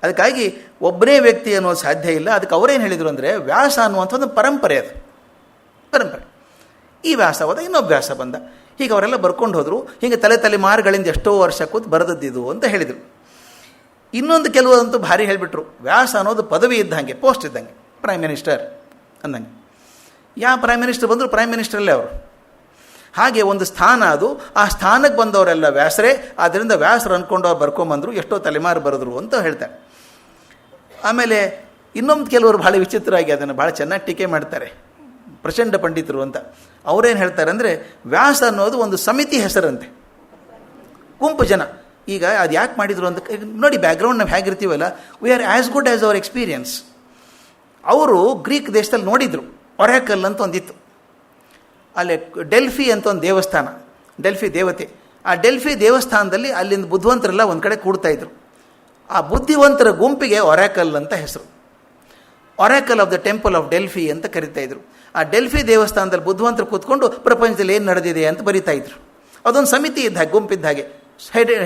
ಅದಕ್ಕಾಗಿ ಒಬ್ಬನೇ ವ್ಯಕ್ತಿ ಅನ್ನೋದು ಸಾಧ್ಯ ಇಲ್ಲ. ಅದಕ್ಕೆ ಅವರೇನು ಹೇಳಿದರು ಅಂದರೆ, ವ್ಯಾಸ ಅನ್ನುವಂಥ ಒಂದು ಪರಂಪರೆ, ಅದು ಪರಂಪರೆ. ಈ ವ್ಯಾಸ ಹೋದ, ಇನ್ನೊಬ್ಬ ವ್ಯಾಸ ಬಂದ, ಹೀಗೆ ಅವರೆಲ್ಲ ಬರ್ಕೊಂಡು ಹೋದರು. ಹೀಗೆ ತಲೆಮಾರುಗಳಿಂದ ಎಷ್ಟೋ ವರ್ಷ ಕೂತು ಬರೆದದ್ದಿದು ಅಂತ ಹೇಳಿದರು. ಇನ್ನೊಂದು ಕೆಲವಂತೂ ಭಾರಿ ಹೇಳಿಬಿಟ್ರು, ವ್ಯಾಸ ಅನ್ನೋದು ಪದವಿ ಇದ್ದಂಗೆ, ಪೋಸ್ಟ್ ಇದ್ದಂಗೆ, ಪ್ರೈಮ್ ಮಿನಿಸ್ಟರ್ ಅಂದಂಗೆ. ಯಾವ ಪ್ರೈಮ್ ಮಿನಿಸ್ಟರ್ ಬಂದರು ಪ್ರೈಮ್ ಮಿನಿಸ್ಟರಲ್ಲೇ ಅವರು. ಹಾಗೆ ಒಂದು ಸ್ಥಾನ ಅದು, ಆ ಸ್ಥಾನಕ್ಕೆ ಬಂದವರೆಲ್ಲ ವ್ಯಾಸರೇ. ಆದ್ದರಿಂದ ವ್ಯಾಸರು ಅಂದ್ಕೊಂಡು ಅವ್ರು ಬರ್ಕೊಂಬಂದರು, ಎಷ್ಟೋ ತಲೆಮಾರು ಬರೆದ್ರು ಅಂತ ಹೇಳ್ತಾರೆ. ಆಮೇಲೆ ಇನ್ನೊಂದು ಕೆಲವರು ಭಾಳ ವಿಚಿತ್ರವಾಗಿ ಅದನ್ನು ಭಾಳ ಚೆನ್ನಾಗಿ ಟೀಕೆ ಮಾಡ್ತಾರೆ, ಪ್ರಚಂಡ ಪಂಡಿತರು ಅಂತ. ಅವರೇನು ಹೇಳ್ತಾರೆ ಅಂದರೆ, ವ್ಯಾಸ ಅನ್ನೋದು ಒಂದು ಸಮಿತಿ ಹೆಸರಂತೆ, ಗುಂಪು ಜನ. ಈಗ ಅದು ಯಾಕೆ ಮಾಡಿದರು ಅಂತ ನೋಡಿ, ಬ್ಯಾಕ್ಗ್ರೌಂಡ್ ನಾವು ಹೇಗಿರ್ತೀವಲ್ಲ, we are as good as our experience. ಅವರು ಗ್ರೀಕ್ ದೇಶದಲ್ಲಿ ನೋಡಿದರು, ಒರಾಕಲ್ ಅಂತ ಒಂದಿತ್ತು. ಅಲ್ಲಿ ಡೆಲ್ಫಿ ಅಂತ ಒಂದು ದೇವಸ್ಥಾನ, ಡೆಲ್ಫಿ ದೇವತೆ. ಆ ಡೆಲ್ಫಿ ದೇವಸ್ಥಾನದಲ್ಲಿ ಅಲ್ಲಿಂದ ಬುದ್ಧಿವಂತರೆಲ್ಲ ಒಂದು ಕಡೆ ಕೂಡ್ತಾಯಿದ್ರು. ಆ ಬುದ್ಧಿವಂತರ ಗುಂಪಿಗೆ ಒರಾಕಲ್ ಅಂತ ಹೆಸರು. Oracle of the temple of Delphi ಅಂತ ಕರಿತಾಯಿದ್ರು. ಆ ಡೆಲ್ಫಿ ದೇವಸ್ಥಾನದಲ್ಲಿ ಬುದ್ಧಿವಂತರು ಕೂತ್ಕೊಂಡು ಪ್ರಪಂಚದಲ್ಲಿ ಏನು ನಡೆದಿದೆ ಅಂತ ಬರೀತಾಯಿದ್ರು. ಅದೊಂದು ಸಮಿತಿ ಇದ್ದ ಹಾಗೆ, ಗುಂಪಿದ್ದ ಹಾಗೆ,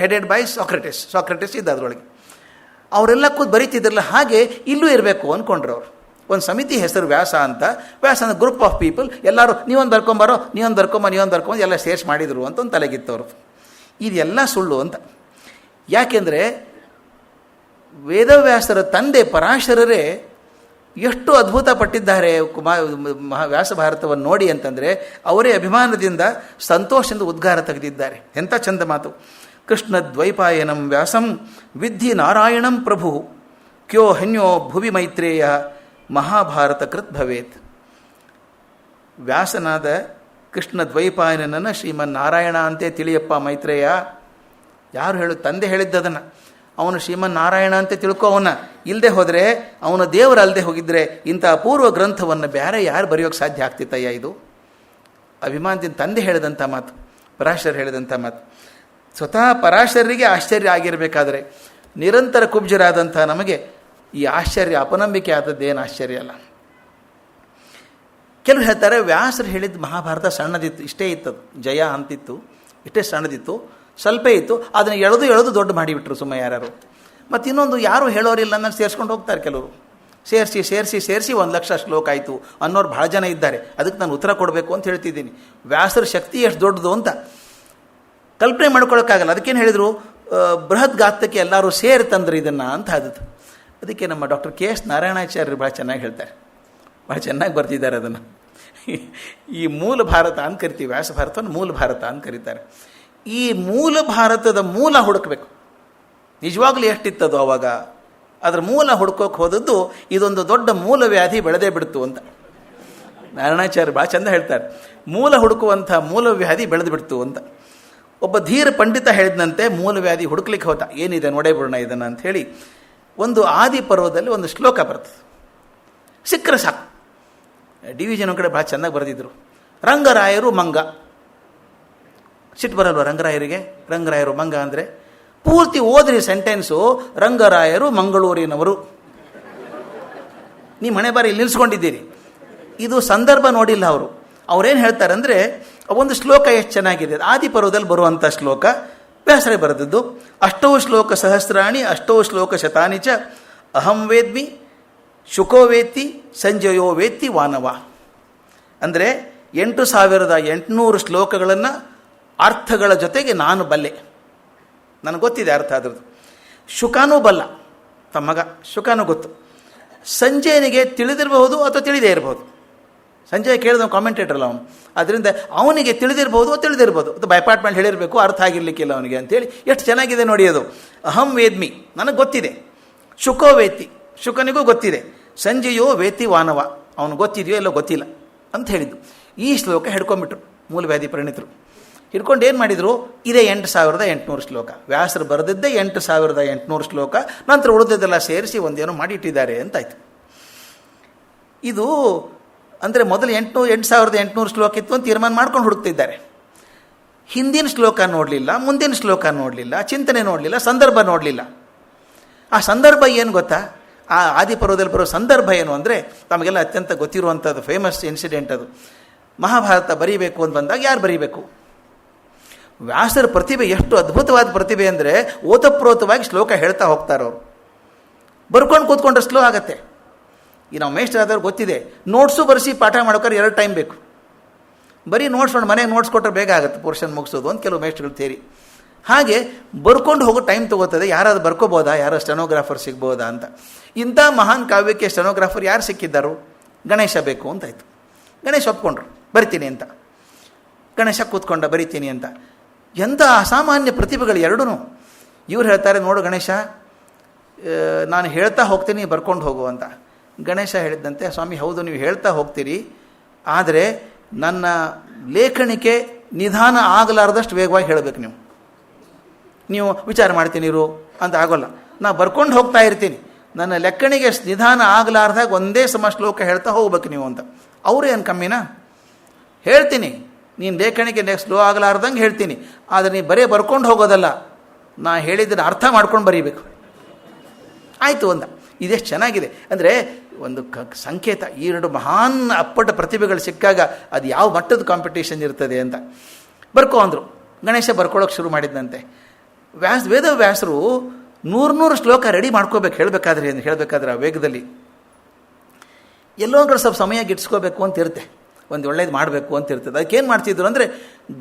ಹೆಡೆಡ್ ಬೈ ಸಾಕ್ರೆಟಿಸ್ ಇದ್ದ ಅದರೊಳಗೆ. ಅವರೆಲ್ಲ ಕೂತ್ ಬರೀತಿದ್ರಲ್ಲ, ಹಾಗೆ ಇಲ್ಲೂ ಇರಬೇಕು ಅಂದ್ಕೊಂಡ್ರು ಅವರು. ಒಂದು ಸಮಿತಿ ಹೆಸರು ವ್ಯಾಸ ಅಂತ. ವ್ಯಾಸ ಅಂದರೆ ಗ್ರೂಪ್ ಆಫ್ ಪೀಪಲ್, ಎಲ್ಲರೂ ನೀವೊಂದು ಬರ್ಕೊಂಬರೋ, ನೀವೊಂದು ಬರ್ಕೊಂಬ ಎಲ್ಲ ಸೇರ್ಸಿ ಮಾಡಿದರು ಅಂತ ಒಂದು ತಲೆಗಿತ್ತವರು. ಇದೆಲ್ಲ ಸುಳ್ಳು ಅಂತ. ಯಾಕೆಂದರೆ ವೇದವ್ಯಾಸರ ತಂದೆ ಪರಾಶರರೇ ಎಷ್ಟು ಅದ್ಭುತ ಪಟ್ಟಿದ್ದಾರೆ ವ್ಯಾಸ ಭಾರತವನ್ನು ನೋಡಿ ಅಂತಂದರೆ, ಅವರೇ ಅಭಿಮಾನದಿಂದ ಸಂತೋಷದಿಂದ ಉದ್ಗಾರ ತೆಗೆದಿದ್ದಾರೆ. ಎಂಥ ಚಂದ ಮಾತು. ಕೃಷ್ಣ ದ್ವೈಪಾಯನಂ ವ್ಯಾಸಂ ವಿದ್ಧಿ ನಾರಾಯಣಂ ಪ್ರಭು ಕ್ಯೋ ಹನ್ಯೋ ಭುವಿ ಮೈತ್ರೇಯ ಮಹಾಭಾರತ ಕೃತ್ ಭವೇತ್. ವ್ಯಾಸನಾದ ಕೃಷ್ಣ ದ್ವೈಪಾಯನನ್ನು ಶ್ರೀಮನ್ನಾರಾಯಣ ಅಂತೇ ತಿಳಿಯಪ್ಪ ಮೈತ್ರೇಯ. ಯಾರು ಹೇಳು? ತಂದೆ ಹೇಳಿದ್ದದನ್ನು. ಅವನು ಶ್ರೀಮನ್ನಾರಾಯಣ ಅಂತ ತಿಳ್ಕೊ. ಅವನ ಇಲ್ಲದೆ ಹೋದರೆ, ಅವನ ದೇವರು ಅಲ್ಲದೆ ಹೋಗಿದ್ದರೆ ಇಂಥ ಅಪೂರ್ವ ಗ್ರಂಥವನ್ನು ಬೇರೆ ಯಾರು ಬರೆಯೋಕ್ಕೆ ಸಾಧ್ಯ ಆಗ್ತಿತ್ತಯ್ಯ? ಇದು ಅಭಿಮಾನದಿಂದ ತಂದೆ ಹೇಳಿದಂಥ ಮಾತು, ಪರಾಶರ ಹೇಳಿದಂಥ ಮಾತು. ಸ್ವತಃ ಪರಾಶರರಿಗೆ ಆಶ್ಚರ್ಯ ಆಗಿರಬೇಕಾದ್ರೆ ನಿರಂತರ ಕುಬ್ಜರಾದಂಥ ನಮಗೆ ಈ ಆಶ್ಚರ್ಯ ಅಪನಂಬಿಕೆ ಆದದ್ದೇನು ಆಶ್ಚರ್ಯ ಅಲ್ಲ. ಕೆಲವರು ಹೇಳ್ತಾರೆ, ವ್ಯಾಸರು ಹೇಳಿದ ಮಹಾಭಾರತ ಸಣ್ಣದಿತ್ತು, ಇಷ್ಟೇ ಇತ್ತದು, ಜಯ ಅಂತಿತ್ತು, ಇಷ್ಟೇ ಸಣ್ಣದಿತ್ತು, ಸ್ವಲ್ಪ ಇತ್ತು, ಅದನ್ನು ಎಳೆದು ದೊಡ್ಡ ಮಾಡಿಬಿಟ್ರು ಸುಮ್ಮ ಯಾರು. ಮತ್ತು ಇನ್ನೊಂದು, ಯಾರು ಹೇಳೋರಿಲ್ಲ ಅನ್ನೋದು ಸೇರಿಸ್ಕೊಂಡು ಹೋಗ್ತಾರೆ ಕೆಲವರು. ಸೇರಿಸಿ 1,00,000 ಶ್ಲೋಕ ಆಯಿತು ಅನ್ನೋರು ಭಾಳ ಜನ ಇದ್ದಾರೆ. ಅದಕ್ಕೆ ನಾನು ಉತ್ತರ ಕೊಡಬೇಕು ಅಂತ ಹೇಳ್ತಿದ್ದೀನಿ. ವ್ಯಾಸರ ಶಕ್ತಿ ಎಷ್ಟು ದೊಡ್ಡದು ಅಂತ ಕಲ್ಪನೆ ಮಾಡ್ಕೊಳ್ಳೋಕ್ಕಾಗಲ್ಲ. ಅದಕ್ಕೇನು ಹೇಳಿದರು, ಬೃಹತ್ ಗಾತ್ರಕ್ಕೆ ಎಲ್ಲರೂ ಸೇರಿ ತಂದ್ರು ಇದನ್ನು ಅಂತ ಆದದ್ದು. ಅದಕ್ಕೆ ನಮ್ಮ ಡಾಕ್ಟರ್ KS ನಾರಾಯಣಾಚಾರ್ಯರು ಭಾಳ ಚೆನ್ನಾಗಿ ಹೇಳ್ತಾರೆ, ಭಾಳ ಚೆನ್ನಾಗಿ ಬರ್ತಿದ್ದಾರೆ ಅದನ್ನು. ಈ ಮೂಲ ಭಾರತ ಅಂತ ಕರಿತೀವಿ, ವ್ಯಾಸ ಭಾರತವನ್ನು ಮೂಲ ಭಾರತ ಅಂತ ಕರೀತಾರೆ. ಈ ಮೂಲ ಭಾರತದ ಮೂಲ ಹುಡುಕಬೇಕು. ನಿಜವಾಗ್ಲೂ ಎಷ್ಟಿತ್ತದು ಆವಾಗ, ಅದರ ಮೂಲ ಹುಡ್ಕೋಕೆ ಹೋದದ್ದು ಇದೊಂದು ದೊಡ್ಡ ಮೂಲ ವ್ಯಾಧಿ ಬೆಳೆದೇ ಬಿಡ್ತು ಅಂತ ನಾರಾಯಣಾಚಾರ್ಯ ಭಾಳ ಚಂದ ಹೇಳ್ತಾರೆ. ಮೂಲ ಹುಡುಕುವಂಥ ಮೂಲ ವ್ಯಾಧಿ ಬೆಳೆದು ಬಿಡ್ತು ಅಂತ. ಒಬ್ಬ ಧೀರ ಪಂಡಿತ ಹೇಳಿದಂತೆ ಮೂಲ ವ್ಯಾಧಿ ಹುಡುಕ್ಲಿಕ್ಕೆ ಹೋದ, ಏನಿದೆ ನೋಡೇ ಬಿಡೋಣ ಇದನ್ನು ಅಂಥೇಳಿ ಒಂದು ಆದಿ ಪರ್ವದಲ್ಲಿ ಒಂದು ಶ್ಲೋಕ ಬರ್ತದೆ, ಸಿಕ್ಕರೆ ಸಾಕು. ಡಿವಿಷನ್ ಕಡೆ ಭಾಳ ಚೆನ್ನಾಗಿ ಬರೆದಿದ್ರು. ರಂಗರಾಯರು ಮಂಗ. ಸಿಟ್ಟು ಬರಲ್ವ ರಂಗರಾಯರಿಗೆ? ರಂಗರಾಯರು ಮಂಗ ಅಂದರೆ ಪೂರ್ತಿ ಓದ್ರಿ ಸೆಂಟೆನ್ಸು, ರಂಗರಾಯರು ಮಂಗಳೂರಿನವರು. ನೀವು ಮನೆ ಬಾರಿ ಇಲ್ಲಿ ನಿಲ್ಲಿಸ್ಕೊಂಡಿದ್ದೀರಿ. ಇದು ಸಂದರ್ಭ ನೋಡಿಲ್ಲ ಅವರು. ಅವ್ರೇನು ಹೇಳ್ತಾರೆ ಅಂದರೆ, ಒಂದು ಶ್ಲೋಕ ಎಷ್ಟು ಚೆನ್ನಾಗಿದೆ, ಆದಿ ಪರ್ವದಲ್ಲಿ ಬರುವಂಥ ಶ್ಲೋಕ. ವ್ಯಾಸರೇ ಬರೆದದ್ದು. ಅಷ್ಟೌ ಶ್ಲೋಕ ಸಹಸ್ರಾಣಿ ಅಷ್ಟೌ ಶ್ಲೋಕ ಶತಾನಿ ಚ ಅಹಂ ವೇದ್ಮಿ ಶುಕೋ ವೇತ್ತಿ ಸಂಜಯೋ ವೇತ್ತಿ ವಾನವ. ಅಂದರೆ 8800 ಶ್ಲೋಕಗಳನ್ನು ಅರ್ಥಗಳ ಜೊತೆಗೆ ನಾನು ಬಲ್ಲೆ, ನನಗೆ ಗೊತ್ತಿದೆ ಅರ್ಥ ಅದರದ್ದು. ಶುಕಾನೂ ಬಲ್ಲ, ತಮ್ಮ ಮಗ ಶುಕಾನೂ ಗೊತ್ತು. ಸಂಜಯನಿಗೆ ತಿಳಿದಿರಬಹುದು ಅಥವಾ ತಿಳಿದೇ ಇರಬಹುದು. ಸಂಜಯ್ ಕೇಳಿದ ಕಾಮೆಂಟೇಟರ್ ಅವನು, ಅದರಿಂದ ಅವನಿಗೆ ತಿಳಿದಿರ್ಬೋದು ತಿಳಿದಿರ್ಬೋದು, ಅದು ಬೈಪಾರ್ಟ್ಮೆಂಟ್ ಹೇಳಿರಬೇಕು, ಅರ್ಥ ಆಗಿರಲಿಕ್ಕಿಲ್ಲ ಅವನಿಗೆ ಅಂತೇಳಿ. ಎಷ್ಟು ಚೆನ್ನಾಗಿದೆ ನೋಡಿ ಅದು. ಅಹಂ ವೇದ್ಮಿ, ನನಗೆ ಗೊತ್ತಿದೆ. ಶುಕೋ ವೇತ್ತಿ, ಶುಕನಿಗೂ ಗೊತ್ತಿದೆ. ಸಂಜೆಯೋ ವೇತಿ ವಾನವ, ಅವನು ಗೊತ್ತಿದೆಯೋ ಎಲ್ಲೋ ಗೊತ್ತಿಲ್ಲ ಅಂತ ಹೇಳಿದ್ದು. ಈ ಶ್ಲೋಕ ಹಿಡ್ಕೊಂಡ್ಬಿಟ್ರು ಮೂಲವ್ಯಾಧಿ ಪರಿಣಿತರು. ಹಿಡ್ಕೊಂಡು ಏನು ಮಾಡಿದರು, ಇದೇ 8800 ಶ್ಲೋಕ. ವ್ಯಾಸರು ಬರೆದಿದ್ದೇ 8800 ಶ್ಲೋಕ, ನಂತರ ಉಳಿದದ್ದೆಲ್ಲ ಸೇರಿಸಿ ಒಂದೇನೋ ಮಾಡಿಟ್ಟಿದ್ದಾರೆ ಅಂತಾಯ್ತು. ಇದು ಅಂದರೆ ಮೊದಲು 8800 ಶ್ಲೋಕ ಇತ್ತು ಅಂತ ತೀರ್ಮಾನ ಮಾಡ್ಕೊಂಡು ಹುಡುಕ್ತಿದ್ದಾರೆ. ಹಿಂದಿನ ಶ್ಲೋಕ ನೋಡಲಿಲ್ಲ, ಮುಂದಿನ ಶ್ಲೋಕ ನೋಡಲಿಲ್ಲ, ಚಿಂತನೆ ನೋಡಲಿಲ್ಲ, ಸಂದರ್ಭ ನೋಡಲಿಲ್ಲ. ಆ ಸಂದರ್ಭ ಏನು ಗೊತ್ತಾ, ಆ ಆದಿಪರ್ವದಲ್ಲಿ ಬರೋ ಸಂದರ್ಭ ಏನು ಅಂದರೆ ತಮಗೆಲ್ಲ ಅತ್ಯಂತ ಗೊತ್ತಿರುವಂಥದ್ದು ಫೇಮಸ್ ಇನ್ಸಿಡೆಂಟ್ ಅದು. ಮಹಾಭಾರತ ಬರೀಬೇಕು ಅಂತ ಬಂದಾಗ ಯಾರು ಬರೀಬೇಕು? ವ್ಯಾಸರ ಪ್ರತಿಭೆ ಎಷ್ಟು ಅದ್ಭುತವಾದ ಪ್ರತಿಭೆ ಅಂದರೆ ಓತಪ್ರೋತವಾಗಿ ಶ್ಲೋಕ ಹೇಳ್ತಾ ಹೋಗ್ತಾರವರು. ಬರ್ಕೊಂಡು ಕೂತ್ಕೊಂಡ್ರೆ ಸ್ಲೋ ಆಗತ್ತೆ. ಈ ನಾವು ಮೇಷ್ಟ್ರ ಆದವ್ರು ಗೊತ್ತಿದೆ, ನೋಟ್ಸು ಬರೆಸಿ ಪಾಠ ಮಾಡೋಕ್ಕಾರೆ 2 ಟೈಮ್ ಬೇಕು. ಬರೀ ನೋಟ್ಸ್ ಮಾಡಿ ಮನೆಗೆ ನೋಟ್ಸ್ ಕೊಟ್ಟರೆ ಬೇಗ ಆಗುತ್ತೆ ಪೋರ್ಷನ್ ಮುಗಿಸೋದು ಅಂತ ಕೆಲವು ಮೇಷ್ಟ್ರುಗಳು ಥಿಯರಿ. ಹಾಗೆ ಬರ್ಕೊಂಡು ಹೋಗೋ ಟೈಮ್ ತೊಗೋತದೆ. ಯಾರಾದ್ರು ಬರ್ಕೋಬೋದಾ, ಯಾರೋ ಸ್ಟೆನೋಗ್ರಾಫರ್ ಸಿಗ್ಬೋದಾ ಅಂತ. ಇಂಥ ಮಹಾನ್ ಕಾವ್ಯಕ್ಕೆ ಸ್ಟೆನೋಗ್ರಾಫರ್ ಯಾರು ಸಿಕ್ಕಿದ್ದರು? ಗಣೇಶ ಬೇಕು ಅಂತಾಯಿತು. ಗಣೇಶ ಒಪ್ಕೊಂಡ್ರು, ಬರಿತೀನಿ ಅಂತ. ಗಣೇಶ ಕೂತ್ಕೊಂಡ, ಬರಿತೀನಿ ಅಂತ. ಎಂಥ ಅಸಾಮಾನ್ಯ ಪ್ರತಿಭೆಗಳು ಎರಡೂ. ಇವ್ರು ಹೇಳ್ತಾರೆ, ನೋಡು ಗಣೇಶ, ನಾನು ಹೇಳ್ತಾ ಹೋಗ್ತೀನಿ, ಬರ್ಕೊಂಡು ಹೋಗು ಅಂತ. ಗಣೇಶ ಹೇಳಿದ್ದಂತೆ, ಸ್ವಾಮಿ ಹೌದು ನೀವು ಹೇಳ್ತಾ ಹೋಗ್ತೀರಿ, ಆದರೆ ನನ್ನ ಲೇಖನಿಕೆ ನಿಧಾನ ಆಗಲಾರ್ದಷ್ಟು ವೇಗವಾಗಿ ಹೇಳಬೇಕು. ನೀವು ವಿಚಾರ ಮಾಡ್ತೀನಿ ಇರು ಅಂತ ಆಗೋಲ್ಲ. ನಾನು ಬರ್ಕೊಂಡು ಹೋಗ್ತಾ ಇರ್ತೀನಿ, ನನ್ನ ಲೆಕ್ಕಣಿಗೆ ನಿಧಾನ ಆಗಲಾರ್ದಾಗ ಒಂದೇ ಸಮ ಶ್ಲೋಕ ಹೇಳ್ತಾ ಹೋಗ್ಬೇಕು ನೀವು ಅಂತ. ಅವರು ಏನು ಕಮ್ಮಿನಾ? ಹೇಳ್ತೀನಿ, ನೀನು ಲೇಖಣಿಗೆ ಸ್ಲೋ ಆಗಲಾರ್ದಂಗೆ ಹೇಳ್ತೀನಿ, ಆದರೆ ನೀವು ಬರೀ ಬರ್ಕೊಂಡು ಹೋಗೋದಲ್ಲ, ನಾ ಹೇಳಿದ್ದನ್ನು ಅರ್ಥ ಮಾಡ್ಕೊಂಡು ಬರೀಬೇಕು. ಆಯಿತು ಅಂದ. ಇದೆಷ್ಟು ಚೆನ್ನಾಗಿದೆ ಅಂದರೆ ಒಂದು ಸಂಕೇತ. ಈ 2 ಮಹಾನ್ ಅಪ್ಪಟ ಪ್ರತಿಭೆಗಳು ಸಿಕ್ಕಾಗ ಅದು ಯಾವ ಮಟ್ಟದ ಕಾಂಪಿಟೇಷನ್ ಇರ್ತದೆ ಅಂತ. ಬರ್ಕೋ ಅಂದರು. ಗಣೇಶ ಬರ್ಕೊಳ್ಳೋಕೆ ಶುರು ಮಾಡಿದ್ದಂತೆ. ವೇದವ್ಯಾಸರು 100 ಶ್ಲೋಕ ರೆಡಿ ಮಾಡ್ಕೋಬೇಕು ಹೇಳಬೇಕಾದ್ರೆ ಆ ವೇಗದಲ್ಲಿ. ಎಲ್ಲೋ ಒಂದು ಸ್ವಲ್ಪ ಸಮಯ ಗಿಟ್ಸ್ಕೋಬೇಕು ಅಂತ ಇರುತ್ತೆ, ಒಂದು ಒಳ್ಳೇದು ಮಾಡಬೇಕು ಅಂತ ಇರ್ತದೆ. ಅದಕ್ಕೇನು ಮಾಡ್ತಿದ್ರು ಅಂದರೆ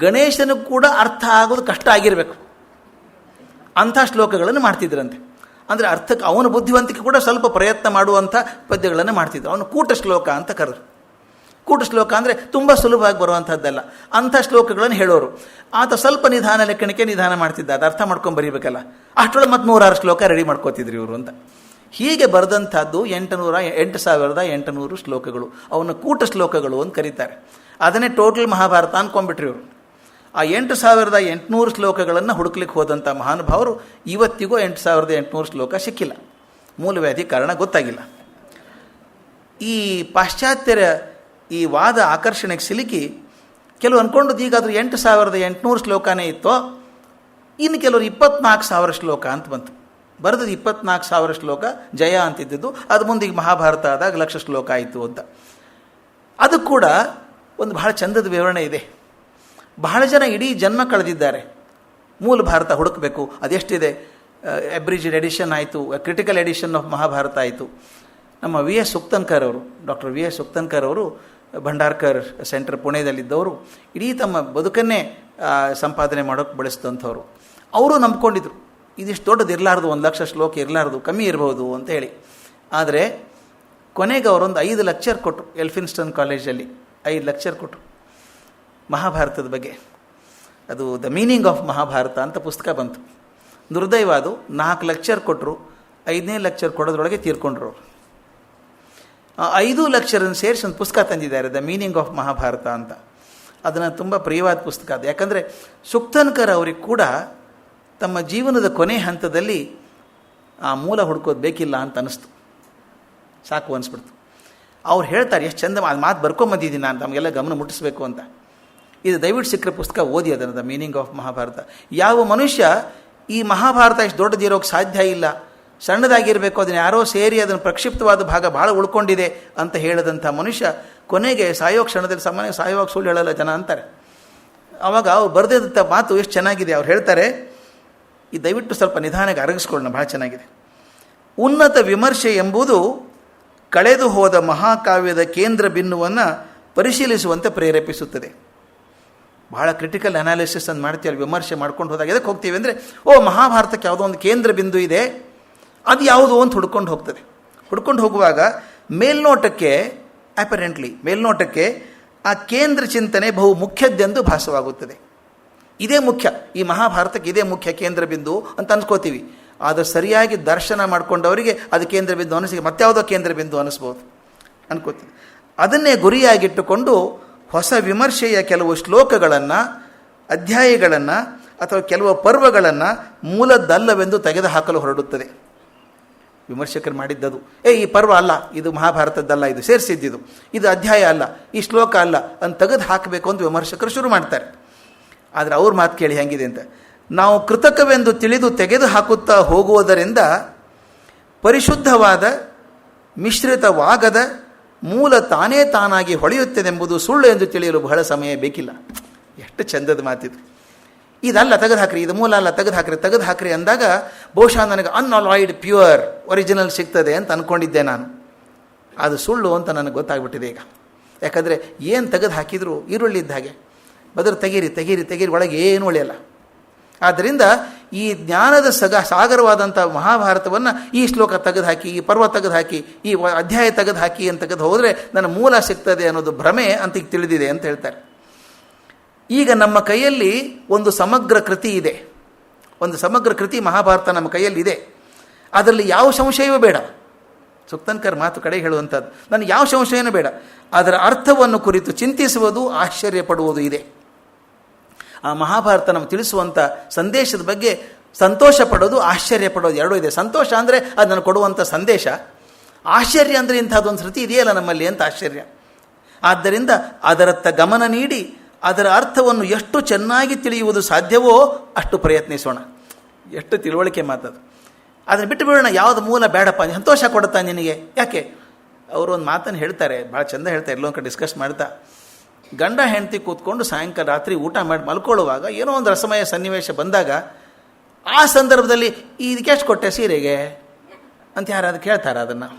ಗಣೇಶನಿಗೆ ಕೂಡ ಅರ್ಥ ಆಗೋದು ಕಷ್ಟ ಆಗಿರಬೇಕು ಅಂಥ ಶ್ಲೋಕಗಳನ್ನು ಮಾಡ್ತಿದ್ರಂತೆ. ಅಂದರೆ ಅರ್ಥಕ್ಕೆ ಅವನ ಬುದ್ಧಿವಂತಿಕೆ ಕೂಡ ಸ್ವಲ್ಪ ಪ್ರಯತ್ನ ಮಾಡುವಂಥ ಪದ್ಯಗಳನ್ನು ಮಾಡ್ತಿದ್ರು. ಅವನು ಕೂಟ ಶ್ಲೋಕ ಅಂತ ಕರೆದ್ರು. ಕೂಟ ಶ್ಲೋಕ ಅಂದರೆ ತುಂಬ ಸುಲಭವಾಗಿ ಬರುವಂಥದ್ದಲ್ಲ, ಅಂಥ ಶ್ಲೋಕಗಳನ್ನು ಹೇಳೋರು. ಆತ ಸ್ವಲ್ಪ ನಿಧಾನ ಲೆಕ್ಕಣಿಕೆ ನಿಧಾನ ಮಾಡ್ತಿದ್ದ, ಅದು ಅರ್ಥ ಮಾಡ್ಕೊಂಡು ಬರೀಬೇಕಲ್ಲ. ಅಷ್ಟೊಳಗೆ ಮತ್ತು 106 ಶ್ಲೋಕ ರೆಡಿ ಮಾಡ್ಕೋತಿದ್ರು ಇವರು ಅಂತ. ಹೀಗೆ ಬರೆದಂಥದ್ದು 8800 ಶ್ಲೋಕಗಳು. ಅವನ್ನ ಕೂಟ ಶ್ಲೋಕಗಳು ಅಂತ ಕರೀತಾರೆ. ಅದನ್ನೇ ಟೋಟಲ್ ಮಹಾಭಾರತ ಅಂದ್ಕೊಂಡ್ಬಿಟ್ರಿ ಇವರು. ಆ 8800 ಶ್ಲೋಕಗಳನ್ನು ಹುಡುಕ್ಲಿಕ್ಕೆ ಹೋದಂಥ ಮಹಾನುಭಾವರು ಇವತ್ತಿಗೂ 8800 ಶ್ಲೋಕ ಸಿಕ್ಕಿಲ್ಲ. ಮೂಲವ್ಯಾಧಿ ಕಾರಣ ಗೊತ್ತಾಗಿಲ್ಲ. ಈ ಪಾಶ್ಚಾತ್ಯರ ಈ ವಾದ ಆಕರ್ಷಣೆಗೆ ಸಿಲುಕಿ ಕೆಲವು ಅಂದ್ಕೊಂಡದ್ದು ಈಗ ಅದು 8800 ಶ್ಲೋಕನೇ ಇತ್ತೋ, ಇನ್ನು ಕೆಲವರು 24,000 ಶ್ಲೋಕ ಅಂತ ಬಂತು. ಬರೆದದ್ದು 24,000 ಶ್ಲೋಕ ಜಯ ಅಂತಿದ್ದದ್ದು, ಅದು ಮುಂದೆ ಈಗ ಮಹಾಭಾರತ ಆದಾಗ 1,00,000 ಶ್ಲೋಕ ಆಯಿತು ಅಂತ. ಅದು ಕೂಡ ಒಂದು ಬಹಳ ಚಂದದ ವಿವರಣೆ ಇದೆ. ಬಹಳ ಜನ ಇಡೀ ಜನ್ಮ ಕಳೆದಿದ್ದಾರೆ ಮೂಲ ಭಾರತ ಹುಡುಕಬೇಕು. ಅದೆಷ್ಟಿದೆ, ಅಬ್ರಿಜಿಡ್ ಎಡಿಷನ್ ಆಯಿತು, ಕ್ರಿಟಿಕಲ್ ಎಡಿಷನ್ ಆಫ್ ಮಹಾಭಾರತ ಆಯಿತು. ನಮ್ಮ ವಿ ಎಸ್ ಸುಕ್ತನ್ಕರ್ ಅವರು, ಡಾಕ್ಟರ್ ವಿ ಎಸ್ ಸುಕ್ತನ್ಕರ್ ಅವರು ಭಂಡಾರ್ಕರ್ ಸೆಂಟರ್ ಪುಣೆದಲ್ಲಿದ್ದವರು, ಇಡೀ ತಮ್ಮ ಬದುಕನ್ನೇ ಸಂಪಾದನೆ ಮಾಡೋಕ್ಕೆ ಬಳಸಿದಂಥವ್ರು. ಅವರು ನಂಬ್ಕೊಂಡಿದ್ರು ಇದಿಷ್ಟು ದೊಡ್ಡದು ಇರಲಾರ್ದು, 1,00,000 ಶ್ಲೋಕ ಇರಲಾರ್ದು, ಕಮ್ಮಿ ಇರ್ಬೋದು ಅಂತ ಹೇಳಿ. ಆದರೆ ಕೊನೆಗೆ ಅವರೊಂದು 5 ಲೆಕ್ಚರ್ ಕೊಟ್ಟರು. ಎಲ್ಫಿನ್ಸ್ಟನ್ ಕಾಲೇಜಲ್ಲಿ 5 ಲೆಕ್ಚರ್ ಕೊಟ್ಟರು ಮಹಾಭಾರತದ ಬಗ್ಗೆ. ಅದು ದ ಮೀನಿಂಗ್ ಆಫ್ ಮಹಾಭಾರತ ಅಂತ ಪುಸ್ತಕ ಬಂತು. ದುರ್ದೈವ ಅದು, 4 ಲೆಕ್ಚರ್ ಕೊಟ್ಟರು, 5ನೇ ಲೆಕ್ಚರ್ ಕೊಡೋದ್ರೊಳಗೆ ತೀರ್ಕೊಂಡ್ರು. 5 ಲೆಕ್ಚರನ್ನು ಸೇರಿಸಿ ಒಂದು ಪುಸ್ತಕ ತಂದಿದ್ದಾರೆ, ದ ಮೀನಿಂಗ್ ಆಫ್ ಮಹಾಭಾರತ ಅಂತ. ಅದನ್ನು ತುಂಬ ಪ್ರಿಯವಾದ ಪುಸ್ತಕ ಅದು. ಯಾಕಂದರೆ ಸುಕ್ತನ್ಕರ್ ಅವ್ರಿಗೆ ಕೂಡ ತಮ್ಮ ಜೀವನದ ಕೊನೆ ಹಂತದಲ್ಲಿ ಆ ಮೂಲ ಹುಡ್ಕೋದು ಬೇಕಿಲ್ಲ ಅಂತ ಅನ್ನಿಸ್ತು, ಸಾಕು ಅನಿಸ್ಬಿಡ್ತು. ಅವ್ರು ಹೇಳ್ತಾರೆ, ಎಷ್ಟು ಚಂದ ಮಾತು ಬರ್ಕೊಂಬಂದಿದ್ದೀನಿ ನಾನು, ತಮಗೆಲ್ಲ ಗಮನ ಮುಟ್ಟಿಸ್ಬೇಕು ಅಂತ. ಇದು ದಯವಿಟ್ಟು ಸಿಕ್ಕರೆ ಪುಸ್ತಕ ಓದಿ ಅದನ್ನು, ದ ಮೀನಿಂಗ್ ಆಫ್ ಮಹಾಭಾರತ. ಯಾವ ಮನುಷ್ಯ ಈ ಮಹಾಭಾರತ ಇಷ್ಟು ದೊಡ್ಡದಿರೋಕ್ಕೆ ಸಾಧ್ಯ ಇಲ್ಲ, ಸಣ್ಣದಾಗಿರಬೇಕು, ಅದನ್ನು ಯಾರೋ ಸೇರಿ ಅದನ್ನು ಪ್ರಕ್ಷಿಪ್ತವಾದ ಭಾಗ ಭಾಳ ಉಳ್ಕೊಂಡಿದೆ ಅಂತ ಹೇಳಿದಂಥ ಮನುಷ್ಯ ಕೊನೆಗೆ ಸಾಯೋ ಕ್ಷಣದಲ್ಲಿ ಸಾಮಾನ್ಯ ಸಾಯುವಾಗ ಸುಳ್ಳು ಹೇಳಲ್ಲ ಜನ ಅಂತಾರೆ. ಆವಾಗ ಅವ್ರು ಬರೆದಿದ್ದಂಥ ಮಾತು ಎಷ್ಟು ಚೆನ್ನಾಗಿದೆ. ಅವ್ರು ಹೇಳ್ತಾರೆ, ಈ ದಯವಿಟ್ಟು ಸ್ವಲ್ಪ ನಿಧಾನಕ್ಕೆ ಅರಗಿಸ್ಕೊಳ್ಳೋಣ, ಭಾಳ ಚೆನ್ನಾಗಿದೆ. ಉನ್ನತ ವಿಮರ್ಶೆ ಎಂಬುದು ಕಳೆದು ಹೋದ ಮಹಾಕಾವ್ಯದ ಕೇಂದ್ರ ಬಿಂದುವನ್ನು ಪರಿಶೀಲಿಸುವಂತೆ ಪ್ರೇರೇಪಿಸುತ್ತದೆ. ಬಹಳ ಕ್ರಿಟಿಕಲ್ ಅನಾಲಿಸಿಸ್ ಅಂತ ಮಾಡ್ತೀವಿ, ವಿಮರ್ಶೆ ಮಾಡ್ಕೊಂಡು ಹೋದಾಗ ಎದಕ್ಕೆ ಹೋಗ್ತೀವಿ ಅಂದರೆ, ಮಹಾಭಾರತಕ್ಕೆ ಯಾವುದೋ ಒಂದು ಕೇಂದ್ರ ಬಿಂದು ಇದೆ, ಅದು ಯಾವುದು ಅಂತ ಹುಡ್ಕೊಂಡು ಹೋಗ್ತದೆ. ಹುಡ್ಕೊಂಡು ಹೋಗುವಾಗ ಮೇಲ್ನೋಟಕ್ಕೆ ಆ ಕೇಂದ್ರ ಚಿಂತನೆ ಬಹು ಮುಖ್ಯದ್ದೆಂದು ಭಾಸವಾಗುತ್ತದೆ. ಇದೇ ಮುಖ್ಯ, ಈ ಮಹಾಭಾರತಕ್ಕೆ ಇದೇ ಮುಖ್ಯ ಕೇಂದ್ರ ಬಿಂದು ಅಂತ ಅನ್ಕೋತೀವಿ. ಆದರೆ ಸರಿಯಾಗಿ ದರ್ಶನ ಮಾಡಿಕೊಂಡವರಿಗೆ ಅದು ಕೇಂದ್ರ ಬಿಂದು ಅನಿಸಿ ಮತ್ಯಾವುದೋ ಕೇಂದ್ರ ಬಿಂದು ಅನ್ನಿಸ್ಬೋದು ಅನ್ಕೋತೀವಿ. ಅದನ್ನೇ ಗುರಿಯಾಗಿಟ್ಟುಕೊಂಡು ಹೊಸ ವಿಮರ್ಶೆಯ ಕೆಲವು ಶ್ಲೋಕಗಳನ್ನು, ಅಧ್ಯಾಯಗಳನ್ನು ಅಥವಾ ಕೆಲವು ಪರ್ವಗಳನ್ನು ಮೂಲದ್ದಲ್ಲವೆಂದು ತೆಗೆದುಹಾಕಲು ಹೊರಡುತ್ತದೆ. ವಿಮರ್ಶಕರು ಮಾಡಿದ್ದದು, ಈ ಪರ್ವ ಅಲ್ಲ, ಇದು ಮಹಾಭಾರತದ್ದಲ್ಲ, ಇದು ಸೇರಿಸಿದ್ದಿದು, ಇದು ಅಧ್ಯಾಯ ಅಲ್ಲ, ಈ ಶ್ಲೋಕ ಅಲ್ಲ ಅಂತ ತೆಗೆದು ಹಾಕಬೇಕು ಅಂತ ವಿಮರ್ಶಕರು ಶುರು ಮಾಡ್ತಾರೆ. ಆದರೆ ಅವ್ರ ಮಾತು ಕೇಳಿ ಹೆಂಗಿದೆ ಅಂತ, ನಾವು ಕೃತಕವೆಂದು ತಿಳಿದು ತೆಗೆದು ಹಾಕುತ್ತಾ ಹೋಗುವುದರಿಂದ ಪರಿಶುದ್ಧವಾದ ಮಿಶ್ರಿತವಾಗದ ಮೂಲ ತಾನೇ ತಾನಾಗಿ ಹೊಳೆಯುತ್ತದೆಂಬುದು ಸುಳ್ಳು ಎಂದು ತಿಳಿಯಲು ಬಹಳ ಸಮಯ ಬೇಕಿಲ್ಲ. ಎಷ್ಟು ಚಂದದ ಮಾತಿದು. ಇದಲ್ಲ ತೆಗೆದುಹಾಕ್ರಿ, ಇದು ಮೂಲ ಅಲ್ಲ, ತೆಗೆದುಹಾಕ್ರಿ ಅಂದಾಗ ಬಹುಶಃ ನನಗೆ ಅನ್ಅಲಾಯ್ಡ್ ಪ್ಯೂರ್ ಒರಿಜಿನಲ್ ಸಿಗ್ತದೆ ಅಂತ ಅಂದ್ಕೊಂಡಿದ್ದೆ ನಾನು. ಅದು ಸುಳ್ಳು ಅಂತ ನನಗೆ ಗೊತ್ತಾಗ್ಬಿಟ್ಟಿದೆ ಈಗ. ಯಾಕಂದರೆ ಏನು ತೆಗೆದು ಹಾಕಿದ್ರು ಈರುಳ್ಳಿದ್ದ ಹಾಗೆ, ಬದಲು ತೆಗೀರಿ ಒಳಗೆ ಏನು ಉಳಿಯಲ್ಲ. ಆದ್ದರಿಂದ ಈ ಜ್ಞಾನದ ಸಾಗರವಾದಂಥ ಮಹಾಭಾರತವನ್ನು ಈ ಶ್ಲೋಕ ತೆಗೆದುಹಾಕಿ, ಈ ಪರ್ವ ತೆಗೆದುಹಾಕಿ, ಈ ಅಧ್ಯಾಯ ತೆಗೆದುಹಾಕಿ ಅಂತ ತೆಗೆದು ಹೋದರೆ ನನ್ನ ಮೂಲ ಸಿಗ್ತದೆ ಅನ್ನೋದು ಭ್ರಮೆ ಅಂತ ಈಗ ತಿಳಿದಿದೆ ಅಂತ ಹೇಳ್ತಾರೆ. ಈಗ ನಮ್ಮ ಕೈಯಲ್ಲಿ ಒಂದು ಸಮಗ್ರ ಕೃತಿ ಇದೆ, ಒಂದು ಸಮಗ್ರ ಕೃತಿ ಮಹಾಭಾರತ ನಮ್ಮ ಕೈಯಲ್ಲಿ ಇದೆ. ಅದರಲ್ಲಿ ಯಾವ ಸಂಶಯವೂ ಬೇಡ. ಸುಕ್ತನ್ಕರ್ ಮಾತು ಕಡೆ ಹೇಳುವಂಥದ್ದು, ನನಗೆ ಯಾವ ಸಂಶಯವೂ ಬೇಡ. ಅದರ ಅರ್ಥವನ್ನು ಕುರಿತು ಚಿಂತಿಸುವುದು, ಆಶ್ಚರ್ಯಪಡುವುದು ಇದೆ. ಆ ಮಹಾಭಾರತ ನಮಗೆ ತಿಳಿಸುವಂಥ ಸಂದೇಶದ ಬಗ್ಗೆ ಸಂತೋಷ ಪಡೋದು, ಆಶ್ಚರ್ಯ ಪಡೋದು ಎರಡೂ ಇದೆ. ಸಂತೋಷ ಅಂದರೆ ಅದು ನನಗೆ ಕೊಡುವಂಥ ಸಂದೇಶ, ಆಶ್ಚರ್ಯ ಅಂದರೆ ಇಂಥದ್ದೊಂದು ಶ್ರುತಿ ಇದೆಯಲ್ಲ ನಮ್ಮಲ್ಲಿ ಅಂತ ಆಶ್ಚರ್ಯ. ಆದ್ದರಿಂದ ಅದರತ್ತ ಗಮನ ನೀಡಿ ಅದರ ಅರ್ಥವನ್ನು ಎಷ್ಟು ಚೆನ್ನಾಗಿ ತಿಳಿಯುವುದು ಸಾಧ್ಯವೋ ಅಷ್ಟು ಪ್ರಯತ್ನಿಸೋಣ. ಎಷ್ಟು ತಿಳುವಳಿಕೆ ಮಾತದು. ಅದನ್ನು ಬಿಟ್ಟು ಬಿಡೋಣ, ಯಾವುದು ಮೂಲ ಬೇಡಪ್ಪ, ಸಂತೋಷ ಕೊಡುತ್ತಾ ನಿನಗೆ. ಯಾಕೆ ಅವರು ಒಂದು ಮಾತನ್ನು ಹೇಳ್ತಾರೆ, ಭಾಳ ಚೆಂದ ಹೇಳ್ತಾರೆ, ಎಲ್ಲೊಂದು ಕಡೆ ಡಿಸ್ಕಸ್ ಮಾಡ್ತಾ, ಗಂಡ ಹೆಂಡತಿ ಕೂತ್ಕೊಂಡು ಸಾಯಂಕಾಲ ರಾತ್ರಿ ಊಟ ಮಾಡಿ ಮಲ್ಕೊಳ್ಳುವಾಗ ಏನೋ ಒಂದು ರಸಮಯ ಸನ್ನಿವೇಶ ಬಂದಾಗ ಆ ಸಂದರ್ಭದಲ್ಲಿ ಇದಕ್ಕೆ ಎಷ್ಟು ಕೊಟ್ಟೆ ಸೀರೆಗೆ ಅಂತ ಯಾರಾದ್ರು ಕೇಳ್ತಾರೆ. ಅದನ್ನು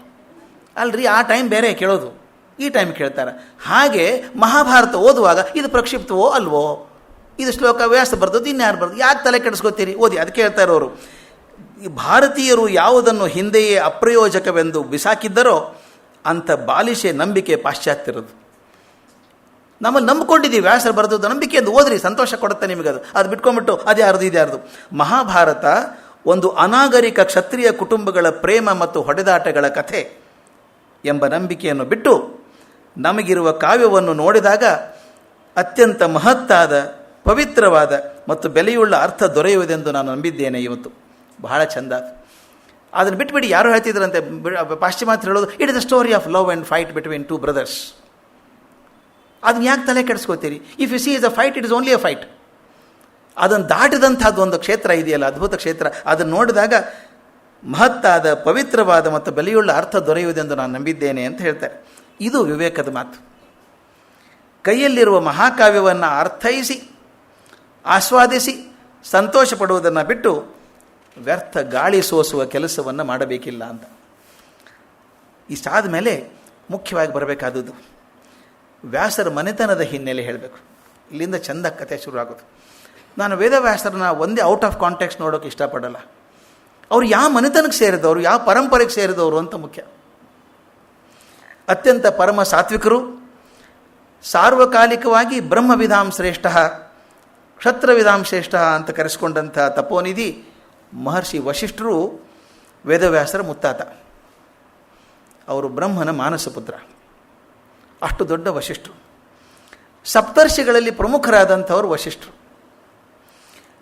ಅಲ್ರಿ, ಆ ಟೈಮ್ ಬೇರೆ ಕೇಳೋದು, ಈ ಟೈಮ್ ಕೇಳ್ತಾರೆ. ಹಾಗೆ ಮಹಾಭಾರತ ಓದುವಾಗ ಇದು ಪ್ರಕ್ಷಿಪ್ತವೋ ಅಲ್ವೋ, ಇದು ಶ್ಲೋಕ ವ್ಯಾಸ ಬರ್ದದ್ದು, ಇನ್ಯಾರು ಬರ್ದು, ಯಾಕೆ ತಲೆ ಕೆಡಿಸ್ಕೋತೀರಿ, ಓದಿ. ಅದಕ್ಕೆ ಹೇಳ್ತಾ ಇರೋರು, ಈ ಭಾರತೀಯರು ಯಾವುದನ್ನು ಹಿಂದೆಯೇ ಅಪ್ರಯೋಜಕವೆಂದು ಬಿಸಾಕಿದ್ದರೋ ಅಂಥ ಬಾಲಿಶೆ ನಂಬಿಕೆ ಪಾಶ್ಚಾತ್ಯರದು. ನಮ್ಮಲ್ಲಿ ನಂಬಿಕೊಂಡಿದ್ದೀವಿ, ವ್ಯಾಸರು ಬರೆದದ್ದು ನಂಬಿಕೆ ಎಂದು ಓದ್ರಿ, ಸಂತೋಷ ಕೊಡುತ್ತೆ ನಿಮಗದು. ಅದು ಬಿಟ್ಕೊಂಡ್ಬಿಟ್ಟು ಅದ್ಯಾರ್ದು ಇದ್ಯಾರ್ದು. ಮಹಾಭಾರತ ಒಂದು ಅನಾಗರಿಕ ಕ್ಷತ್ರಿಯ ಕುಟುಂಬಗಳ ಪ್ರೇಮ ಮತ್ತು ಹೊಡೆದಾಟಗಳ ಕಥೆ ಎಂಬ ನಂಬಿಕೆಯನ್ನು ಬಿಟ್ಟು ನಮಗಿರುವ ಕಾವ್ಯವನ್ನು ನೋಡಿದಾಗ ಅತ್ಯಂತ ಮಹತ್ತಾದ, ಪವಿತ್ರವಾದ ಮತ್ತು ಬೆಲೆಯುಳ್ಳ ಅರ್ಥ ದೊರೆಯುವುದೆಂದು ನಾನು ನಂಬಿದ್ದೇನೆ. ಇವತ್ತು ಬಹಳ ಚಂದ. ಅದನ್ನು ಬಿಟ್ಬಿಡಿ, ಯಾರು ಹೇಳ್ತಿದ್ರಂತೆ ಪಾಶ್ಚಿಮಾತ್ಯ ಹೇಳೋದು, it is the story of love and fight between two brothers. ಅದನ್ನ ಯಾಕೆ ತಲೆ ಕೆಡಿಸ್ಕೋತೀರಿ? If you see is a fight, it is only a fight. ಅದನ್ನು ದಾಟಿದಂಥದ್ದು ಒಂದು ಕ್ಷೇತ್ರ ಇದೆಯಲ್ಲ, ಅದ್ಭುತ ಕ್ಷೇತ್ರ. ಅದನ್ನು ನೋಡಿದಾಗ ಮಹತ್ತಾದ, ಪವಿತ್ರವಾದ ಮತ್ತು ಬೆಲೆಯುಳ್ಳ ಅರ್ಥ ದೊರೆಯುವುದೆಂದು ನಾನು ನಂಬಿದ್ದೇನೆ ಅಂತ ಹೇಳ್ತಾರೆ. ಇದು ವಿವೇಕದ ಮಾತು. ಕೈಯಲ್ಲಿರುವ ಮಹಾಕಾವ್ಯವನ್ನು ಅರ್ಥೈಸಿ, ಆಸ್ವಾದಿಸಿ, ಸಂತೋಷ ಪಡುವುದನ್ನು ಬಿಟ್ಟು ವ್ಯರ್ಥ ಗಾಳಿ ಸೋಸುವ ಕೆಲಸವನ್ನು ಮಾಡಬೇಕಿಲ್ಲ ಅಂತ. ಇಷ್ಟಾದ ಮೇಲೆ ಮುಖ್ಯವಾಗಿ ಬರಬೇಕಾದದ್ದು ವ್ಯಾಸರ ಮನೆತನದ ಹಿನ್ನೆಲೆ ಹೇಳಬೇಕು. ಇಲ್ಲಿಂದ ಚಂದ ಕಥೆ ಶುರುವಾಗೋದು. ನಾನು ವೇದವ್ಯಾಸರನ್ನ ಒಂದೇ ಔಟ್ ಆಫ್ ಕಾಂಟೆಕ್ಸ್ಟ್ ನೋಡೋಕೆ ಇಷ್ಟಪಡಲ್ಲ. ಅವರು ಯಾವ ಮನೆತನಕ್ಕೆ ಸೇರಿದವರು, ಯಾವ ಪರಂಪರೆಗೆ ಸೇರಿದವರು ಅಂತ ಮುಖ್ಯ. ಅತ್ಯಂತ ಪರಮ ಸಾತ್ವಿಕರು, ಸಾರ್ವಕಾಲಿಕವಾಗಿ ಬ್ರಹ್ಮವಿಧಾಂ ಶ್ರೇಷ್ಠ, ಕ್ಷತ್ರವಿಧಾಂ ಶ್ರೇಷ್ಠ ಅಂತ ಕರೆಸಿಕೊಂಡಂಥ ತಪೋನಿಧಿ ಮಹರ್ಷಿ ವಶಿಷ್ಠರು ವೇದವ್ಯಾಸರ ಮುತ್ತಾತ. ಅವರು ಬ್ರಹ್ಮನ ಮಾನಸ ಪುತ್ರ. ಅಷ್ಟು ದೊಡ್ಡ ವಶಿಷ್ಠರು. ಸಪ್ತರ್ಷಿಗಳಲ್ಲಿ ಪ್ರಮುಖರಾದಂಥವರು ವಶಿಷ್ಠರು.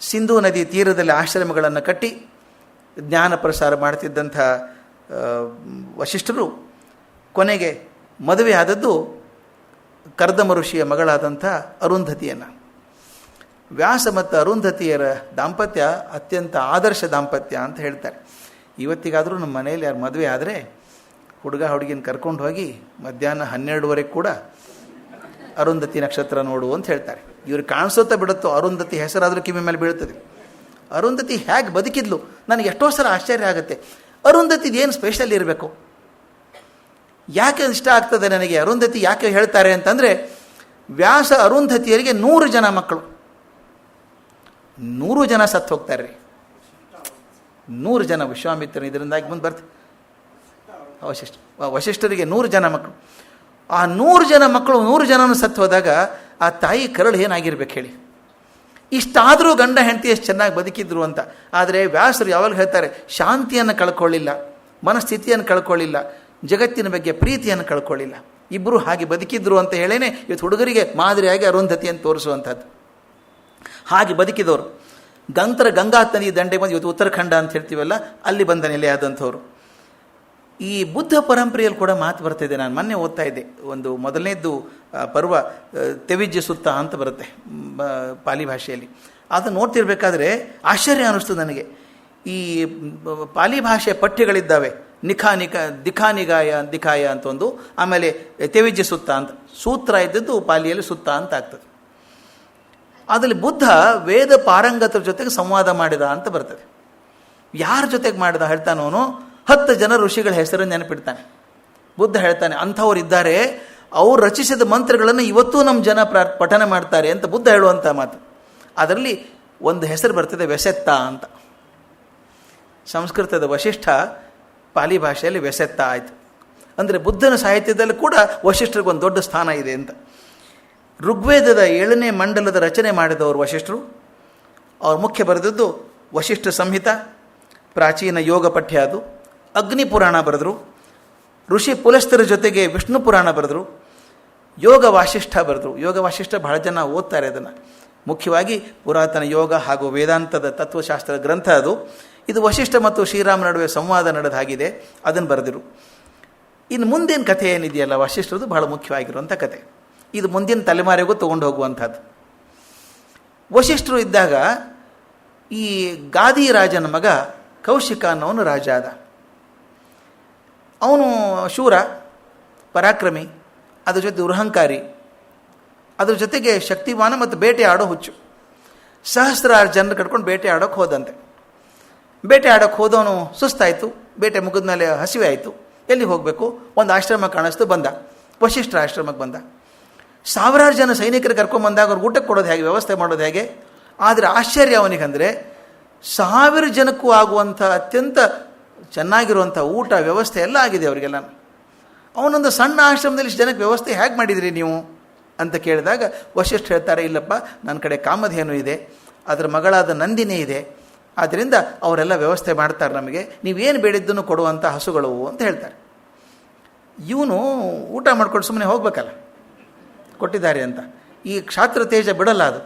ಸಿಂಧೂ ನದಿ ತೀರದಲ್ಲಿ ಆಶ್ರಮಗಳನ್ನು ಕಟ್ಟಿ ಜ್ಞಾನ ಪ್ರಸಾರ ಮಾಡ್ತಿದ್ದಂಥ ವಶಿಷ್ಠರು ಕೊನೆಗೆ ಮದುವೆ ಆದದ್ದು ಕರ್ದಮ ಋಷಿಯ ಮಗಳಾದಂಥ ಅರುಂಧತಿಯನ್ನು. ವ್ಯಾಸ ಮತ್ತು ಅರುಂಧತಿಯರ ದಾಂಪತ್ಯ ಅತ್ಯಂತ ಆದರ್ಶ ದಾಂಪತ್ಯ ಅಂತ ಹೇಳ್ತಾರೆ. ಇವತ್ತಿಗಾದರೂ ನಮ್ಮ ಮನೆಯಲ್ಲಿ ಯಾರು ಮದುವೆ ಆದರೆ ಹುಡುಗ ಹುಡುಗಿನ ಕರ್ಕೊಂಡು ಹೋಗಿ ಮಧ್ಯಾಹ್ನ 12:30 ಕೂಡ ಅರುಂಧತಿ ನಕ್ಷತ್ರ ನೋಡು ಅಂತ ಹೇಳ್ತಾರೆ. ಇವ್ರಿಗೆ ಕಾಣಿಸುತ್ತಾ ಬಿಡುತ್ತೋ ಅರುಂಧತಿ ಹೆಸರಾದರೂ ಕಿವಿ ಮೇಲೆ ಬೀಳ್ತದೆ. ಅರುಂಧತಿ ಹೇಗೆ ಬದುಕಿದ್ಲು ನನಗೆ ಎಷ್ಟೋ ಸಲ ಆಶ್ಚರ್ಯ ಆಗುತ್ತೆ. ಅರುಂಧತಿದು ಏನು ಸ್ಪೆಷಲ್ ಇರಬೇಕು? ಯಾಕೆ ಇಷ್ಟ ಆಗ್ತದೆ ನನಗೆ ಅರುಂಧತಿ ಯಾಕೆ ಹೇಳ್ತಾರೆ ಅಂತಂದರೆ, ವ್ಯಾಸ ಅರುಂಧತಿಯರಿಗೆ 100 ಜನ ಮಕ್ಕಳು, 100 ಜನ ಸತ್ತು ಹೋಗ್ತಾರೆ ರೀ. 100 ಜನ ವಿಶ್ವಾಮಿತ್ರನ ಇದರಿಂದಾಗಿ ಮುಂದೆ ಬರ್ತಾರೆ. ವಶಿಷ್ಠರಿಗೆ 100 ಜನ ಮಕ್ಕಳು. ಆ 100 ಜನ ಮಕ್ಕಳು 100 ಜನನೂ ಸತ್ತು ಹೋದಾಗ ಆ ತಾಯಿ ಕರಳು ಏನಾಗಿರ್ಬೇಕು ಹೇಳಿ. ಇಷ್ಟಾದರೂ ಗಂಡ ಹೆಂಡತಿ ಎಷ್ಟು ಚೆನ್ನಾಗಿ ಬದುಕಿದ್ರು ಅಂತ. ಆದರೆ ವ್ಯಾಸರು ಯಾವಾಗ ಹೇಳ್ತಾರೆ, ಶಾಂತಿಯನ್ನು ಕಳ್ಕೊಳ್ಳಿಲ್ಲ, ಮನಸ್ಥಿತಿಯನ್ನು ಕಳ್ಕೊಳ್ಳಿಲ್ಲ, ಜಗತ್ತಿನ ಬಗ್ಗೆ ಪ್ರೀತಿಯನ್ನು ಕಳ್ಕೊಳ್ಳಿಲ್ಲ, ಇಬ್ಬರು ಹಾಗೆ ಬದುಕಿದ್ರು ಅಂತ ಹೇಳೇನೆ ಇವತ್ತು ಹುಡುಗರಿಗೆ ಮಾದರಿಯಾಗಿ ಅರುಂಧತಿಯನ್ನು ತೋರಿಸುವಂಥದ್ದು. ಹಾಗೆ ಬದುಕಿದವರು ಗಂಗಾ ನದಿ ದಂಡೆ ಬಂದು ಇವತ್ತು ಉತ್ತರಾಖಂಡ ಅಂತ ಹೇಳ್ತೀವಲ್ಲ, ಅಲ್ಲಿ ಬಂದ ನೆಲೆ ಆದಂಥವ್ರು. ಈ ಬುದ್ಧ ಪರಂಪರೆಯಲ್ಲಿ ಕೂಡ ಮಾತು ಬರ್ತಾಯಿದೆ. ನಾನು ಮೊನ್ನೆ ಓದ್ತಾ ಇದ್ದೆ, ಒಂದು ಮೊದಲನೇದ್ದು ಪರ್ವ ತೆವಿಜ್ಯ ಸುತ್ತ ಅಂತ ಬರುತ್ತೆ ಪಾಲಿ ಭಾಷೆಯಲ್ಲಿ. ಅದನ್ನು ನೋಡ್ತಿರ್ಬೇಕಾದ್ರೆ ಆಶ್ಚರ್ಯ ಅನ್ನಿಸ್ತು ನನಗೆ. ಈ ಪಾಲಿ ಭಾಷೆ ಪಠ್ಯಗಳಿದ್ದಾವೆ, ದಿಖಾಯ ಅಂತ ಒಂದು, ಆಮೇಲೆ ತೆವಿಜ್ಯ ಸುತ್ತ ಅಂತ, ಸೂತ್ರ ಇದ್ದದ್ದು ಪಾಲಿಯಲ್ಲಿ ಸುತ್ತ ಅಂತ ಆಗ್ತದೆ. ಅದರಲ್ಲಿ ಬುದ್ಧ ವೇದ ಪಾರಂಗತರ ಜೊತೆಗೆ ಸಂವಾದ ಮಾಡಿದ ಅಂತ ಬರ್ತದೆ. ಯಾರ ಜೊತೆಗೆ ಮಾಡಿದ ಹೇಳ್ತಾನವನು, 10 ಜನ ಋಷಿಗಳ ಹೆಸರನ್ನು ನೆನಪಿಡ್ತಾನೆ. ಬುದ್ಧ ಹೇಳ್ತಾನೆ, ಅಂಥವ್ರು ಇದ್ದಾರೆ, ಅವ್ರು ರಚಿಸಿದ ಮಂತ್ರಗಳನ್ನು ಇವತ್ತೂ ನಮ್ಮ ಜನ ಪಠನೆ ಮಾಡ್ತಾರೆ ಅಂತ ಬುದ್ಧ ಹೇಳುವಂಥ ಮಾತು. ಅದರಲ್ಲಿ ಒಂದು ಹೆಸರು ಬರ್ತದೆ, ವ್ಯಸೆತ್ತ ಅಂತ. ಸಂಸ್ಕೃತದ ವಶಿಷ್ಠ ಪಾಲಿ ಭಾಷೆಯಲ್ಲಿ ವ್ಯಸೆತ್ತ ಆಯಿತು. ಅಂದರೆ ಬುದ್ಧನ ಸಾಹಿತ್ಯದಲ್ಲಿ ಕೂಡ ವಶಿಷ್ಠರಿಗೊಂದು ದೊಡ್ಡ ಸ್ಥಾನ ಇದೆ ಅಂತ. ಋಗ್ವೇದದ 7ನೇ ಮಂಡಲದ ರಚನೆ ಮಾಡಿದವರು ವಶಿಷ್ಠರು. ಅವ್ರು ಮುಖ್ಯ ಬರೆದದ್ದು ವಶಿಷ್ಠ ಸಂಹಿತ, ಪ್ರಾಚೀನ ಯೋಗ ಪಠ್ಯ, ಅದು ಅಗ್ನಿ ಪುರಾಣ ಬರೆದರು. ಋಷಿ ಪುಲಸ್ತರ ಜೊತೆಗೆ ವಿಷ್ಣು ಪುರಾಣ ಬರೆದರು. ಯೋಗ ವಾಸಿಷ್ಠ ಬರೆದರು. ಯೋಗ ವಾಸಿಷ್ಠ ಬಹಳ ಜನ ಓದ್ತಾರೆ ಅದನ್ನು. ಮುಖ್ಯವಾಗಿ ಪುರಾತನ ಯೋಗ ಹಾಗೂ ವೇದಾಂತದ ತತ್ವಶಾಸ್ತ್ರ ಗ್ರಂಥ ಅದು. ಇದು ವಶಿಷ್ಠ ಮತ್ತು ಶ್ರೀರಾಮ ನಡುವೆ ಸಂವಾದ ನಡೆದ ಹಾಗಿದೆ, ಅದನ್ನು ಬರೆದರು. ಇನ್ನು ಮುಂದಿನ ಕಥೆ ಏನಿದೆಯಲ್ಲ ವಶಿಷ್ಠರದು ಬಹಳ ಮುಖ್ಯವಾಗಿರುವಂಥ ಕಥೆ. ಇದು ಮುಂದಿನ ತಲೆಮಾರಿಗೂ ತೊಗೊಂಡು ಹೋಗುವಂಥದ್ದು. ವಶಿಷ್ಠರು ಇದ್ದಾಗ ಈ ಗಾದಿ ರಾಜನ ಮಗ ಕೌಶಿಕ ಅನ್ನೋನು ರಾಜ ಆದ. ಅವನು ಶೂರ, ಪರಾಕ್ರಮಿ, ಅದ್ರ ಜೊತೆ ದುರಹಂಕಾರಿ, ಅದ್ರ ಜೊತೆಗೆ ಶಕ್ತಿವಾನ ಮತ್ತು ಬೇಟೆ ಆಡೋ ಹುಚ್ಚು. ಸಹಸ್ರಾರು ಜನರು ಕಟ್ಕೊಂಡು ಬೇಟೆ ಆಡೋಕ್ಕೆ ಹೋದಂತೆ. ಬೇಟೆ ಆಡೋಕ್ಕೆ ಹೋದವನು ಸುಸ್ತಾಯಿತು, ಬೇಟೆ ಮುಗಿದ ಮೇಲೆ ಹಸಿವೆ ಆಯಿತು, ಎಲ್ಲಿ ಹೋಗಬೇಕು, ಒಂದು ಆಶ್ರಮ ಕಾಣಿಸ್ತು, ಬಂದ, ವಶಿಷ್ಠರ ಆಶ್ರಮಕ್ಕೆ ಬಂದ. 1000 ಜನ ಸೈನಿಕರು ಕರ್ಕೊಂಡ್ಬಂದಾಗ ಅವ್ರು ಊಟಕ್ಕೆ ಕೊಡೋದು ಹೇಗೆ, ವ್ಯವಸ್ಥೆ ಮಾಡೋದು ಹೇಗೆ. ಆದರೆ ಆಶ್ಚರ್ಯ ಅವನಿಗಂದರೆ 1000 ಜನಕ್ಕೂ ಆಗುವಂಥ ಅತ್ಯಂತ ಚೆನ್ನಾಗಿರುವಂಥ ಊಟ ವ್ಯವಸ್ಥೆ ಎಲ್ಲ ಆಗಿದೆ ಅವರಿಗೆಲ್ಲ. ಅವನೊಂದು ಸಣ್ಣ ಆಶ್ರಮದಲ್ಲಿ ಇಷ್ಟು ಜನಕ್ಕೆ ವ್ಯವಸ್ಥೆ ಹೇಗೆ ಮಾಡಿದಿರಿ ನೀವು ಅಂತ ಕೇಳಿದಾಗ ವಶಿಷ್ಠ ಹೇಳ್ತಾರೆ, ಇಲ್ಲಪ್ಪ ನನ್ನ ಕಡೆ ಕಾಮಧೇನು ಇದೆ, ಅದರ ಮಗಳಾದ ನಂದಿನಿ ಇದೆ, ಆದ್ದರಿಂದ ಅವರೆಲ್ಲ ವ್ಯವಸ್ಥೆ ಮಾಡ್ತಾರೆ, ನಮಗೆ ನೀವೇನು ಬೇಡಿದ್ದನ್ನು ಕೊಡುವಂಥ ಹಸುಗಳು ಅಂತ ಹೇಳ್ತಾರೆ. ಇವನು ಊಟ ಮಾಡ್ಕೊಂಡು ಸುಮ್ಮನೆ ಹೋಗ್ಬೇಕಲ್ಲ, ಕೊಟ್ಟಿದ್ದಾರೆ ಅಂತ. ಈ ಕ್ಷಾತ್ರ ತೇಜ ಬಿಡಲ್ಲ ಅದು.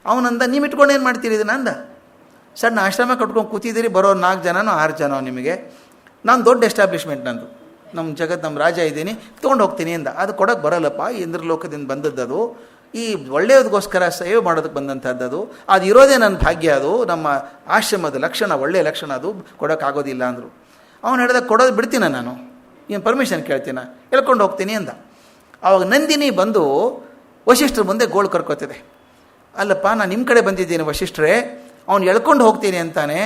ಅವನಂದ, ನೀವು ಇಟ್ಕೊಂಡು ಏನು ಮಾಡ್ತೀರಿ ಇದನ್ನ ಅಂದ. ಸಣ್ಣ ಆಶ್ರಮ ಕಟ್ಕೊಂಡು ಕೂತಿದ್ದೀರಿ, ಬರೋ 4 ಜನನೋ 6 ಜನ ನಿಮಗೆ, ನಾನು ದೊಡ್ಡ ಎಸ್ಟಾಬ್ಲಿಷ್ಮೆಂಟ್ ನಂದು, ನಮ್ಮ ರಾಜ ಇದ್ದೀನಿ, ತೊಗೊಂಡು ಹೋಗ್ತೀನಿ ಅಂದ. ಅದು ಕೊಡೋಕ್ಕೆ ಬರಲ್ಲಪ್ಪ, ಇಂದ್ರಲೋಕದಿಂದ ಬಂದದ್ದು, ಈ ಒಳ್ಳೆಯದಕ್ಕೋಸ್ಕರ ಸೇವೆ ಮಾಡೋದಕ್ಕೆ ಬಂದಂಥದ್ದು, ಅದು ಇರೋದೇ ನನ್ನ ಭಾಗ್ಯ, ಅದು ನಮ್ಮ ಆಶ್ರಮದ ಲಕ್ಷಣ, ಒಳ್ಳೆಯ ಲಕ್ಷಣ, ಅದು ಕೊಡೋಕ್ಕಾಗೋದಿಲ್ಲ ಅಂದರು. ಅವನು ಹೇಳಿದಾಗ, ಕೊಡೋದು ಬಿಡ್ತೀನ ನಾನು, ಏನು ಪರ್ಮಿಷನ್ ಕೇಳ್ತೀನ, ಎಳ್ಕೊಂಡು ಹೋಗ್ತೀನಿ ಅಂದ. ಆವಾಗ ನಂದಿನಿ ಬಂದು ವಶಿಷ್ಠರ ಮುಂದೆ ಗೋಳು ಕರ್ಕೋತಿದೆ. ಅಲ್ಲಪ್ಪ, ನಾನು ನಿಮ್ಮ ಕಡೆ ಬಂದಿದ್ದೀನಿ ವಶಿಷ್ಠರೇ, ಅವ್ನು ಎಳ್ಕೊಂಡು ಹೋಗ್ತೀನಿ ಅಂತಾನೆ,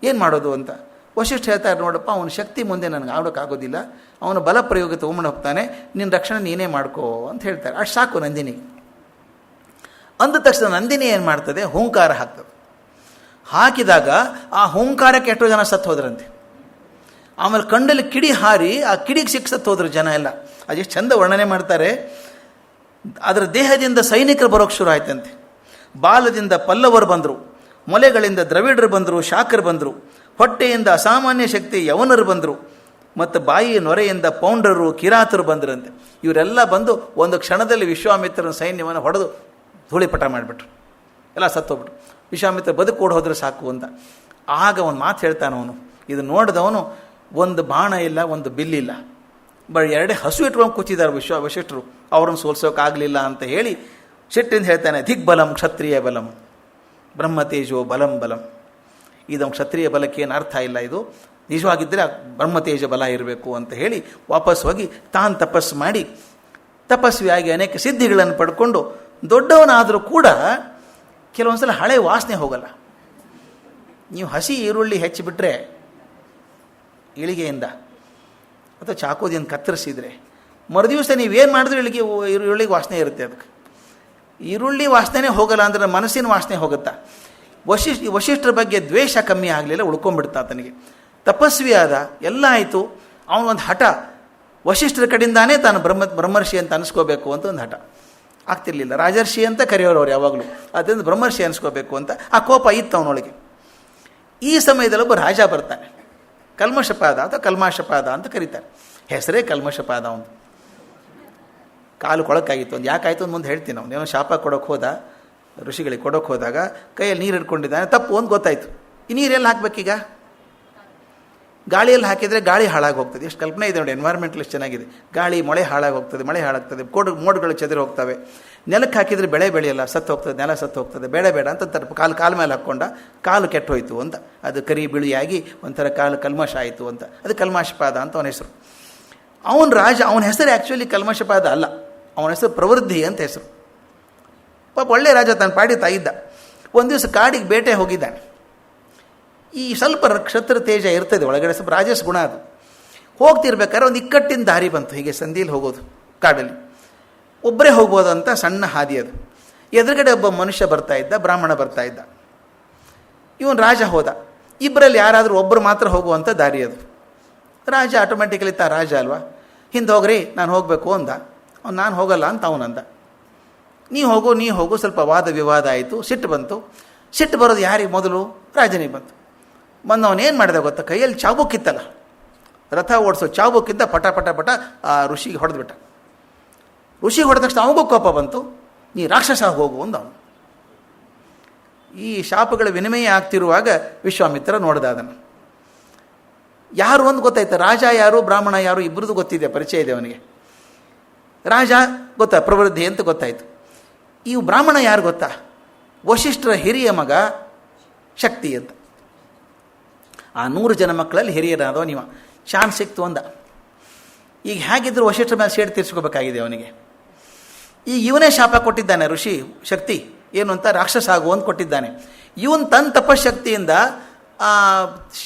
ಏನು ಮಾಡೋದು ಅಂತ. ವಶಿಷ್ಠ ಹೇಳ್ತಾರೆ, ನೋಡಪ್ಪ, ಅವನ ಶಕ್ತಿ ಮುಂದೆ ನನಗೆ ಆಡೋಕ್ಕಾಗೋದಿಲ್ಲ, ಅವನು ಬಲ ಪ್ರಯೋಗ ತೊಗೊಂಡು ಹೋಗ್ತಾನೆ, ನಿನ್ನ ರಕ್ಷಣೆ ನೀನೇ ಮಾಡ್ಕೋ ಅಂತ ಹೇಳ್ತಾರೆ. ಅಷ್ಟು ಸಾಕು ನಂದಿನಿ. ಅಂದ ತಕ್ಷಣ ನಂದಿನಿ ಏನು ಮಾಡ್ತದೆ, ಹೂಂಕಾರ ಹಾಕ್ತದೆ. ಹಾಕಿದಾಗ ಆ ಹೂಂಕಾರಕ್ಕೆ ಎಷ್ಟೋ ಜನ ಸತ್ತು ಹೋದ್ರಂತೆ. ಆಮೇಲೆ ಕಂಡಲ್ಲಿ ಕಿಡಿ ಹಾರಿ ಆ ಕಿಡಿಗೆ ಸತ್ತು ಹೋದ್ರು ಜನ ಎಲ್ಲ. ಅದೆಷ್ಟು ಚಂದ ವರ್ಣನೆ ಮಾಡ್ತಾರೆ. ಅದರ ದೇಹದಿಂದ ಸೈನಿಕರು ಬರೋಕ್ಕೆ ಶುರು ಆಯ್ತಂತೆ. ಬಾಲದಿಂದ ಪಲ್ಲವರು ಬಂದರು, ಮೊಲೆಗಳಿಂದ ದ್ರವಿಡರು ಬಂದರು, ಶಾಕರು ಬಂದರು, ಹೊಟ್ಟೆಯಿಂದ ಅಸಾಮಾನ್ಯ ಶಕ್ತಿ ಯವನರು ಬಂದರು, ಮತ್ತು ಬಾಯಿಯ ನೊರೆಯಿಂದ ಪೌಂಡ್ರರು, ಕಿರಾತರು ಬಂದರಂತೆ. ಇವರೆಲ್ಲ ಬಂದು ಒಂದು ಕ್ಷಣದಲ್ಲಿ ವಿಶ್ವಾಮಿತ್ರನ ಸೈನ್ಯವನ್ನು ಹೊಡೆದು ಧೂಳಿಪಟ ಮಾಡಿಬಿಟ್ರು, ಎಲ್ಲ ಸತ್ತೋಗ್ಬಿಟ್ರು. ವಿಶ್ವಾಮಿತ್ರ ಬದುಕೋಡ್ ಹೋದ್ರೆ ಸಾಕು ಅಂತ. ಆಗ ಅವನು ಮಾತು ಹೇಳ್ತಾನವನು, ಇದು ನೋಡಿದವನು ಒಂದು ಬಾಣ ಇಲ್ಲ, ಒಂದು ಬಿಲ್ಲಿಲ್ಲ, ಬರೀ 2 ಹಸು ಇಟ್ಕೊಂಡು ಕೂತಿದ್ದಾರೆ ವಶಿಷ್ಠರು, ಅವ್ರನ್ನ ಸೋಲ್ಸೋಕ್ಕಾಗಲಿಲ್ಲ ಅಂತ ಹೇಳಿ ಸಿಟ್ಟಿಂದ ಹೇಳ್ತಾನೆ, ದಿಗ್ಬಲಂ ಕ್ಷತ್ರಿಯ ಬಲಂ ಬ್ರಹ್ಮತೇಜೋ ಬಲಂ ಬಲಂ. ಇದು ಕ್ಷತ್ರಿಯ ಬಲಕ್ಕೆ ಏನು ಅರ್ಥ ಇಲ್ಲ, ಇದು ನಿಜವಾಗಿದ್ದರೆ ಬ್ರಹ್ಮತೇಜ ಬಲ ಇರಬೇಕು ಅಂತ ಹೇಳಿ ವಾಪಸ್ ಹೋಗಿ ತಾನು ತಪಸ್ಸು ಮಾಡಿ ತಪಸ್ವಿಯಾಗಿ ಅನೇಕ ಸಿದ್ಧಿಗಳನ್ನು ಪಡ್ಕೊಂಡು ದೊಡ್ಡವನಾದರೂ ಕೂಡ ಕೆಲವೊಂದು ಸಲ ಹಳೆ ವಾಸನೆ ಹೋಗಲ್ಲ. ನೀವು ಹಸಿ ಈರುಳ್ಳಿ ಹೆಚ್ಚಿಬಿಟ್ರೆ ಇಳಿಗೆಯಿಂದ ಅಥವಾ ಚಾಕೋದಿಂದ ಕತ್ತರಿಸಿದರೆ ಮರುದಿವಸ ನೀವೇನು ಮಾಡಿದ್ರೆ ಈರುಳ್ಳಿಗೆ ವಾಸನೆ ಇರುತ್ತೆ. ಅದಕ್ಕೆ ಈರುಳ್ಳಿ ವಾಸನೆ ಹೋಗಲ್ಲ ಅಂದರೆ ಮನಸ್ಸಿನ ವಾಸನೆ ಹೋಗುತ್ತಾ? ವಶಿಷ್ಠರ ಬಗ್ಗೆ ದ್ವೇಷ ಕಮ್ಮಿ ಆಗಲಿಲ್ಲ, ಉಳ್ಕೊಂಡ್ಬಿಡ್ತಾ ಆತನಿಗೆ. ತಪಸ್ವಿ ಆದ, ಎಲ್ಲ ಆಯಿತು. ಅವನೊಂದು ಹಠ, ವಶಿಷ್ಠರ ಕಡೆಯಿಂದಾನೇ ತಾನು ಬ್ರಹ್ಮರ್ಷಿ ಅಂತ ಅನಿಸ್ಕೋಬೇಕು ಅಂತ ಒಂದು ಹಠ. ಆಗ್ತಿರ್ಲಿಲ್ಲ. ರಾಜರ್ಷಿ ಅಂತ ಕರೆಯೋರು ಅವ್ರು ಯಾವಾಗಲೂ, ಅದರಿಂದ ಬ್ರಹ್ಮರ್ಷಿ ಅನಿಸ್ಕೋಬೇಕು ಅಂತ ಆ ಕೋಪ ಇತ್ತು ಅವನೊಳಗೆ. ಈ ಸಮಯದಲ್ಲಿ ಒಬ್ಬ ರಾಜ ಬರ್ತಾನೆ, ಕಲ್ಮಷಪಾದ ಅಥವಾ ಕಲ್ಮಾಷಪಾದ ಅಂತ ಕರೀತಾರೆ. ಹೆಸರೇ ಕಲ್ಮಷಪಾದ. ಅವನು ಕಾಲು ಕೊಳಕಾಗಿತ್ತು. ಒಂದು ಯಾಕಾಯಿತು ಅಂತ ಮುಂದೆ ಹೇಳ್ತೀನಿ. ಅವನು ಏನೋ ಶಾಪ ಕೊಡೋಕೆ ಹೋದ, ಋಷಿಗಳಿಗೆ ಕೊಡೋಕೆ ಹೋದಾಗ ಕೈಯಲ್ಲಿ ನೀರು ಹಿಡ್ಕೊಂಡಿದ್ದಾನೆ. ತಪ್ಪು ಅಂತ ಗೊತ್ತಾಯಿತು. ಈ ನೀರೆಲ್ಲ ಹಾಕ್ಬೇಕೀಗ? ಗಾಳಿಯಲ್ಲಿ ಹಾಕಿದರೆ ಗಾಳಿ ಹಾಳಾಗಿ ಹೋಗ್ತದೆ. ಎಷ್ಟು ಕಲ್ಪನೆ ಇದೆ ನೋಡಿ, ಎನ್ವೈರ್ಮೆಂಟಲ್ ಎಷ್ಟು ಚೆನ್ನಾಗಿದೆ. ಗಾಳಿ ಮಳೆ ಹಾಳಾಗಿ ಹೋಗ್ತದೆ, ಮಳೆ ಹಾಳಾಗ್ತದೆ, ಮೋಡ್ಗಳು ಚೆದರಿ ಹೋಗ್ತವೆ. ನೆಲಕ್ಕೆ ಹಾಕಿದರೆ ಬೆಳೆ ಬೆಳೆಯಲ್ಲ, ಸತ್ತು ಹೋಗ್ತದೆ, ನೆಲ ಸತ್ತು ಹೋಗ್ತದೆ. ಬೇಡ ಅಂತ ಕಾಲು ಮೇಲೆ ಹಾಕ್ಕೊಂಡ, ಕಾಲು ಕೆಟ್ಟು ಹೋಯಿತು ಅಂತ. ಅದು ಕರಿ ಬಿಳಿಯಾಗಿ ಒಂಥರ ಕಾಲು ಕಲ್ಮಶ ಆಯಿತು ಅಂತ. ಅದು ಕಲ್ಮಾಷಪಾದ ಅಂತ ಅವನ ಹೆಸರು. ಅವನ ರಾಜ, ಅವನ ಹೆಸರು ಆ್ಯಕ್ಚುಲಿ ಕಲ್ಮಷಪಾದ ಅಲ್ಲ, ಅವನ ಹೆಸರು ಪ್ರವೃದ್ಧಿ ಅಂತ ಹೆಸರು. ಪಾಪ ಒಳ್ಳೆ ರಾಜ, ತಾನು ಪಾಡಿ ತಾಯಿದ್ದ. ಒಂದು ದಿವಸ ಕಾಡಿಗೆ ಬೇಟೆ ಹೋಗಿದ್ದಾನೆ. ಈ ಸ್ವಲ್ಪ ನಕ್ಷತ್ರ ತೇಜ ಇರ್ತದೆ ಒಳಗಡೆ, ಸ್ವಲ್ಪ ರಾಜಸ್ ಗುಣ ಅದು. ಹೋಗ್ತಿರ್ಬೇಕಾದ್ರೆ ಒಂದು ಇಕ್ಕಟ್ಟಿನ ದಾರಿ ಬಂತು. ಹೀಗೆ ಸಂಧಿಯಲ್ಲಿ ಹೋಗೋದು ಕಾಡಲ್ಲಿ, ಒಬ್ಬರೇ ಹೋಗ್ಬೋದಂತ ಸಣ್ಣ ಹಾದಿ ಅದು. ಎದುರುಗಡೆ ಒಬ್ಬ ಮನುಷ್ಯ ಬರ್ತಾ ಇದ್ದ, ಬ್ರಾಹ್ಮಣ ಬರ್ತಾ ಇದ್ದ. ಇವನು ರಾಜ ಹೋದ. ಇಬ್ಬರಲ್ಲಿ ಯಾರಾದರೂ ಒಬ್ಬರು ಮಾತ್ರ ಹೋಗುವಂಥ ದಾರಿ ಅದು. ರಾಜ ಆಟೋಮೆಟಿಕಲಿ ರಾಜ ಅಲ್ವಾ, ಹಿಂದೆ ಹೋಗ್ರಿ ನಾನು ಹೋಗಬೇಕು ಅಂದ. ಅವ್ನು ನಾನು ಹೋಗಲ್ಲ ಅಂತ ಅವನಂದ. ನೀ ಹೋಗು. ಸ್ವಲ್ಪ ವಾದ ವಿವಾದ ಆಯಿತು, ಸಿಟ್ಟು ಬಂತು. ಸಿಟ್ಟು ಬರೋದು ಯಾರಿಗೆ ಮೊದಲು? ರಾಜನಿಗೆ ಬಂತು. ಅವನೇನು ಮಾಡಿದೆ ಗೊತ್ತಾ? ಕೈಯಲ್ಲಿ ಚಾಬುಕ್ಕಿತ್ತಲ್ಲ, ರಥ ಓಡಿಸೋ ಚಾಬುಕ್ಕಿದ್ದ, ಪಟ ಪಟ ಪಟ ಆ ಋಷಿಗೆ ಹೊಡೆದ್ಬಿಟ್ಟ. ಋಷಿಗೆ ಹೊಡೆದ ತಕ್ಷಣ ಅವನಿಗೂ ಕೋಪ ಬಂತು. ನೀ ರಾಕ್ಷಸ ಹೋಗು ಅಂದ ಅವನು. ಈ ಶಾಪಗಳ ವಿನಿಮಯ ಆಗ್ತಿರುವಾಗ ವಿಶ್ವಾಮಿತ್ರ ನೋಡ್ದ ಅದನ್ನು. ಯಾರು ಒಂದು ಗೊತ್ತಾಯ್ತು, ರಾಜ ಯಾರು ಬ್ರಾಹ್ಮಣ ಯಾರು ಇಬ್ಬರದು ಗೊತ್ತಿದೆ, ಪರಿಚಯ ಇದೆ ಅವನಿಗೆ. ರಾಜ ಗೊತ್ತಾ, ಪ್ರವೃದ್ಧಿ ಅಂತ ಗೊತ್ತಾಯಿತು. ಈ ಬ್ರಾಹ್ಮಣ ಯಾರು ಗೊತ್ತಾ? ವಶಿಷ್ಠರ ಹಿರಿಯ ಮಗ ಶಕ್ತಿ ಅಂತ. ಆ 100 ಜನ ಮಕ್ಕಳಲ್ಲಿ ಹಿರಿಯರಾದವ ನೀವ. ಚಾನ್ಸ್ ಸಿಕ್ತು ಅಂದ. ಈಗ ಹೇಗಿದ್ರು ವಶಿಷ್ಠರ ಮೇಲೆ ಸೇಡು ತೀರ್ಸ್ಕೋಬೇಕಾಗಿದೆ ಅವನಿಗೆ. ಈಗ ಇವನೇ ಶಾಪ ಕೊಟ್ಟಿದ್ದಾನೆ ಋಷಿ ಶಕ್ತಿ, ಏನು ಅಂತ, ರಾಕ್ಷಸ ಆಗು ಅಂತ ಕೊಟ್ಟಿದ್ದಾನೆ. ಇವನು ತನ್ನ ತಪಶಕ್ತಿಯಿಂದ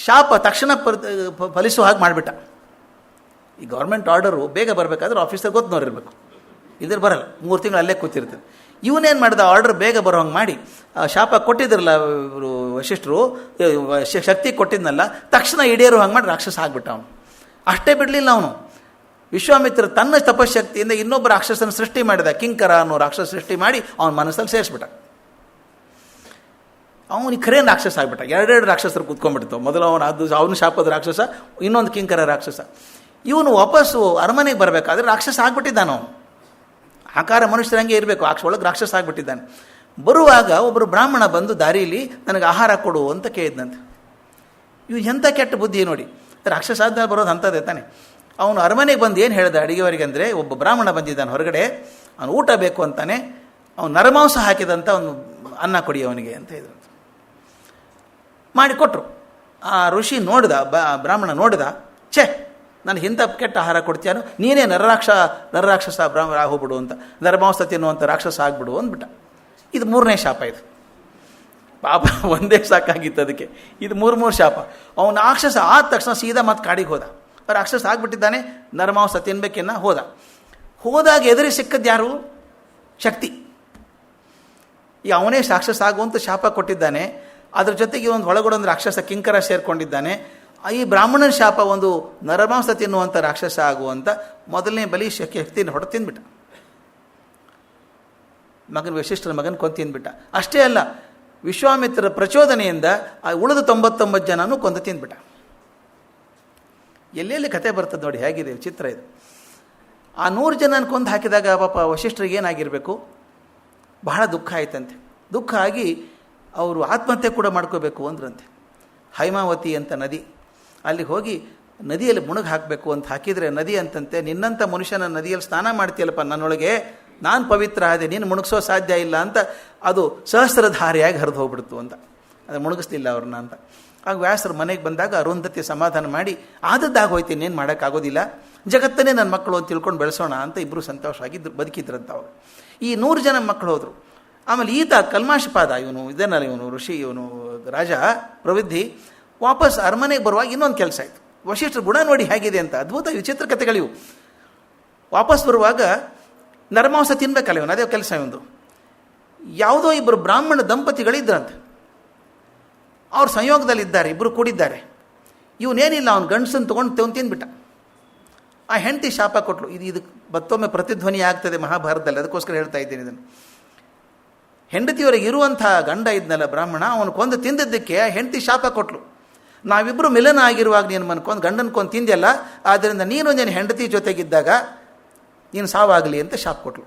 ಶಾಪ ತಕ್ಷಣ ಫಲಿಸುವ ಹಾಗೆ ಮಾಡಿಬಿಟ್ಟ. ಈ ಗೌರ್ಮೆಂಟ್ ಆರ್ಡರು ಬೇಗ ಬರಬೇಕಾದ್ರೆ ಆಫೀಸರ್ ಗೊತ್ತನೋರಿರ್ಬೇಕು, ಇದ್ರ ಬರಲ್ಲ, 3 ತಿಂಗಳು ಅಲ್ಲೇ ಕೂತಿರ್ತದೆ. ಇವನೇನು ಮಾಡಿದ, ಆರ್ಡರ್ ಬೇಗ ಬರೋ ಹಂಗೆ ಮಾಡಿ ಶಾಪ ಕೊಟ್ಟಿದ್ರಲ್ಲ ಇವರು ವಶಿಷ್ಠರು, ಶಕ್ತಿ ಕೊಟ್ಟಿದ್ನಲ್ಲ, ತಕ್ಷಣ ಈಡೇರೋ ಹಂಗೆ ಮಾಡಿ ರಾಕ್ಷಸ ಆಗ್ಬಿಟ್ಟ ಅವನು. ಅಷ್ಟೇ ಬಿಡಲಿಲ್ಲ ಅವನು. ವಿಶ್ವಾಮಿತ್ರ ತನ್ನ ತಪಶಕ್ತಿಯಿಂದ ಇನ್ನೊಬ್ಬ ರಾಕ್ಷಸನ ಸೃಷ್ಟಿ ಮಾಡಿದ, ಕಿಂಕರ ಅನ್ನೋ ರಾಕ್ಷಸ ಸೃಷ್ಟಿ ಮಾಡಿ ಅವನ ಮನಸ್ಸಲ್ಲಿ ಸೇರಿಸ್ಬಿಟ್ಟ. ಅವನಿಗೆ ಖರೇನು ರಾಕ್ಷಸ ಆಗ್ಬಿಟ್ಟ. 2 ರಾಕ್ಷಸರು ಕೂತ್ಕೊಂಡ್ಬಿಡ್ತಾವೆ. ಮೊದಲು ಅವನ ಶಾಪದ ರಾಕ್ಷಸ, ಇನ್ನೊಂದು ಕಿಂಕರ ರಾಕ್ಷಸ. ಇವನು ವಾಪಸ್ಸು ಅರಮನೆಗೆ ಬರಬೇಕಾದ್ರೆ ರಾಕ್ಷಸ ಆಗ್ಬಿಟ್ಟಿದ್ದಾನ. ಅವನು ಆಕಾರ ಮನುಷ್ಯರಂಗೆ ಇರಬೇಕು, ಒಳಗೆ ರಾಕ್ಷಸ ಆಗ್ಬಿಟ್ಟಿದ್ದಾನೆ. ಬರುವಾಗ ಒಬ್ಬರು ಬ್ರಾಹ್ಮಣ ಬಂದು ದಾರಿಯಲ್ಲಿ ನನಗೆ ಆಹಾರ ಕೊಡು ಅಂತ ಕೇಳಿದ್ನಂತೆ. ಇವು ಎಂಥ ಕೆಟ್ಟ ಬುದ್ಧಿ ನೋಡಿ, ರಾಕ್ಷಸ ಆದ್ಮೇಲೆ ಬರೋದು ಅಂಥದ್ದೇ ತಾನೆ. ಅವನು ಅರಮನೆಗೆ ಬಂದು ಏನು ಹೇಳಿದ ಅಡಿಗೆವರಿಗೆ ಅಂದರೆ, ಒಬ್ಬ ಬ್ರಾಹ್ಮಣ ಬಂದಿದ್ದಾನೆ ಹೊರಗಡೆ, ಅವನು ಊಟ ಬೇಕು ಅಂತಾನೆ, ಅವನು ನರಮಾಂಸ ಹಾಕಿದಂಥ ಅವನು ಅನ್ನ ಕೊಡಿ ಅವನಿಗೆ ಅಂತ ಹೇಳಿದ್ರು. ಮಾಡಿಕೊಟ್ರು. ಆ ಋಷಿ ನೋಡಿದ, ಬ್ರಾಹ್ಮಣ ನೋಡಿದ, ಛೇ ನನಗೆ ಇಂಥ ಕೆಟ್ಟ ಆಹಾರ ಕೊಡ್ತೀಯಾನು, ನೀನೇ ನರರಾಕ್ಷಸ ಬ್ರಾಹ್ಮಣ ಹೋಗ್ಬಿಡು ಅಂತ, ನರಮಾಂಸ ತಿನ್ನುವಂಥ ರಾಕ್ಷಸ ಆಗ್ಬಿಡು ಅಂದ್ಬಿಟ್ಟ. ಇದು 3ನೇ ಶಾಪ. ಇದು ಪಾಪ ಒಂದೇ ಸಾಕಾಗಿತ್ತು ಅದಕ್ಕೆ, ಇದು 3 ಶಾಪ. ಅವನು ರಾಕ್ಷಸ ಆದ ತಕ್ಷಣ ಸೀದಾ ಮತ್ತೆ ಕಾಡಿಗೆ ಹೋದ. ರಾಕ್ಷಸ ಆಗ್ಬಿಟ್ಟಿದ್ದಾನೆ, ನರಮಾಂಸ ತಿನ್ಬೇಕೆನ್ನ ಹೋದಾಗ ಎದುರಿ ಸಿಕ್ಕದ್ದು ಯಾರು? ಶಕ್ತಿ. ಈಗ ಅವನೇ ರಾಕ್ಷಸ ಆಗುವಂಥ ಶಾಪ ಕೊಟ್ಟಿದ್ದಾನೆ. ಅದ್ರ ಜೊತೆಗೆ ಒಂದು ಒಳಗಡೆ ರಾಕ್ಷಸ ಕಿಂಕರ ಸೇರ್ಕೊಂಡಿದ್ದಾನೆ. ಈ ಬ್ರಾಹ್ಮಣನ ಶಾಪ ಒಂದು ನರಮಾಂಸ ತಿನ್ನುವಂಥ ರಾಕ್ಷಸ ಆಗುವಂಥ ಮೊದಲನೇ ಬಲಿ ಶಕ್ತಿನ ಹೊಡೆ ತಿಂದ್ಬಿಟ್ಟ. ವಶಿಷ್ಠರ ಮಗನ ಕೊಂದು ತಿಂದ್ಬಿಟ್ಟ. ಅಷ್ಟೇ ಅಲ್ಲ, ವಿಶ್ವಾಮಿತ್ರರ ಪ್ರಚೋದನೆಯಿಂದ ಆ ಉಳಿದ 99 ಜನನೂ ಕೊಂದು ತಿಂದ್ಬಿಟ್ಟ. ಎಲ್ಲೆಲ್ಲಿ ಕತೆ ಬರ್ತದೆ ನೋಡಿ, ಹೇಗಿದೆ ಚಿತ್ರ ಇದು. ಆ 100 ಜನನ ಕೊಂದು ಹಾಕಿದಾಗ ಪಾಪ ವಶಿಷ್ಠರಿಗೆ ಏನಾಗಿರಬೇಕು, ಬಹಳ ದುಃಖ ಆಯ್ತಂತೆ. ದುಃಖ ಆಗಿ ಅವರು ಆತ್ಮಹತ್ಯೆ ಕೂಡ ಮಾಡ್ಕೋಬೇಕು ಅಂದ್ರಂತೆ. ಹೈಮಾವತಿ ಅಂತ ನದಿ, ಅಲ್ಲಿ ಹೋಗಿ ನದಿಯಲ್ಲಿ ಮುಳುಗಿ ಹಾಕಬೇಕು ಅಂತ ಹಾಕಿದರೆ ನದಿ ಅಂತಂತೆ, ನಿನ್ನಂಥ ಮನುಷ್ಯನ ನದಿಯಲ್ಲಿ ಸ್ನಾನ ಮಾಡ್ತೀಯಲ್ಲಪ್ಪ, ನನ್ನೊಳಗೆ ನಾನು ಪವಿತ್ರ ಆದೆ, ನೀನು ಮುಳುಗಿಸೋ ಸಾಧ್ಯ ಇಲ್ಲ ಅಂತ ಅದು ಸಹಸ್ರಧಾರೆಯಾಗಿ ಹರಿದು ಹೋಗ್ಬಿಡ್ತು ಅಂತ. ಅದು ಮುಳುಗಿಸ್ಲಿಲ್ಲ ಅವ್ರನ್ನ ಅಂತ. ಆಗ ವ್ಯಾಸರು ಮನೆಗೆ ಬಂದಾಗ ಅರುಂಧತಿ ಸಮಾಧಾನ ಮಾಡಿ, ಆದದ್ದಾಗೋಯ್ತು, ಇನ್ನೇನು ಮಾಡೋಕ್ಕಾಗೋದಿಲ್ಲ, ಜಗತ್ತನ್ನೇ ನನ್ನ ಮಕ್ಕಳು ಅಂತ ತಿಳ್ಕೊಂಡು ಬೆಳೆಸೋಣ ಅಂತ ಇಬ್ಬರು ಸಂತೋಷ ಆಗಿದ್ದು ಬದುಕಿದ್ರಂತ ಅವರು. ಈ 100 ಜನ ಮಕ್ಕಳು ಹೋದರು. ಆಮೇಲೆ ಈತ ಕಲ್ಮಾಶಪಾದ, ಇವನು ಇದನ್ನಲ್ಲ, ಇವನು ಋಷಿ, ಇವನು ರಾಜ ಪ್ರವೃದ್ಧಿ, ವಾಪಸ್ ಅರಮನೆಗೆ ಬರುವಾಗ ಇನ್ನೊಂದು ಕೆಲಸ ಆಯಿತು. ವಶಿಷ್ಠರ ಗುಣ ನೋಡಿ ಹೇಗಿದೆ ಅಂತ, ಅದ್ಭುತ ವಿಚಿತ್ರ ಕಥೆಗಳಿವು. ವಾಪಸ್ ಬರುವಾಗ ನರಮಾಂಸ ತಿನ್ಬೇಕಲ್ಲ ಇವನು, ಅದೇ ಕೆಲಸ ಇವನು. ಯಾವುದೋ ಇಬ್ಬರು ಬ್ರಾಹ್ಮಣ ದಂಪತಿಗಳಿದ್ದರಂತೆ, ಅವ್ರ ಸಂಯೋಗದಲ್ಲಿದ್ದಾರೆ, ಇಬ್ಬರು ಕೂಡಿದ್ದಾರೆ. ಇವನೇನಿಲ್ಲ, ಅವನು ಗಂಡಸನ್ನು ತೊಗೊಂಡು ತಿಂದ್ಬಿಟ್ಟ. ಆ ಹೆಂಡತಿ ಶಾಪ ಕೊಟ್ಟಳು. ಇದಕ್ಕೆ ಮತ್ತೊಮ್ಮೆ ಪ್ರತಿಧ್ವನಿ ಆಗ್ತದೆ ಮಹಾಭಾರತದಲ್ಲಿ, ಅದಕ್ಕೋಸ್ಕರ ಹೇಳ್ತಾ ಇದ್ದೀನಿ ಇದನ್ನು. ಹೆಂಡತಿಯವರೆಗೆ ಇರುವಂಥ ಗಂಡ ಇದ್ನಲ್ಲ ಬ್ರಾಹ್ಮಣ, ಅವನು ಕೊಂದು ತಿಂದಿದ್ದಕ್ಕೆ ಹೆಂಡತಿ ಶಾಪ ಕೊಟ್ಟಳು. ನಾವಿಬ್ಬರು ಮಿಲನ ಆಗಿರುವಾಗ ನೀನು ಮನ್ಕೊಂಡು ಗಂಡನ ಕೊಂದು ತಿಂದ್ಯಲ್ಲ, ಆದ್ದರಿಂದ ನೀನು ನಿನ್ನ ಹೆಂಡತಿ ಜೊತೆಗಿದ್ದಾಗ ನೀನು ಸಾವಾಗಲಿ ಅಂತ ಶಾಪ ಕೊಟ್ಟಳು.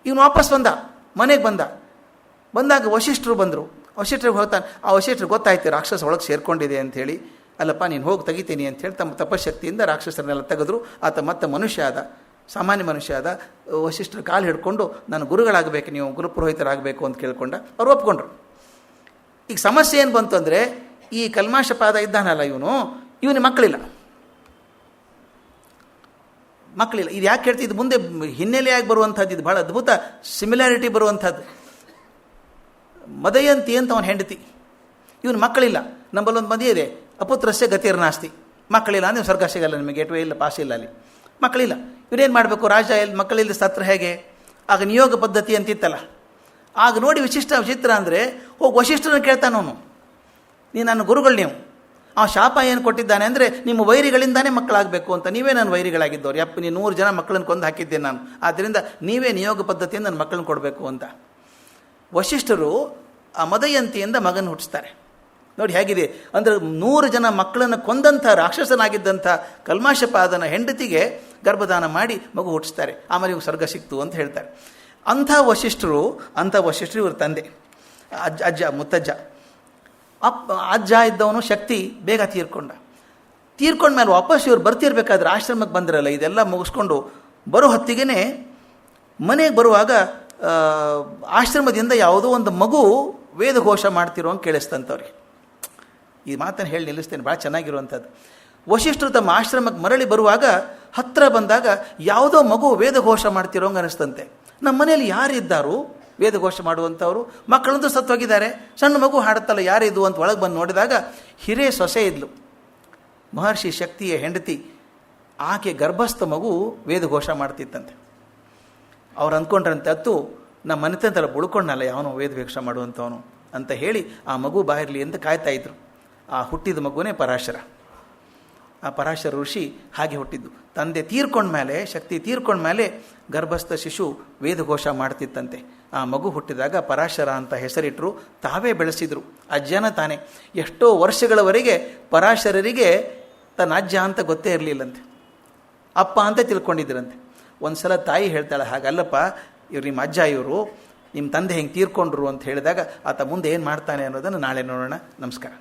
ಇವನು ವಾಪಸ್ ಬಂದ, ಮನೆಗೆ ಬಂದಾಗ ವಶಿಷ್ಠರು ಬಂದರು. ವಶಿಷ್ಠರಿಗೆ ಹೋಗ್ತಾನೆ. ಆ ವಶಿಷ್ಠರಿಗೆ ಗೊತ್ತಾಯ್ತು ರಾಕ್ಷಸ ಒಳಗೆ ಸೇರ್ಕೊಂಡಿದೆ ಅಂಥೇಳಿ. ಅಲ್ಲಪ್ಪ ನೀನು ಹೋಗಿ ತೆಗಿತೀನಿ ಅಂಥೇಳಿ ತಮ್ಮ ತಪಶಕ್ತಿಯಿಂದ ರಾಕ್ಷಸರನ್ನೆಲ್ಲ ತೆಗೆದ್ರು. ಆತ ಮತ್ತೆ ಮನುಷ್ಯ ಆದ, ಸಾಮಾನ್ಯ ಮನುಷ್ಯ ಆದ. ವಶಿಷ್ಠರ ಕಾಲು ಹಿಡ್ಕೊಂಡು ನಾನು ಗುರುಗಳಾಗಬೇಕು, ನೀವು ಗುರುಪುರೋಹಿತರಾಗಬೇಕು ಅಂತ ಕೇಳ್ಕೊಂಡ. ಅವ್ರು ಒಪ್ಕೊಂಡ್ರು. ಈಗ ಸಮಸ್ಯೆ ಏನು ಬಂತು ಅಂದರೆ, ಈ ಕಲ್ಮಾಶಪಾದ ಇದ್ದಾನಲ್ಲ ಇವನಿಗೆ ಮಕ್ಕಳಿಲ್ಲ. ಇದು ಯಾಕೆ ಹೇಳ್ತೀವಿ, ಇದು ಮುಂದೆ ಹಿನ್ನೆಲೆಯಾಗಿ ಬರುವಂಥದ್ದು, ಇದು ಭಾಳ ಅದ್ಭುತ ಸಿಮಿಲಾರಿಟಿ ಬರುವಂಥದ್ದು. ಮದಯಂತಿ ಅಂತ ಅವನ ಹೆಂಡತಿ, ಇವನು ಮಕ್ಕಳಿಲ್ಲ. ನಮ್ಮಲ್ಲೊಂದು ಮದುವೆ ಇದೆ, ಅಪುತ್ರಸ್ಯ ಗತಿರ್ನಾಸ್ತಿ. ಮಕ್ಕಳಿಲ್ಲ ಅಂದರೆ ಸ್ವರ್ಗ ಸಿಗಲ್ಲ ನಿಮಗೆ, ಗೇಟ್ವೇ ಇಲ್ಲ, ಪಾಸ್ ಇಲ್ಲ, ಅಲ್ಲಿ ಮಕ್ಕಳಿಲ್ಲ. ಇವನೇನು ಮಾಡಬೇಕು, ರಾಜ ಎಲ್ಲಿ ಮಕ್ಕಳಿಲ್ಲ ಸತ್ರ ಹೇಗೆ? ಆಗ ನಿಯೋಗ ಪದ್ಧತಿ ಅಂತಿತ್ತಲ್ಲ. ಆಗ ನೋಡಿ ವಿಚಿತ್ರ ಅಂದರೆ, ಹೋಗಿ ವಶಿಷ್ಠರನ್ನು ಕೇಳ್ತಾನವನು, ನೀನು ನನ್ನ ಗುರುಗಳು, ನೀವು ಆ ಶಾಪ ಏನು ಕೊಟ್ಟಿದ್ದಾನೆ ಅಂದರೆ ನಿಮ್ಮ ವೈರಿಗಳಿಂದಾನೇ ಮಕ್ಕಳಾಗಬೇಕು ಅಂತ. ನೀವೇ ನನ್ನ ವೈರಿಗಳಾಗಿದ್ದವ್ರು, ನೀನು 100 ಜನ ಮಕ್ಕಳನ್ನು ಕೊಂದು ಹಾಕಿದ್ದೇನೆ ನಾನು, ಆದ್ದರಿಂದ ನೀವೇ ನಿಯೋಗ ಪದ್ಧತಿಯಿಂದ ನನ್ನ ಮಕ್ಕಳನ್ನ ಕೊಡಬೇಕು ಅಂತ. ವಶಿಷ್ಠರು ಆ ಮದಯಂತಿಯಿಂದ ಮಗನ ಹುಟ್ಟಿಸ್ತಾರೆ. ನೋಡಿ ಹೇಗಿದೆ ಅಂದರೆ, 100 ಜನ ಮಕ್ಕಳನ್ನು ಕೊಂದಂಥ ರಾಕ್ಷಸನಾಗಿದ್ದಂಥ ಕಲ್ಮಾಶಪಾದನ ಹೆಂಡತಿಗೆ ಗರ್ಭದಾನ ಮಾಡಿ ಮಗು ಹುಟ್ಟಿಸ್ತಾರೆ. ಆಮೇಲೆ ಇವ್ರು ಸ್ವರ್ಗ ಸಿಕ್ತು ಅಂತ ಹೇಳ್ತಾರೆ. ಅಂಥ ವಶಿಷ್ಠರು ಇವ್ರ ತಂದೆ, ಅಜ್ಜ ಮುತ್ತಜ್ಜ. ಅಜ್ಜ ಇದ್ದವನು ಶಕ್ತಿ ಬೇಗ ತೀರ್ಕೊಂಡ್ಮೇಲೆ ವಾಪಸ್ ಇವ್ರು ಬರ್ತಿರ್ಬೇಕಾದ್ರೆ ಆಶ್ರಮಕ್ಕೆ ಬಂದಿರಲ್ಲ, ಇದೆಲ್ಲ ಮುಗಿಸ್ಕೊಂಡು ಬರೋ ಹೊತ್ತಿಗೆ ಮನೆಗೆ ಬರುವಾಗ ಆಶ್ರಮದಿಂದ ಯಾವುದೋ ಒಂದು ಮಗು ವೇದಘೋಷ ಮಾಡ್ತಿರೋ ಹಂಗೆ ಕೇಳಿಸ್ತಂಥವ್ರಿಗೆ. ಈ ಮಾತನ್ನು ಹೇಳಿ ನಿಲ್ಲಿಸ್ತೇನೆ, ಭಾಳ ಚೆನ್ನಾಗಿರುವಂಥದ್ದು. ವಶಿಷ್ಠರು ತಮ್ಮ ಆಶ್ರಮಕ್ಕೆ ಮರಳಿ ಬರುವಾಗ ಹತ್ತಿರ ಬಂದಾಗ ಯಾವುದೋ ಮಗು ವೇದಘೋಷ ಮಾಡ್ತಿರೋ ಹಂಗೆ ಅನಿಸ್ತಂತೆ. ನಮ್ಮ ಮನೆಯಲ್ಲಿ ಯಾರಿದ್ದಾರು ವೇದಘೋಷ ಮಾಡುವಂಥವ್ರು? ಮಕ್ಕಳಂತೂ ಸತ್ತೋಗಿದ್ದಾರೆ, ಸಣ್ಣ ಮಗು ಹಾಡುತ್ತಲ್ಲ, ಯಾರಿದು ಅಂತ ಒಳಗೆ ಬಂದು ನೋಡಿದಾಗ ಹಿರೇ ಸೊಸೆ ಇದ್ಲು, ಮಹರ್ಷಿ ಶಕ್ತಿಯ ಹೆಂಡತಿ. ಆಕೆ ಗರ್ಭಸ್ಥ ಮಗು ವೇದಘೋಷ ಮಾಡ್ತಿತ್ತಂತೆ. ಅವ್ರು ಅಂದ್ಕೊಂಡ್ರಂತೆ, ಅತ್ತು ನಮ್ಮ ಮನೆತಂತೆಲ್ಲ ಬುಳ್ಕೊಂಡಲ್ಲ ಯಾವನೋ ವೇದಘೋಷ ಮಾಡುವಂಥವನು ಅಂತ ಹೇಳಿ ಆ ಮಗು ಬಾಯಿರಲಿ ಅಂತ ಕಾಯ್ತಾ ಇದ್ರು. ಆ ಹುಟ್ಟಿದ ಮಗುವೇ ಪರಾಶರ. ಆ ಪರಾಶರ ಋಷಿ ಹಾಗೆ ಹುಟ್ಟಿದ್ದು. ತಂದೆ ತೀರ್ಕೊಂಡ್ಮೇಲೆ, ಶಕ್ತಿ ತೀರ್ಕೊಂಡ್ಮೇಲೆ ಗರ್ಭಸ್ಥ ಶಿಶು ವೇದಘೋಷ ಮಾಡ್ತಿತ್ತಂತೆ. ಆ ಮಗು ಹುಟ್ಟಿದಾಗ ಪರಾಶರ ಅಂತ ಹೆಸರಿಟ್ಟರು, ತಾವೇ ಬೆಳೆಸಿದರು. ಅಜ್ಜನ ತಾನೇ. ಎಷ್ಟೋ ವರ್ಷಗಳವರೆಗೆ ಪರಾಶರರಿಗೆ ತನ್ನ ಅಜ್ಜ ಅಂತ ಗೊತ್ತೇ ಇರಲಿಲ್ಲಂತೆ, ಅಪ್ಪ ಅಂತ ತಿಳ್ಕೊಂಡಿದ್ರಂತೆ. ಒಂದು ಸಲ ತಾಯಿ ಹೇಳ್ತಾಳೆ, ಹಾಗಲ್ಲಪ್ಪ, ಇವ್ರು ನಿಮ್ಮ ಅಜ್ಜ, ಇವರು ನಿಮ್ಮ ತಂದೆ ಹೆಂಗೆ ತೀರ್ಕೊಂಡ್ರು ಅಂತ ಹೇಳಿದಾಗ ಆತ ಮುಂದೆ ಏನು ಮಾಡ್ತಾನೆ ಅನ್ನೋದನ್ನು ನಾಳೆ ನೋಡೋಣ. ನಮಸ್ಕಾರ.